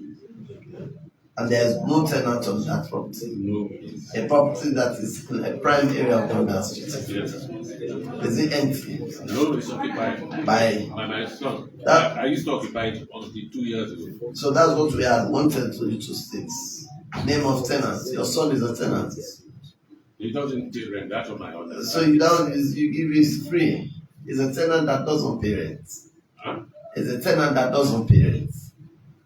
And there's no tenant on that property. No. A property that is in a prime area of Dundas Street. Yes. Is it empty? No, it's occupied by my son. I used to occupy it until 2 years ago. So that's what we had wanted you to state. Name of tenant. Your son is a tenant. He doesn't pay rent. That's what my order. So you give it free. It's a tenant that doesn't pay rent. Huh? It's a tenant that doesn't pay rent.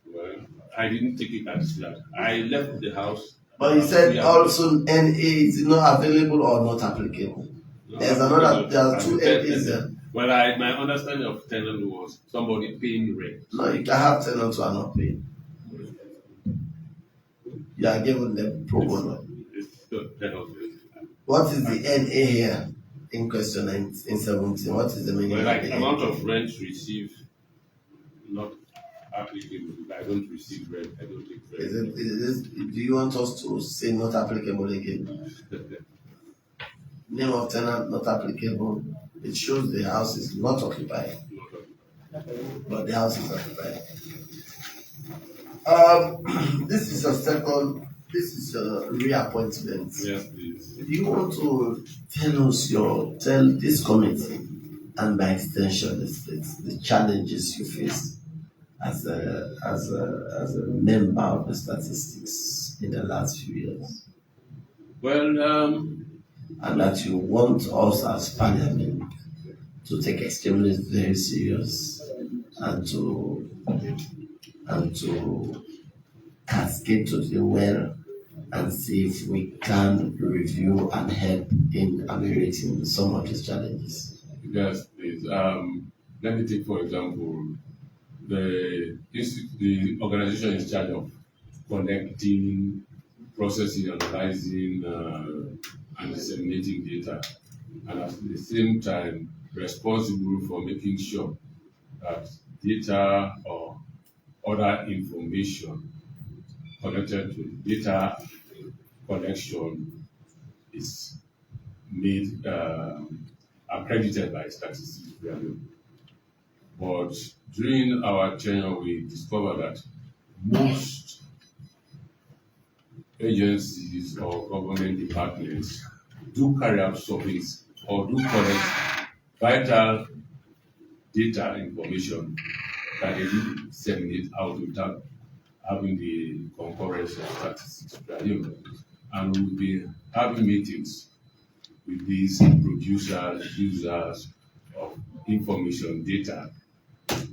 Well, I didn't take it as that. I left the house. But you said also NA is not available or not applicable. No, there are 2 NAs there. Well, my understanding of tenant was somebody paying rent. No, you can have tenants who are not paying. You are giving them pro bono. What is the NA here in question 17? What is the meaning of the amount of rent received, not applicable. I don't receive rent. I don't take rent. Do you want us to say not applicable again? Name of tenant not applicable. It shows the house is not occupied. But the house is occupied. This is a second. This is a reappointment. Yes, please. Do you want to tell this committee and by extension the challenges you face as a member of the statistics in the last few years? Well, and that you want us as parliament to take extremely very serious and to cascade to the well and see if we can review and help in ameliorating some of these challenges. Yes, please. Let me take, for example, the organization is in charge of collecting, processing, analyzing, and disseminating data, and at the same time responsible for making sure that data or other information connected to data collection is made accredited by Statistics Bureau. But during our tenure, we discovered that most agencies or government departments do carry out surveys or do collect vital data information that they do disseminate out without having the concurrence of Statistics Bureau. And we'll be having meetings with these producers, users of information data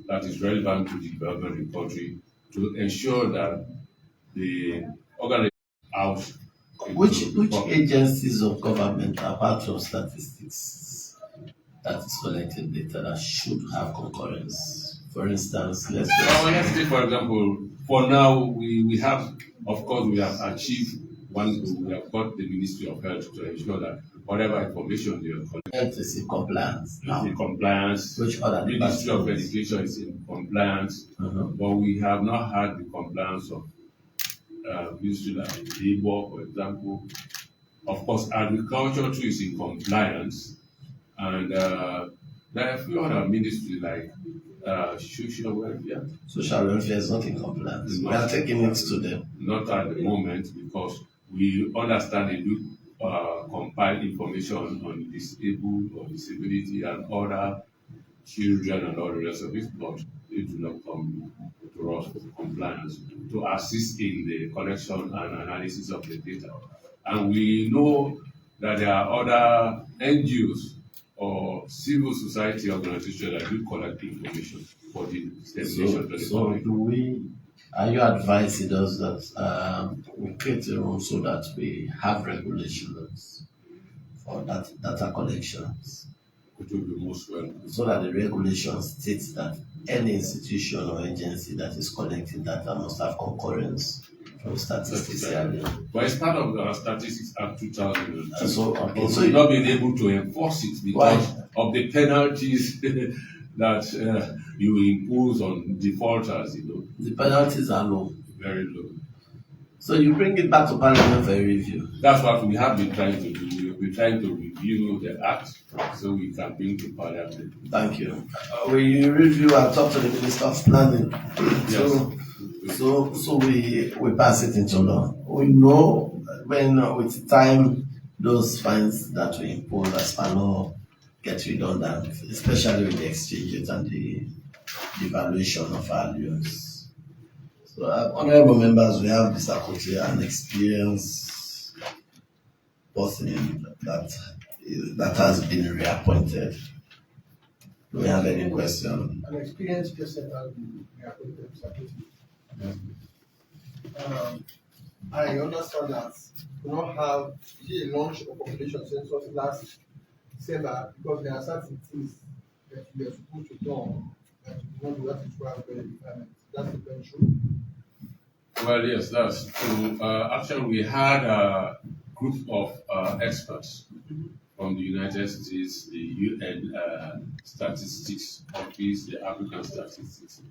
that is relevant to the development of the country to ensure that the organization out. Which agencies of government, apart from statistics, that is collecting data that should have concurrence? For instance, let's say, for example, for now, we have, of course, we have achieved one goal. We have got the Ministry of Health to ensure that whatever information you are collecting is in compliance. Is in compliance. Which other Ministry of Education is in compliance, but we have not had the compliance of Ministry like Labour, for example. Of course, agriculture too is in compliance, and there are a few other ministries like social welfare. Social welfare is not in compliance. We are taking it to them. Not at the moment, because we understand they do compile information on disabled or disability and other children and all the rest of it, but they do not come to us for compliance to assist in the collection and analysis of the data. And we know that there are other NGOs or civil society organizations that do collect information for the dissemination to the public. Are you advising us that we create a room so that we have regulations for that data collections? It will be most welcome. So that the regulation states that any institution or agency that is collecting data must have concurrence from Statistics Area. But it's part of our Statistics Act 2002. So we've not been able to enforce it because of the penalties that you impose on defaulters, The penalties are low. Very low. So you bring it back to Parliament for a review. That's what we have been trying to do. We're trying to review the Act so we can bring to Parliament. Thank you. We review and talk to the Minister of Planning. Yes. So we pass it into law. We know when with time those fines that we impose as per law get redundant, especially with the exchanges and the devaluation of values. So, honorable members, we have Mr. Coutin, an experienced person that has been reappointed. Do we have any question? An experienced person has been reappointed, Mr. Coutin. I understand that we don't have a launch of population census last December because there are certain things that we are supposed to do that we don't do that is why we requirement. That's even true. Well, yes, that's true. Actually, we had a group of experts from the United States, the UN Statistics Office, the African Statistics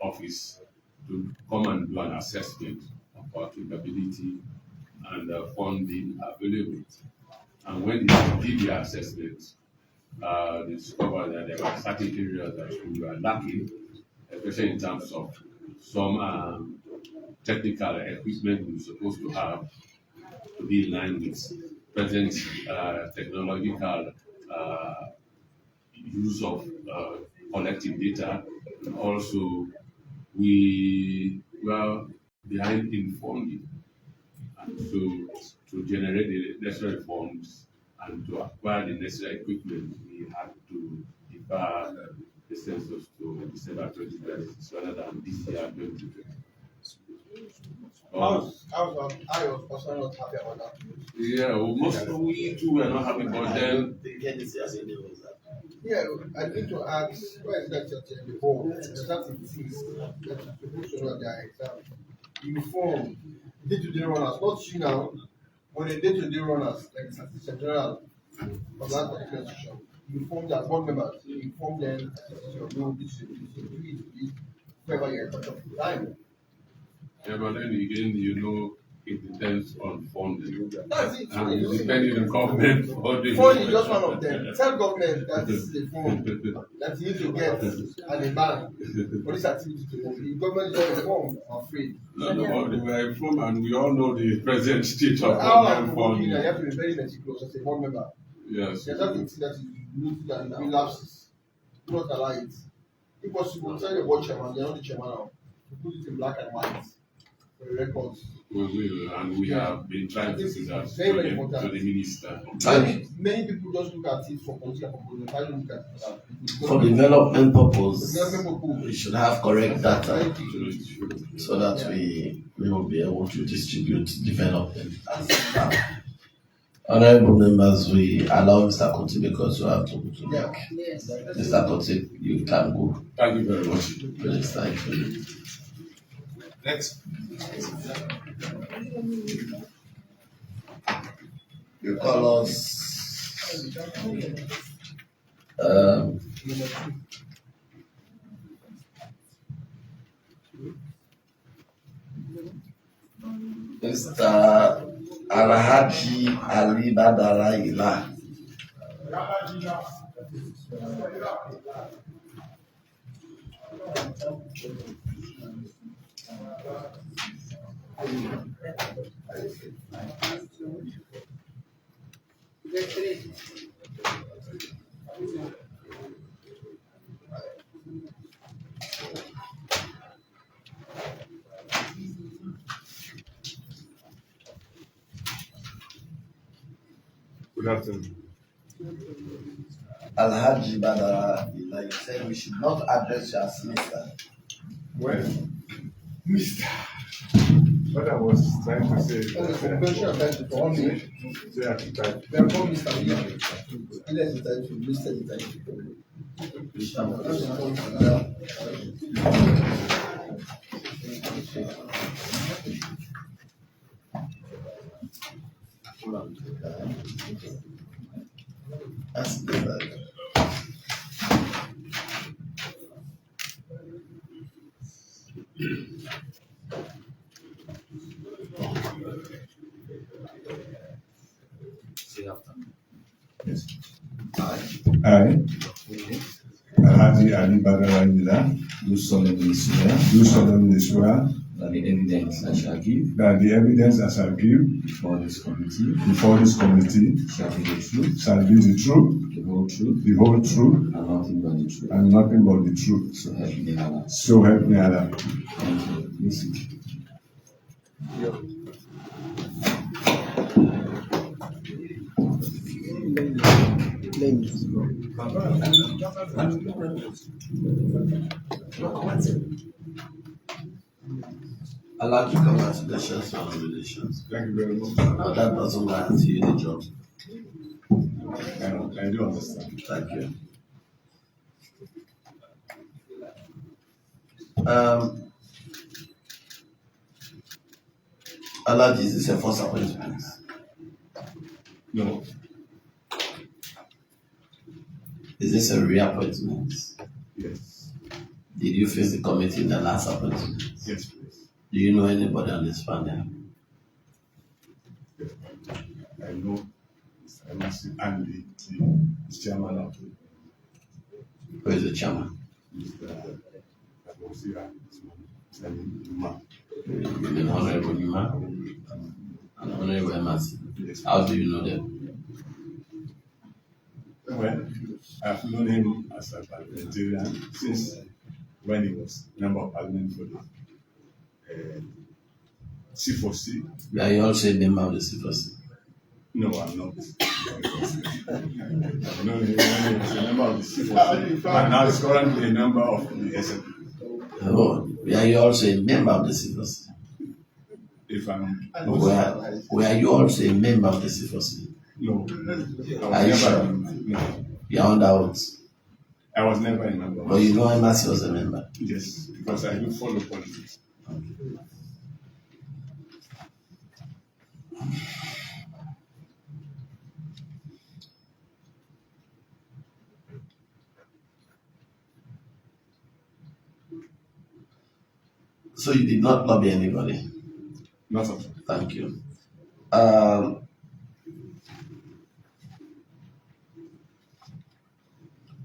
Office, to come and do an assessment of our capability and funding available. And when they did the assessment, they discovered that there were certain areas that we were lacking, especially in terms of some technical equipment we're supposed to have to be in line with present technological use of collecting data. And also, we were behind in funding. And so, to generate the necessary funds and to acquire the necessary equipment, we had to defer the census to December 2026 rather than this year 2020. I was personally not happy about that. Yeah, well, we too were not happy, but then. Yeah, I need to ask, where is that church before? That exists, that is supposed to run their exam. You form day-to-day runners, not you now, when the day-to-day runners, like Statistics General, of that particular institution, you form their board members, you form them as your role, this is wherever you're in touch of time. Yeah, but then again, it depends on funding. That's it. And depending on government funding. Funding is just one of them. Tell government that this is a form that you need to get and a ban for this activity to work. The government is not informed, I'm afraid. No, we are informed and we all know the present state of government funding. You have to be very meticulous as a board member. Yes. There's nothing that you that will lapses. Do not allow it. If possible, tell your board chairman, you're not the chairman now, to put it in black and white for the records. We will, and we have been trying to do that very to the minister. Many people just look at it for political purposes. I don't look at it for development purpose. We should have correct data so that we will be able to distribute development. Honorable members, we allow Mr. Coutin because we have to make. Yes. Mr. Coutin, you can go. Thank you very much. Please, thank you. Next. You call us Mr. Alhaji Ali Badara. Good afternoon. Alhaji Badara, like you said, we should not address you as Mr. Well, Mr. What I was trying to say is That's a question of time for me. they are to type. They are called Mr. Unless it's time to Mr. That's the Yes. I, Alhaji Ali Badara, do solemnly swear do solemnly swear that the evidence I shall give that the evidence I shall give before this committee before this committee shall be the truth, shall be the truth, the whole truth, the whole truth, and nothing but the truth. and nothing but the truth. So help me Allah. So help me Allah. Thank you. Listen. Allah to congratulations for nominations. Thank you very much. But that doesn't guarantee you the job. I do understand. Thank you. Allah, is this a first appointment? No. Is this a reappointment? Yes. Did you face the committee in the last appointment? Yes, please. Do you know anybody on this panel? I know Mr. Emerson and the chairman of the Who is the chairman? Mr. Abusira, and Numa. You mean Honorable Numa and Honorable Emerson? How do you know them? Well, I've known him as a parliamentarian since when he was member of parliament for the C4C. Are you also a member of the C4C? No, I'm not. I've known him when he was a member of the C4C, and now he's currently a member of the SNP. Oh, are you also a member of the C4C? if I'm were you also a member of the C4C? No. Are you sure? No. You're under oath. I was never a member. But you know Embassy was a member? Yes, because I do follow politics. So you did not lobby anybody? Not at all. Thank you.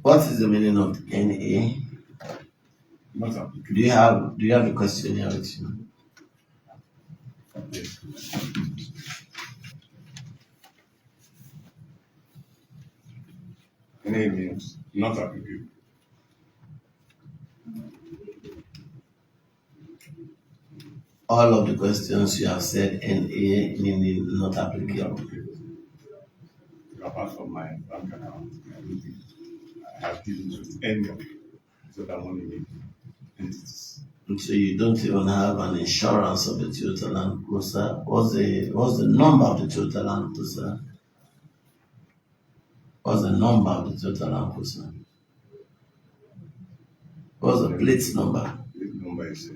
What is the meaning of NA? Not at all. Do you have a questionnaire with you? Yes. NA means not applicable. All of the questions you have said NA meaning not applicable. Apart from my bank account, I have dealings with any of the money entities. And so you don't even have an insurance of the Toyota Land Cruiser. What's the number of the Toyota Land Cruiser? What's the number of the Toyota Land Cruiser? What's the plate number? Plate number is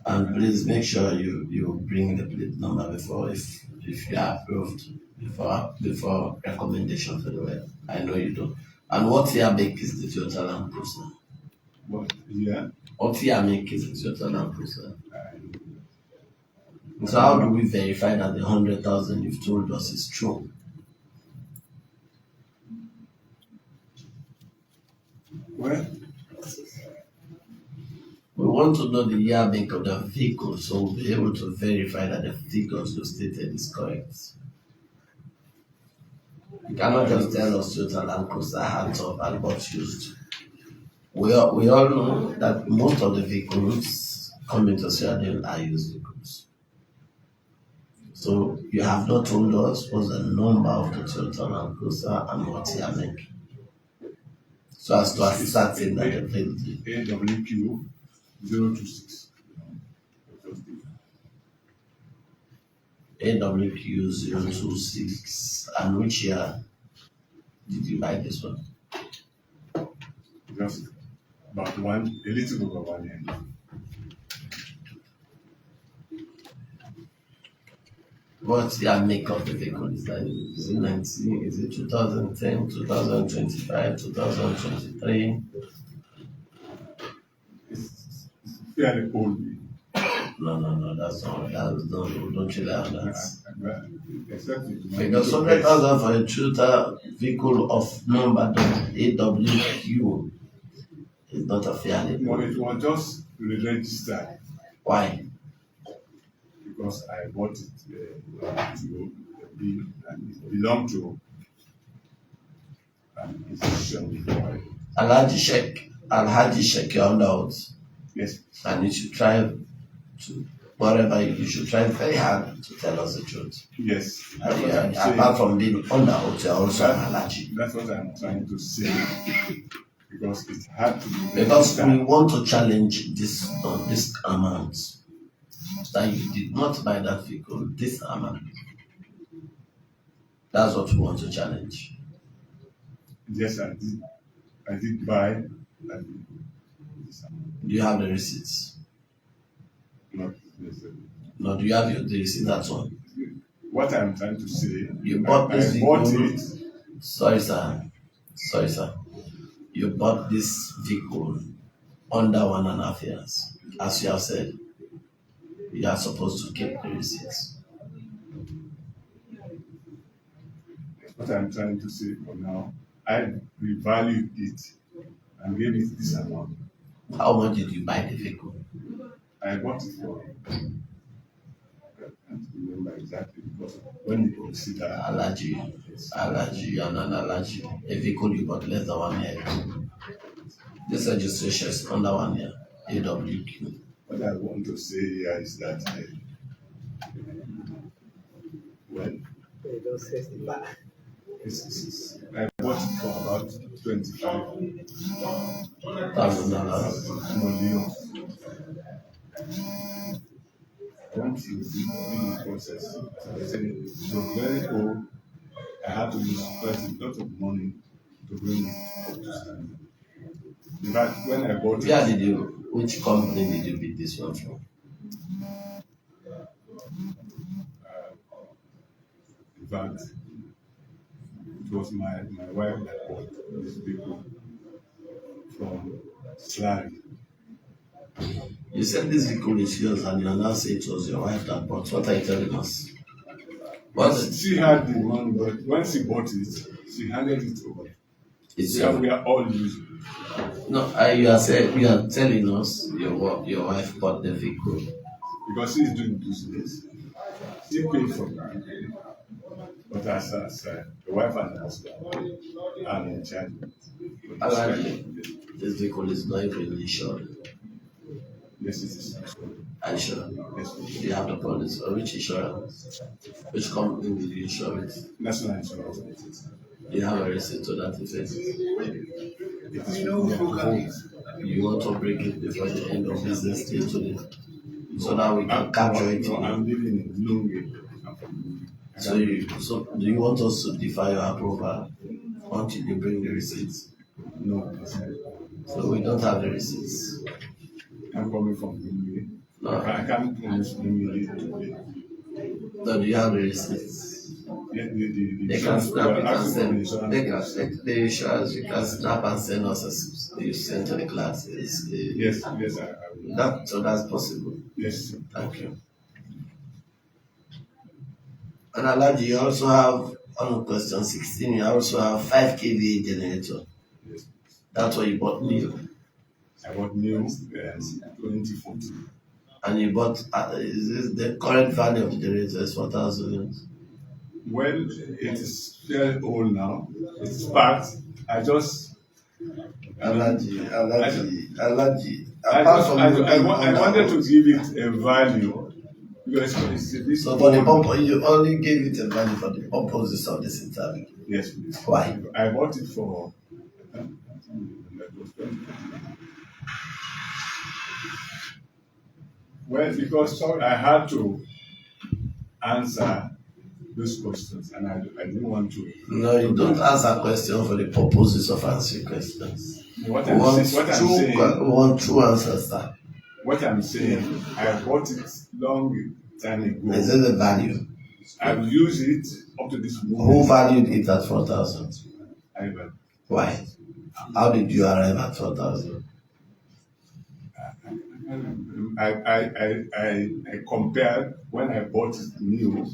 And please make sure you bring the plate number before if you are approved before recommendation for the way. I know you do. And what year make is the Toyota Land Cruiser? What year? What year make is the Toyota Land Cruiser? So how do we verify that the 100,000 you've told us is true? Well, we want to know the year make of the vehicle, so we'll be able to verify that the figures you stated is correct. You cannot just tell us Toyota Land Cruiser hands up and got used. We all know that most of the vehicles coming to Sierra are used vehicles. So you have not told us what's the number of the Toyota Land Cruiser and what year make. So as to ascertain that the vehicle AWQ 026. AWQ 026. And which year did you buy this one? Just about a little over 1 year. What's the make of the vehicle? Is it 19? Is it 2010, 2025, 2023? It's fairly old. No, that's not. Don't rely on that. Except Because 100,000 for a Toyota vehicle of number AWQ is not a fairly. No, it was just re-registered. Why? Because I bought it to be, and it belonged to an institution before. Alhaji Sheikh, you're under oath. Yes. And you should try to, whatever you should try very hard to tell us the truth. Yes. Apart from being under oath, you're also an Alhaji. That's what I'm trying to say. Because it had to be. Because we want to challenge this amount. That you did not buy that vehicle, this amount. That's what we want to challenge. Yes, I did buy. Do you have the receipts? Not necessarily. No, do you have the receipt at all? What I'm trying to say, you bought this vehicle. Bought it. Sorry, sir. You bought this vehicle under 1.5 years, as you have said. You are supposed to keep the receipts. What I'm trying to say for now, I revalued it and gave it this amount. How much did you buy the vehicle? I bought it for, I can't remember exactly, but when you consider Alhaji, and an Alhaji, a vehicle you bought less than 1 year. This registration is under 1 year. AWQ. What I want to say here is that I bought it for about $25,000. No, Leone. Once you see the process, I said it was very old. I had to use quite a lot of money to bring it up to standard. In fact, when I bought Which company did you beat this one from? In fact, it was my wife that bought this vehicle from Slary. You said this vehicle is yours and you are now saying it was your wife that bought. What are you telling us? She had the money, but when she bought it, she handed it over. We are all using. No, you are telling us your wife bought the vehicle. Because she is doing business. She paid for it. But as the wife and the husband are in charge. This vehicle is not even insured. Yes, it is. Are you sure? Yes. You have the policy. Or which insurance? Which company will you insure it? National Insurance. You have a receipt to that effect. You want to break it before the end of business day today, so that we can capture it. No, I'm living in Lungi. So do you want us to defy your approval until you bring the receipts? No. So we don't have the receipts. I'm coming from Lungi. No. I can't promise Lungi today. No, do you have the receipts? They can snap it and send. The insurance, you can snap and send us you send to the class. Yes, I will. So that's possible. Yes. Thank you. And Alaji, you also have on question 16. You also have 5 kVA generator. Yes. That's what you bought new. I bought new 2014. And you bought is this the current value of the generator is 4,000? Well, it is very old now. It's packed. Alaji. I wanted to give it a value because it's a bit. So for the purpose, you only gave it a value for the purposes of this interview. Yes, please. Why? I bought it for. Well, because I had to answer those questions, and I didn't want to. No, you don't answer questions for the purposes of answering questions. What I'm saying, we want true answers, sir. What I'm saying, I bought it long time ago. Is it the value? I've used it up to this moment. Who valued it at 4,000? I will. Why? How did you arrive at 4,000? I compared when I bought it new,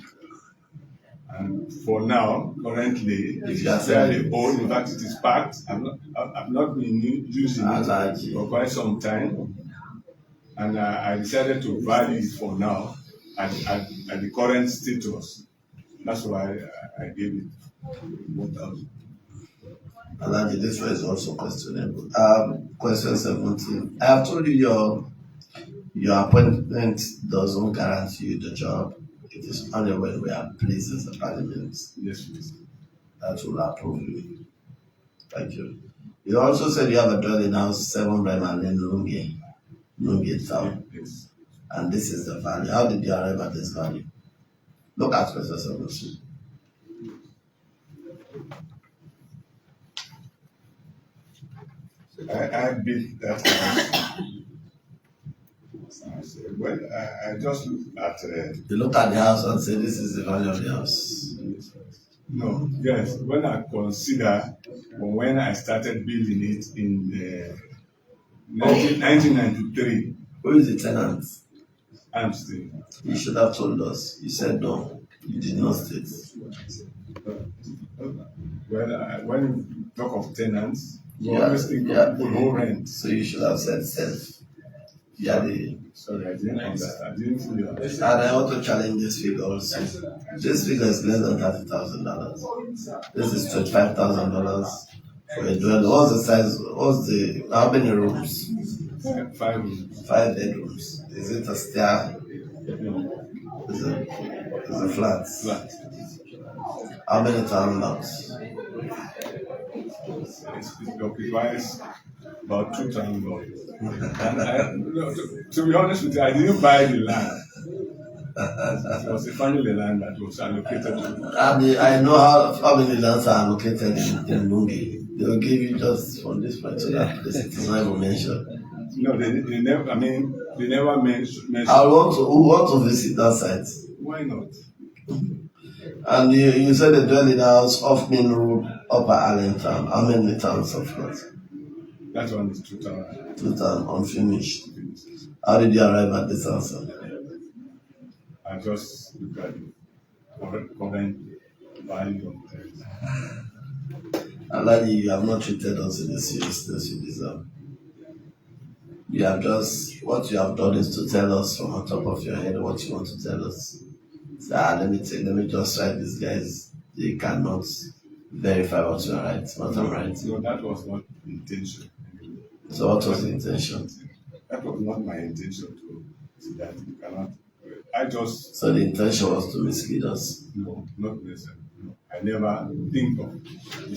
and for now, currently, if you are very old. In fact, it is packed. I've not been using it for quite some time, and I decided to value it for now at the current status. That's why I gave it 1,000. Alaji, this one is also questionable. Question 17. I have told you your appointment doesn't guarantee you the job. It is only when we are placed as a parliament. Yes, please. That will approve you. Thank you. You also said you have a dwelling house, 7 Briman in Lungi town. Yes. And this is the value. How did you arrive at this value? Look at question 17. I built that house. Well, I just looked at. You look at the house and say, this is the value of the house. No, yes. When I consider when I started building it in 1993. Who is the tenant? I'm still. You should have told us. You said no. You did not state. Well, when you talk of tenants, you always think of people who rent. So you should have said self. Sorry, I didn't understand. I didn't fully understand. And I want to challenge this figure also. This figure is less than $30,000. This is $25,000 for a dwelling. What's the size? How many rooms? 5 rooms. 5 bedrooms. Is it a stair? No. Is it a flat? Flat. How many town lots? It occupies about 2 town lots. And to be honest with you, I didn't buy the land. It was a family land that was allocated to me. I know how many lands are allocated in Lungi. They will give you just from this point to that place. It is not even mentioned. No, they never. I mean, they never mentioned. I want to visit that site. Why not? And you said they dwell in the house off Main Road, Upper Allentown. How many towns of that? That one is 2 town. 2 town, unfinished. How did you arrive at this answer? I just look at the current value of it. Aladi, you have not treated us in the seriousness you deserve. You have just, what you have done is to tell us from the top of your head what you want to tell us. So, let me just write these guys. They cannot verify what you are right, what I'm right. No, that was not the intention. So what was the intention? That was not my intention to see that you cannot. So the intention was to mislead us? No, not necessarily. No, I never think of.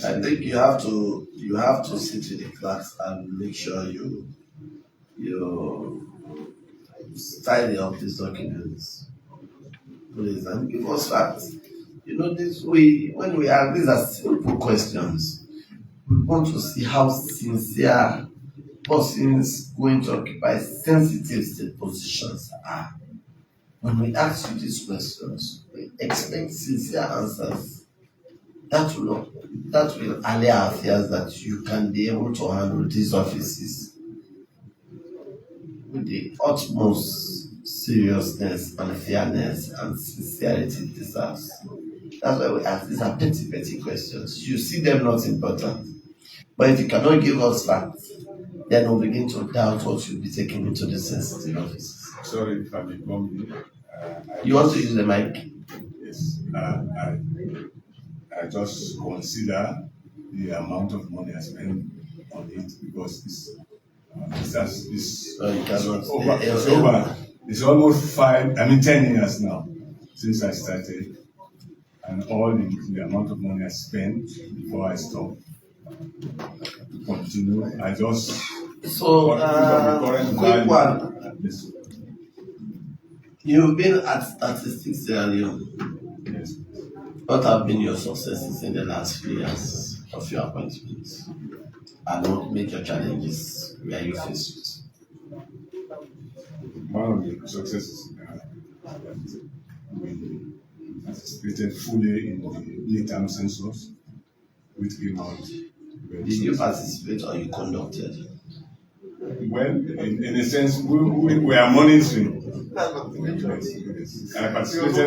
I think you have to sit with the clerks and make sure you tidy up these documents. Please, and give us facts. You know this when we ask these are simple questions. We want to see how sincere persons going to occupy sensitive state positions are. When we ask you these questions, we expect sincere answers. That will allay our fears that you can be able to handle these offices with the utmost seriousness and fairness and sincerity it deserves. That's why we ask these are petty questions. You see them not important. But if you cannot give us facts, then we'll begin to doubt what you'll be taking into the sensitive offices. Sorry if I may come in. You want to use the mic? Yes. I just consider the amount of money I spend on it because it's almost 10 years now since I started, and all the amount of money I spent before I stopped to continue. I just quick one. You've been at statistics Sierra Leone. Yes. What have been your successes in the last few years of your appointments? And what major challenges were you faced with? One of the successes we participated fully in the midterm census, which came out. Did you participate or you conducted? Well, in a sense, we were monitoring. Yes. I participated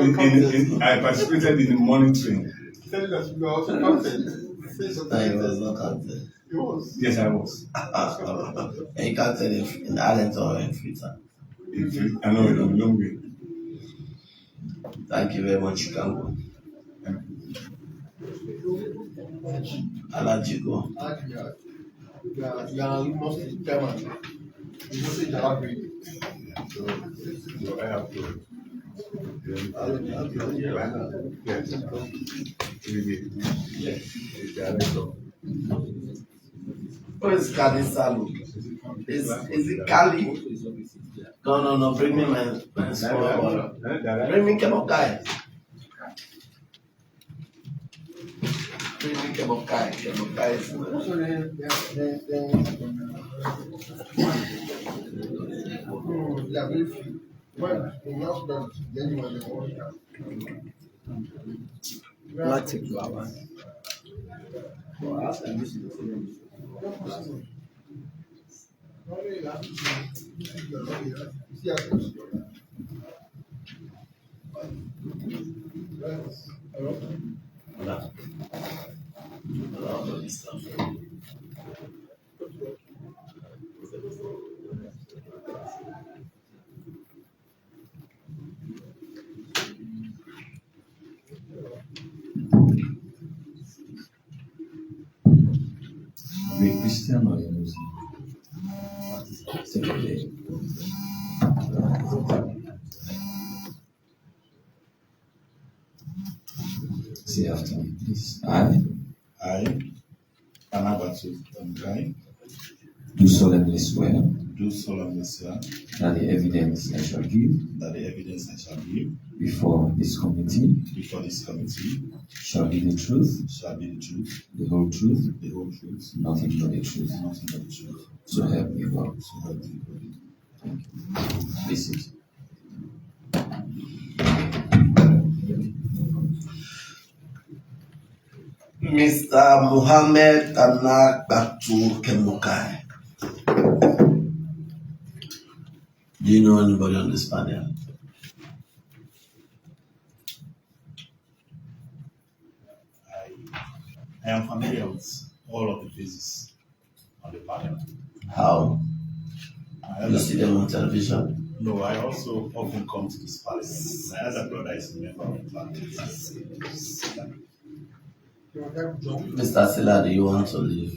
in the monitoring. Yes, I was. And you can't tell if in Ireland or in Freetown? I know in Longway. Thank you very much, you can go. Alajigo. You are mostly German. You mostly German. So I have to. Who is Khali Salu? Is it Khali? No, bring me my small water. Bring me Kemokai. Kemokai is Latin flower. You're a Christian or a Muslim? Secondly. Say after me, please. I, Anabatu Mkai, do solemnly swear do solemnly swear that the evidence I shall give before this committee shall be the truth, the whole truth, nothing but the truth. So help me God. Thank you. This is Mr. Mohammed Batu Kemukai. Do you know anybody on this panel? I am familiar with all of the faces on the panel. How? You see them on television? No, I also often come to this palace. My other brother is a member of the parliament. Mr. Silla, do you want to leave?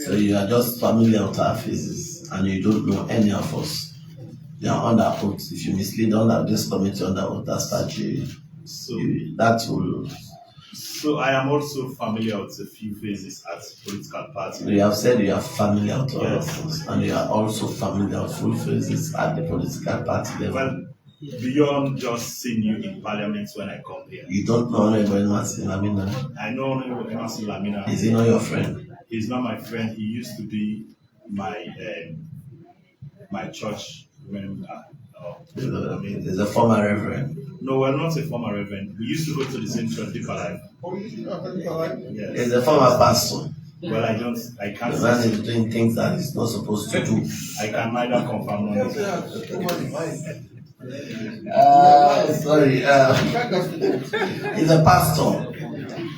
So you are just familiar with our faces and you don't know any of us. You are under oath. If you mislead under this committee under oath, that's that that will. So I am also familiar with a few faces at political parties. You have said you are familiar with all of us, and you are also familiar with full faces at the political party level. Well, beyond just seeing you in parliament when I come here. You don't know Honorable Lamina? I know Honorable Lamina. Is he not your friend? He's not my friend. He used to be my my church member. He's a former reverend. No, we're not a former reverend. We used to go to the same church, Deeper Life. Yes. He's a former pastor. Well, I can't. The man is doing things that he's not supposed to do. I can neither confirm nor deny. Sorry. He's a pastor.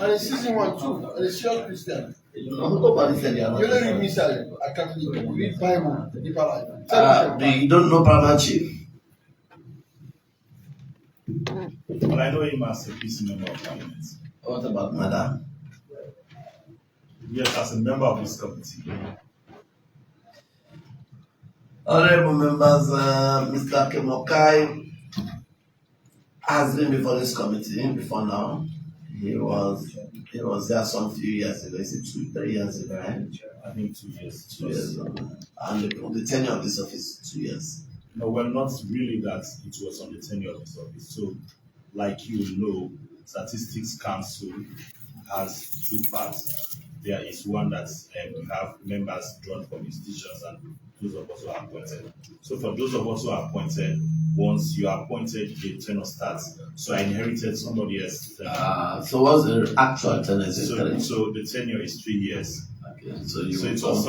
And a season one too. And a serious Christian. Nobody said you are not. You don't read Missile. I can't read Bible. Deeper Life. You don't know Paramount Chief? But I know him as a peace member of parliament. What about Madam? Yes, as a member of this committee. Honorable members, Mr. Kemokai has been before this committee before now. He was there some few years ago. Is it 2-3 years ago, right? I think 2 years. 2 years ago. And the tenure of this office is 2 years. No, well, not really that it was on the tenure of this office. So, like you know, Statistics Council has two parts. There is one that we have members drawn from institutions and those of us who are appointed. So for those of us who are appointed, once you are appointed, the tenure starts. So I inherited somebody else. So what's the actual tenure? So the tenure is 3 years. Okay. So it was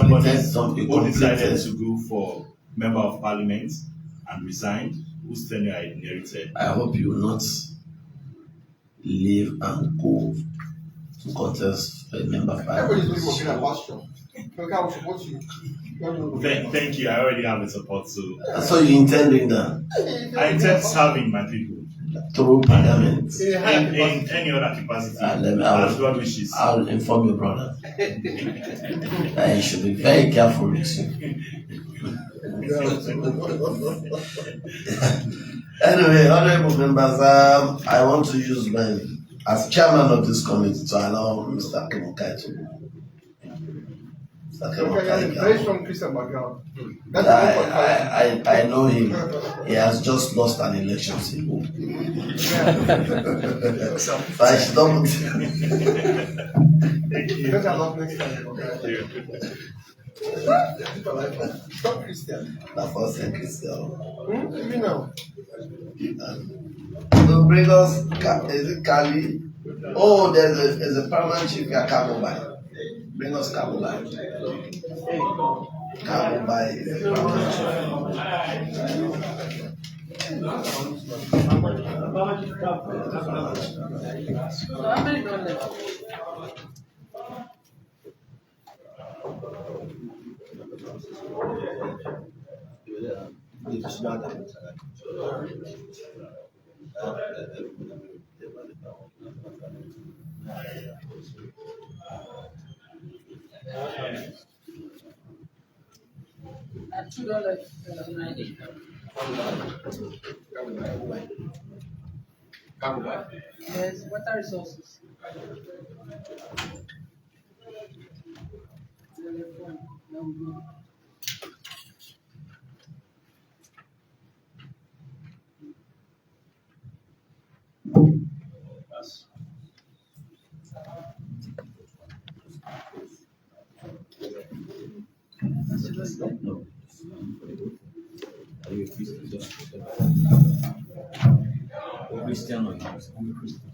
somebody who decided to go for member of parliament and resigned, whose tenure I inherited. I hope you will not leave and go to contest for a member of parliament. Everybody's looking for a pastor. I will support you. Thank you. I already have the support. So you intend doing that? I intend serving my people through parliament in any other capacity as God wishes. I'll inform your brother. You should be very careful with you. Anyway, honorable members, I want to use my as chairman of this committee to allow Mr. Kemokai to go. Very strong Christian background. I know him. He has just lost an election. So I should not. Stop Christian. That was a Christian. Even now. So bring us, is it Khali? Oh, there's a permanent chief here, Kobai. Bring us Kobai. Kobai is a permanent $2.90. Yes, water resources. No. Are you a Christian? Just Christian or only Christian?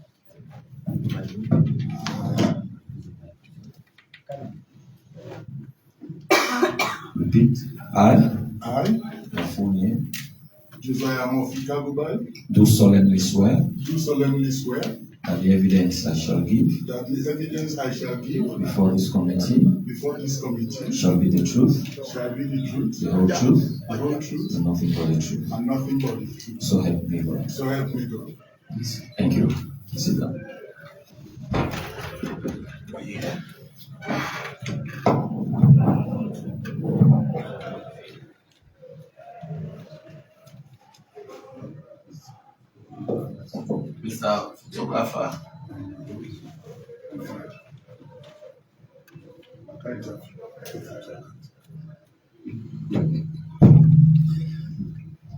Repeat. I, My full name, Josiah M, Kobai, do solemnly swear do solemnly swear that the evidence I shall give that the evidence I shall give before this committee shall be the truth, the whole truth, whole truth, and nothing but the truth. and nothing but the truth. So help me God. So help me God. Thank you. Sit down. Mr. Photographer.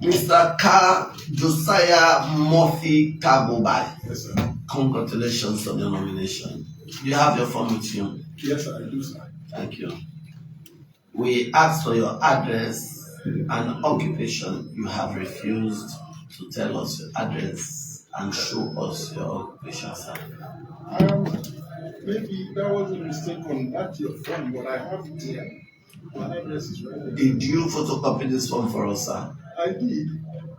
Mr. Josiah Murphy Kobai. Yes, sir. Congratulations on your nomination. You have your form with you. Yes, sir, I do, sir. Thank you. We asked for your address and occupation. You have refused to tell us your address and show us your occupation, sir. Maybe that was a mistake on that your form, but I have it here. My address is right there. Did you photocopy this form for us, sir? I did.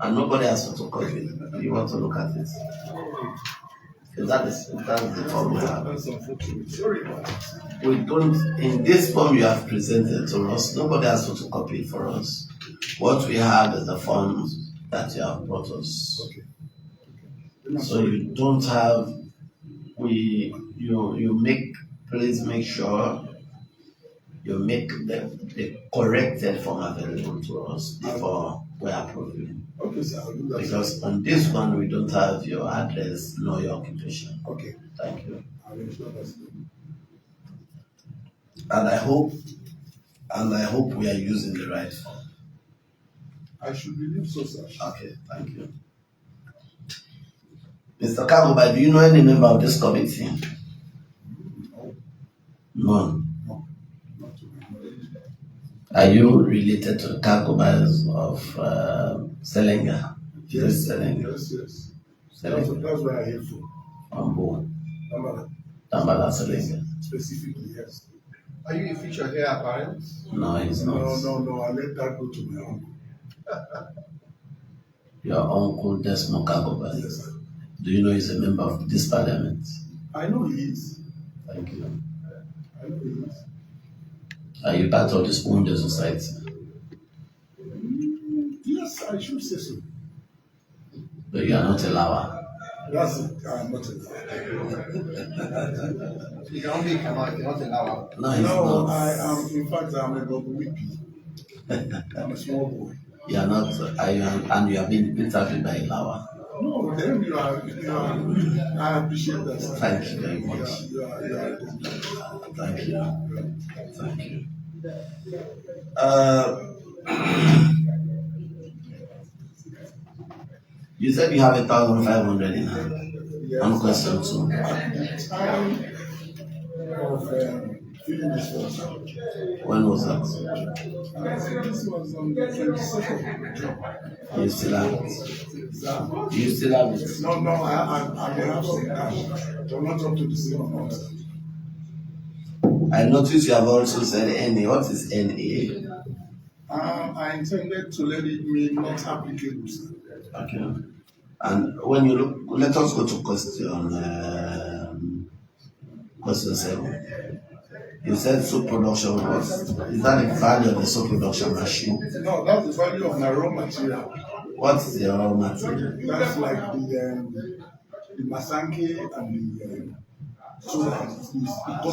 And nobody has photocopied. You want to look at it? That's the form we have. That's unfortunate. Sorry about that. We don't, in this form you have presented to us, nobody has photocopied for us. What we have is the forms that you have brought us. Okay. So you don't have, please make sure you make the corrected form available to us before we approve it. Okay, sir, I'll do that. Because on this one we don't have your address nor your occupation. Okay. Thank you. I will ensure that's And I hope we are using the right form. I should believe so, sir. Okay, thank you. Mr. Kobai, do you know any member of this committee? None. Are you related to the Kagobas of Selenga? Yes, Selenga. yes. Selenga. That's where I hail from. Ambo. Tambala. Selenga. Specifically, yes. Are you a feature here at parents? No, he's not. No. I let that go to my uncle. Your uncle Desmond Kagoba. Yes, sir. Do you know he's a member of this parliament? I know he is. Thank you. I know he is. Are you part of this Unde society? Yes, I should say so. But you are not a lawa. That's it. I'm not a lawa. You can only come out, you're not a lawa. No, he's not. I am, in fact, I'm a Bob Whippy. I'm a small boy. You are not, and you have been interviewed by a lawa. No, then you are, I appreciate that. Thank you very much. Thank you. Thank you. You said you have 1,500 in hand. Yes. One question too. At the time of filling this form, When was that? this was on the 22nd. You still have it? You still have it? No, I may have some cash, but not up to the same amount. I noticed you have also said NA. What is NA? I intended to let it mean not applicable, sir. Okay. And when you look, let us go to question 7. You said soap production was, is that the value of the soap production machine? No, that's the value of my raw material. What is the raw material? That's like the masanke and the soda.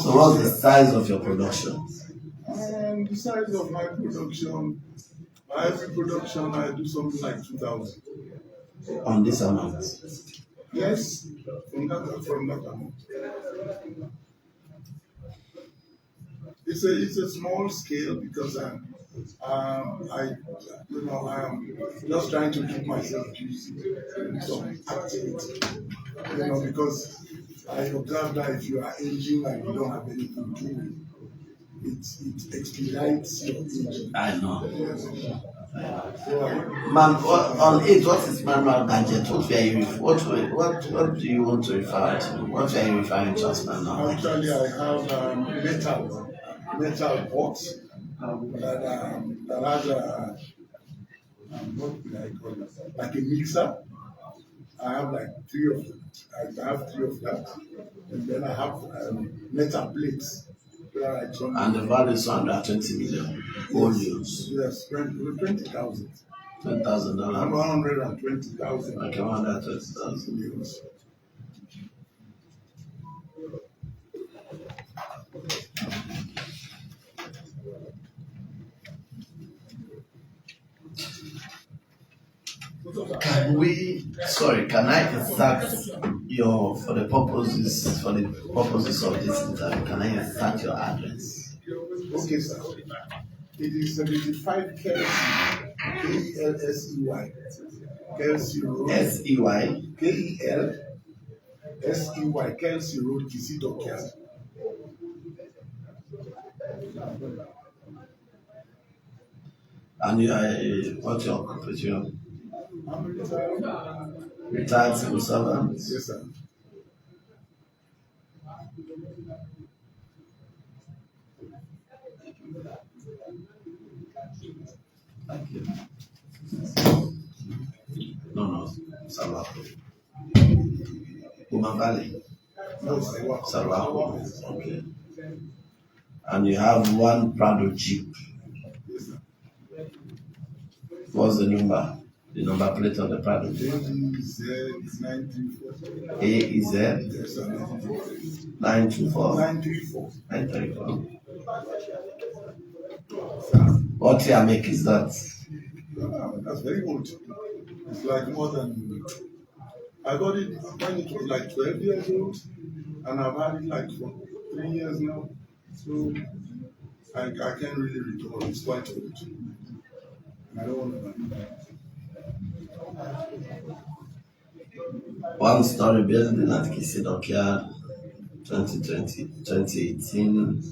So what's the size of your production? The size of my production, by every production I do something like 2,000. On this amount? Yes, from that amount. It's a small scale because I am just trying to keep myself busy with some activity. Because I observe that if you are aging and you don't have anything to do, it expedites your aging. I know. So Man, on it, what is manual gadget? What do you want to refer to? What are you referring to as manual? Actually, I have metal box that has what would I call it? Like a mixer. I have like three of them. I have three of that, and then I have metal plates where I turn. And the value is 120 million. Volumes. Yes, 20,000. $20,000. 120,000. Okay, 120,000 euros. Can I insert for the purposes of this interview, can I insert your address? Okay, sir. It is 75 Kelsey, K-E-L-S-E-Y. Kelsey Road. S-E-Y? K-E-L-S-E-Y, Kelsey Road, Kisidokia. And what's your occupation? I'm retired. Retired civil servant? Yes, sir. Thank you. No, Salwaho. Human Valley? No, Salwaho. Okay. And you have one Prado Jeep. Yes, sir. What's the number? The number plate of the Prado Jeep? AEZ 934. AEZ? Yes, sir. 924? 934. 934. What year make is that? That's very old. It's like more than. I got it when it was like 12 years old, and I've had it like for 3 years now. So I can't really recall. It's quite old. And I don't want to buy it. One story building at Kisidokia 2018.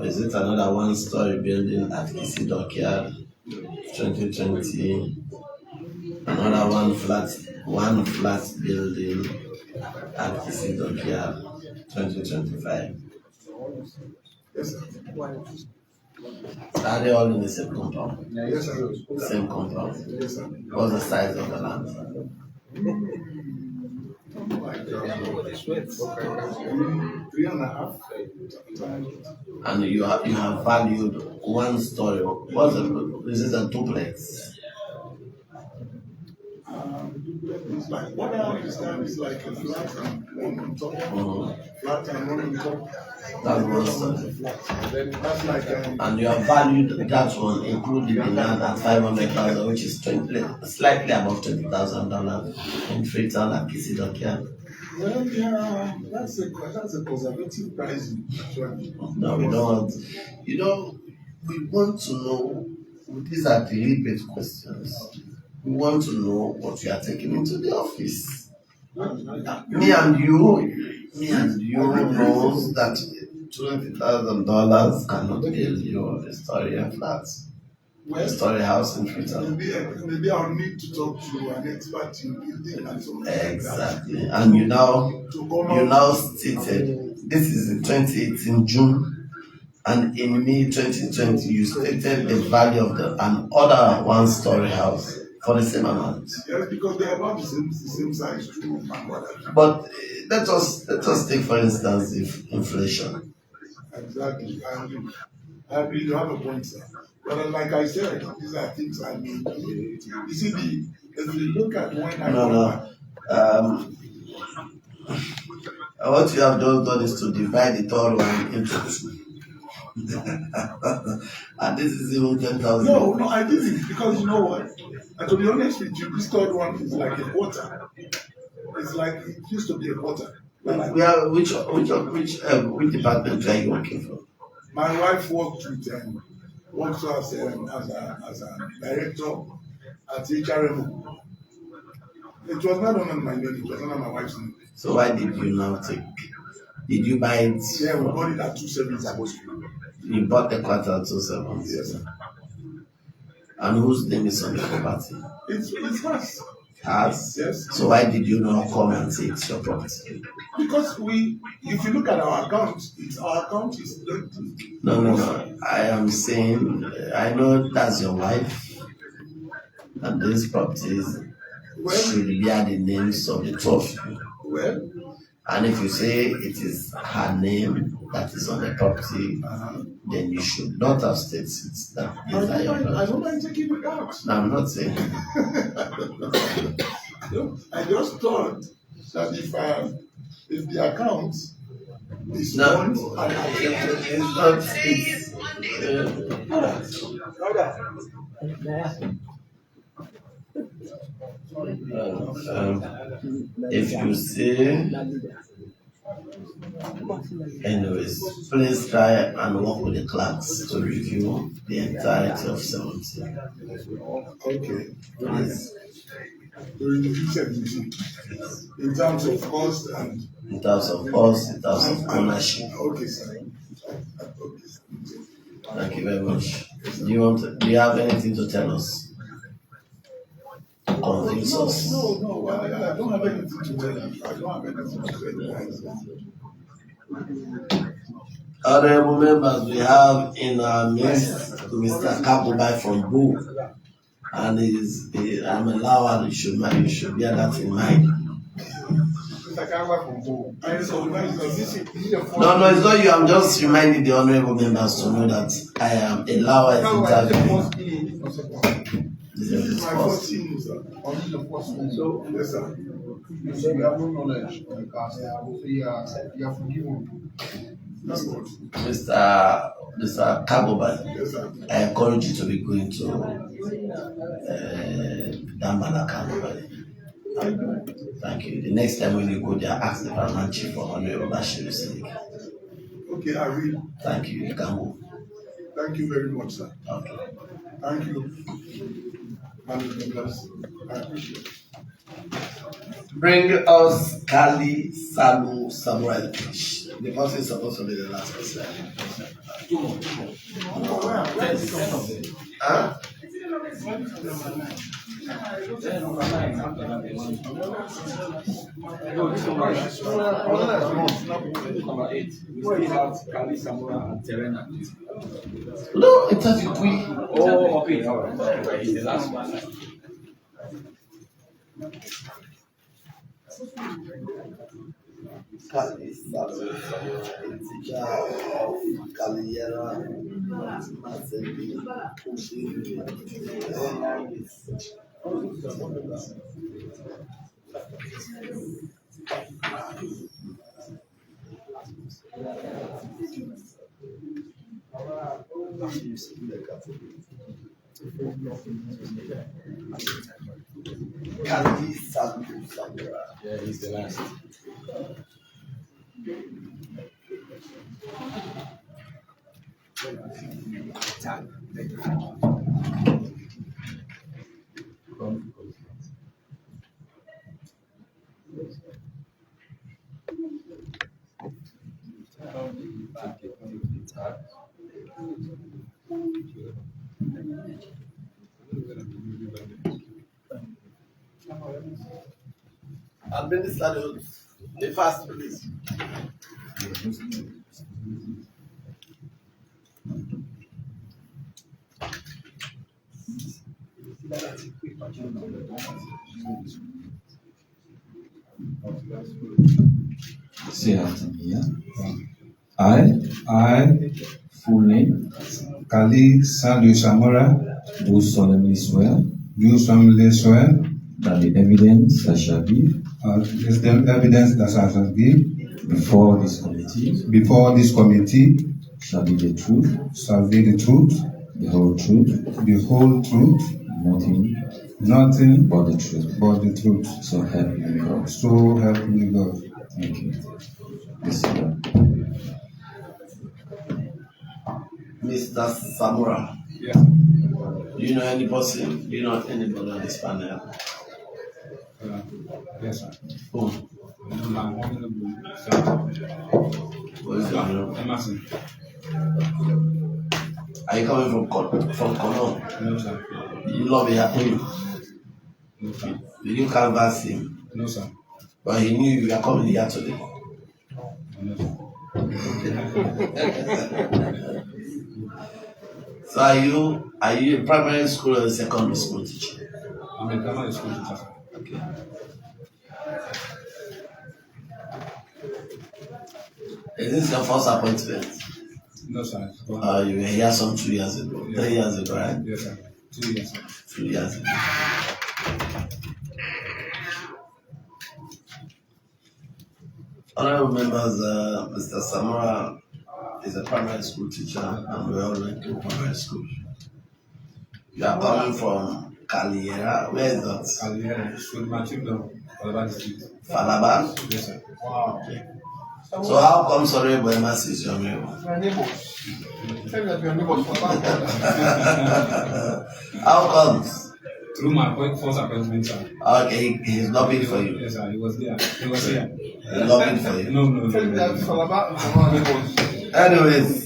Is it another one story building at Kisidokia 2020? Another one flat building at Kisidokia 2025. Yes, sir. Are they all in the same compound? Yes, sir. Same compound? Yes, sir. What's the size of the land? 3.5. And you have valued one story. Is it a duplex? It's like what I understand is like a flat and one on top. Flat and one on top. That's one story. That's like and you have valued that one, including the land at 500,000, which is slightly above $20,000 in Freetown and Kisidokia. Well, yeah, that's a conservative pricing. No, we don't. We want to know. These are deliberate questions. We want to know what you are taking into the office. Me and you knows that $20,000 cannot build you a story flat, a story house in Freetown. Maybe I'll need to talk to an expert in building and so on. Exactly. And you now stated, this is in 2018 June, and in May 2020 you stated the value of another one-story house for the same amount. Yes, because they're about the same size too. But let us take for instance inflation. Exactly. I agree. You have a point, sir. But like I said, these are things I mean. You see, if you look at when I what you have just done is to divide the third one into two. And this is even 10,000. No, I didn't, because you know what? And to be honest with you, this third one is like a quarter. It's like it used to be a quarter. We are which department are you working for? My wife works as a director at HRM. It was not under my name, it was under my wife's name. So why did you now take? Did you buy it? Yeah, we bought it at 270. You bought the quarter at 270. Yes, sir. And whose name is on the property? It's us. Us? Yes. So why did you not come and say it's your property? Because if you look at our account, our account is No. I am saying, I know that's your wife, and these properties should bear the names of the two of you. Well, and if you say it is her name that is on the property, then you should not have stated that these are your property. I don't mind taking it out. No, I'm not saying. I just thought that if the account is no, if you say, anyways, please try and work with the clerks to review the entirety of 70. Okay. Please. In terms of cost and in terms of cost, in terms of ownership. Okay, sir. Thank you very much. Do you have anything to tell us? Convince us. No, I don't have anything to tell you. I don't have anything to tell you. Honorable members, we have in our midst Mr. Kobai from Boo, and I'm allowed, you should bear that in mind. No, it's not you. I'm just reminding the honorable members to know that I am allowed interviewing. This is my first team, sir. So, yes, sir. You have no knowledge because you are forgiven. Mr. Kobai, I encourage you to be going to Dambala Kobai. Thank you. The next time when you go there, ask the Briman chief for Honorable Bashir Sadiq. Okay, I will. Thank you. You can go. Thank you very much, sir. Okay. Thank you. I appreciate it. Bring us Khali Samura. The person is supposed to be the last person. Huh? No, this number eight. We still have Khali, Samura, and Terena. No, it has a quick. Oh, okay. All right. It's the last one. Khali Samura, a teacher of Kaliera, Masebi, Khali Samura. Yeah, he's the last. Administrator, the first please. Say after me, yeah? I, full name, Khali Samura, do solemnly swear do solemnly swear that the evidence that shall be is the evidence that I shall give before this committee shall be the truth, shall be the truth, the whole truth, the whole truth, nothing but the truth. but the truth. So help me God. So help me God. Thank you. Yes, sir. Mr. Samura. Yeah. Do you know any person? Do you know anybody on this panel? Yes, sir. Who? What is your name? Emerson. Are you coming from Cologne? No, sir. Did you love him? No, sir. Did you canvass him? No, sir. But he knew you were coming here today. No, sir. So are you a primary school or a secondary school teacher? I'm a primary school teacher, sir. Okay. Is this your first appointment? No, sir. You were here some 2 years ago, 3 years ago, right? Yes, sir. 2 years, sir. 2 years ago. Honorable members, Mr. Samura is a primary school teacher and we all went to primary school. You are coming from Khali S. Where is that? Khali S. Falaba District. Falaba? Yes, sir. Wow. Okay. So how come Sorebo Emas is your neighbor? My neighbors. Tell me that your neighbors for that. How comes? Through my first appointment, sir. Okay, he's lobbying for you. Yes, sir. He was there. He was here. He's lobbying for you. No. Tell me that Falaba is our neighbors. Anyways.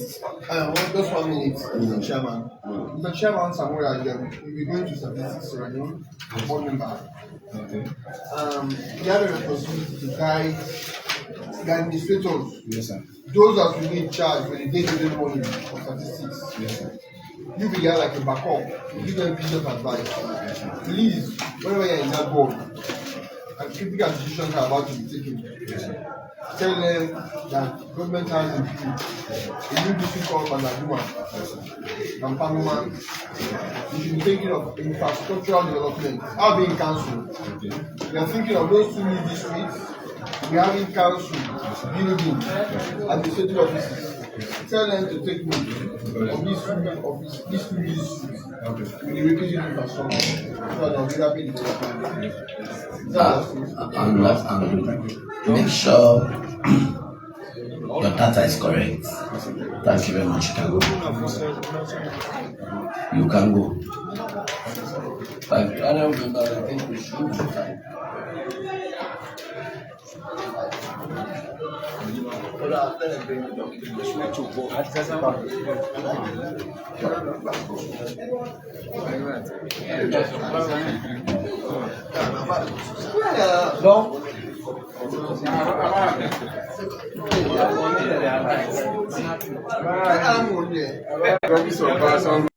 Just 1 minute, Mr. Chairman. Mr. Chairman, Samura, we're going to statistics training, board member. Okay. You have a responsibility to guide the administrators. Yes, sir. Those that will be in charge when they take the money for statistics. Yes, sir. You be there like a backup, give them pieces of advice. Please, whenever you're in that board, and critical decisions are about to be taken, tell them that government has improved. A new district called Managuma, Nampanuman. You should be thinking of infrastructural development. I'll be in council. We are thinking of those 2 new districts. We are having council, building, administrative offices. Tell them to take note of these 2 new offices, these 2 new districts. With the requisite infrastructure. So that we have been development. Make sure your data is correct. Thank you very much. You can go. Thank you. I don't remember. I think we should be fine. No.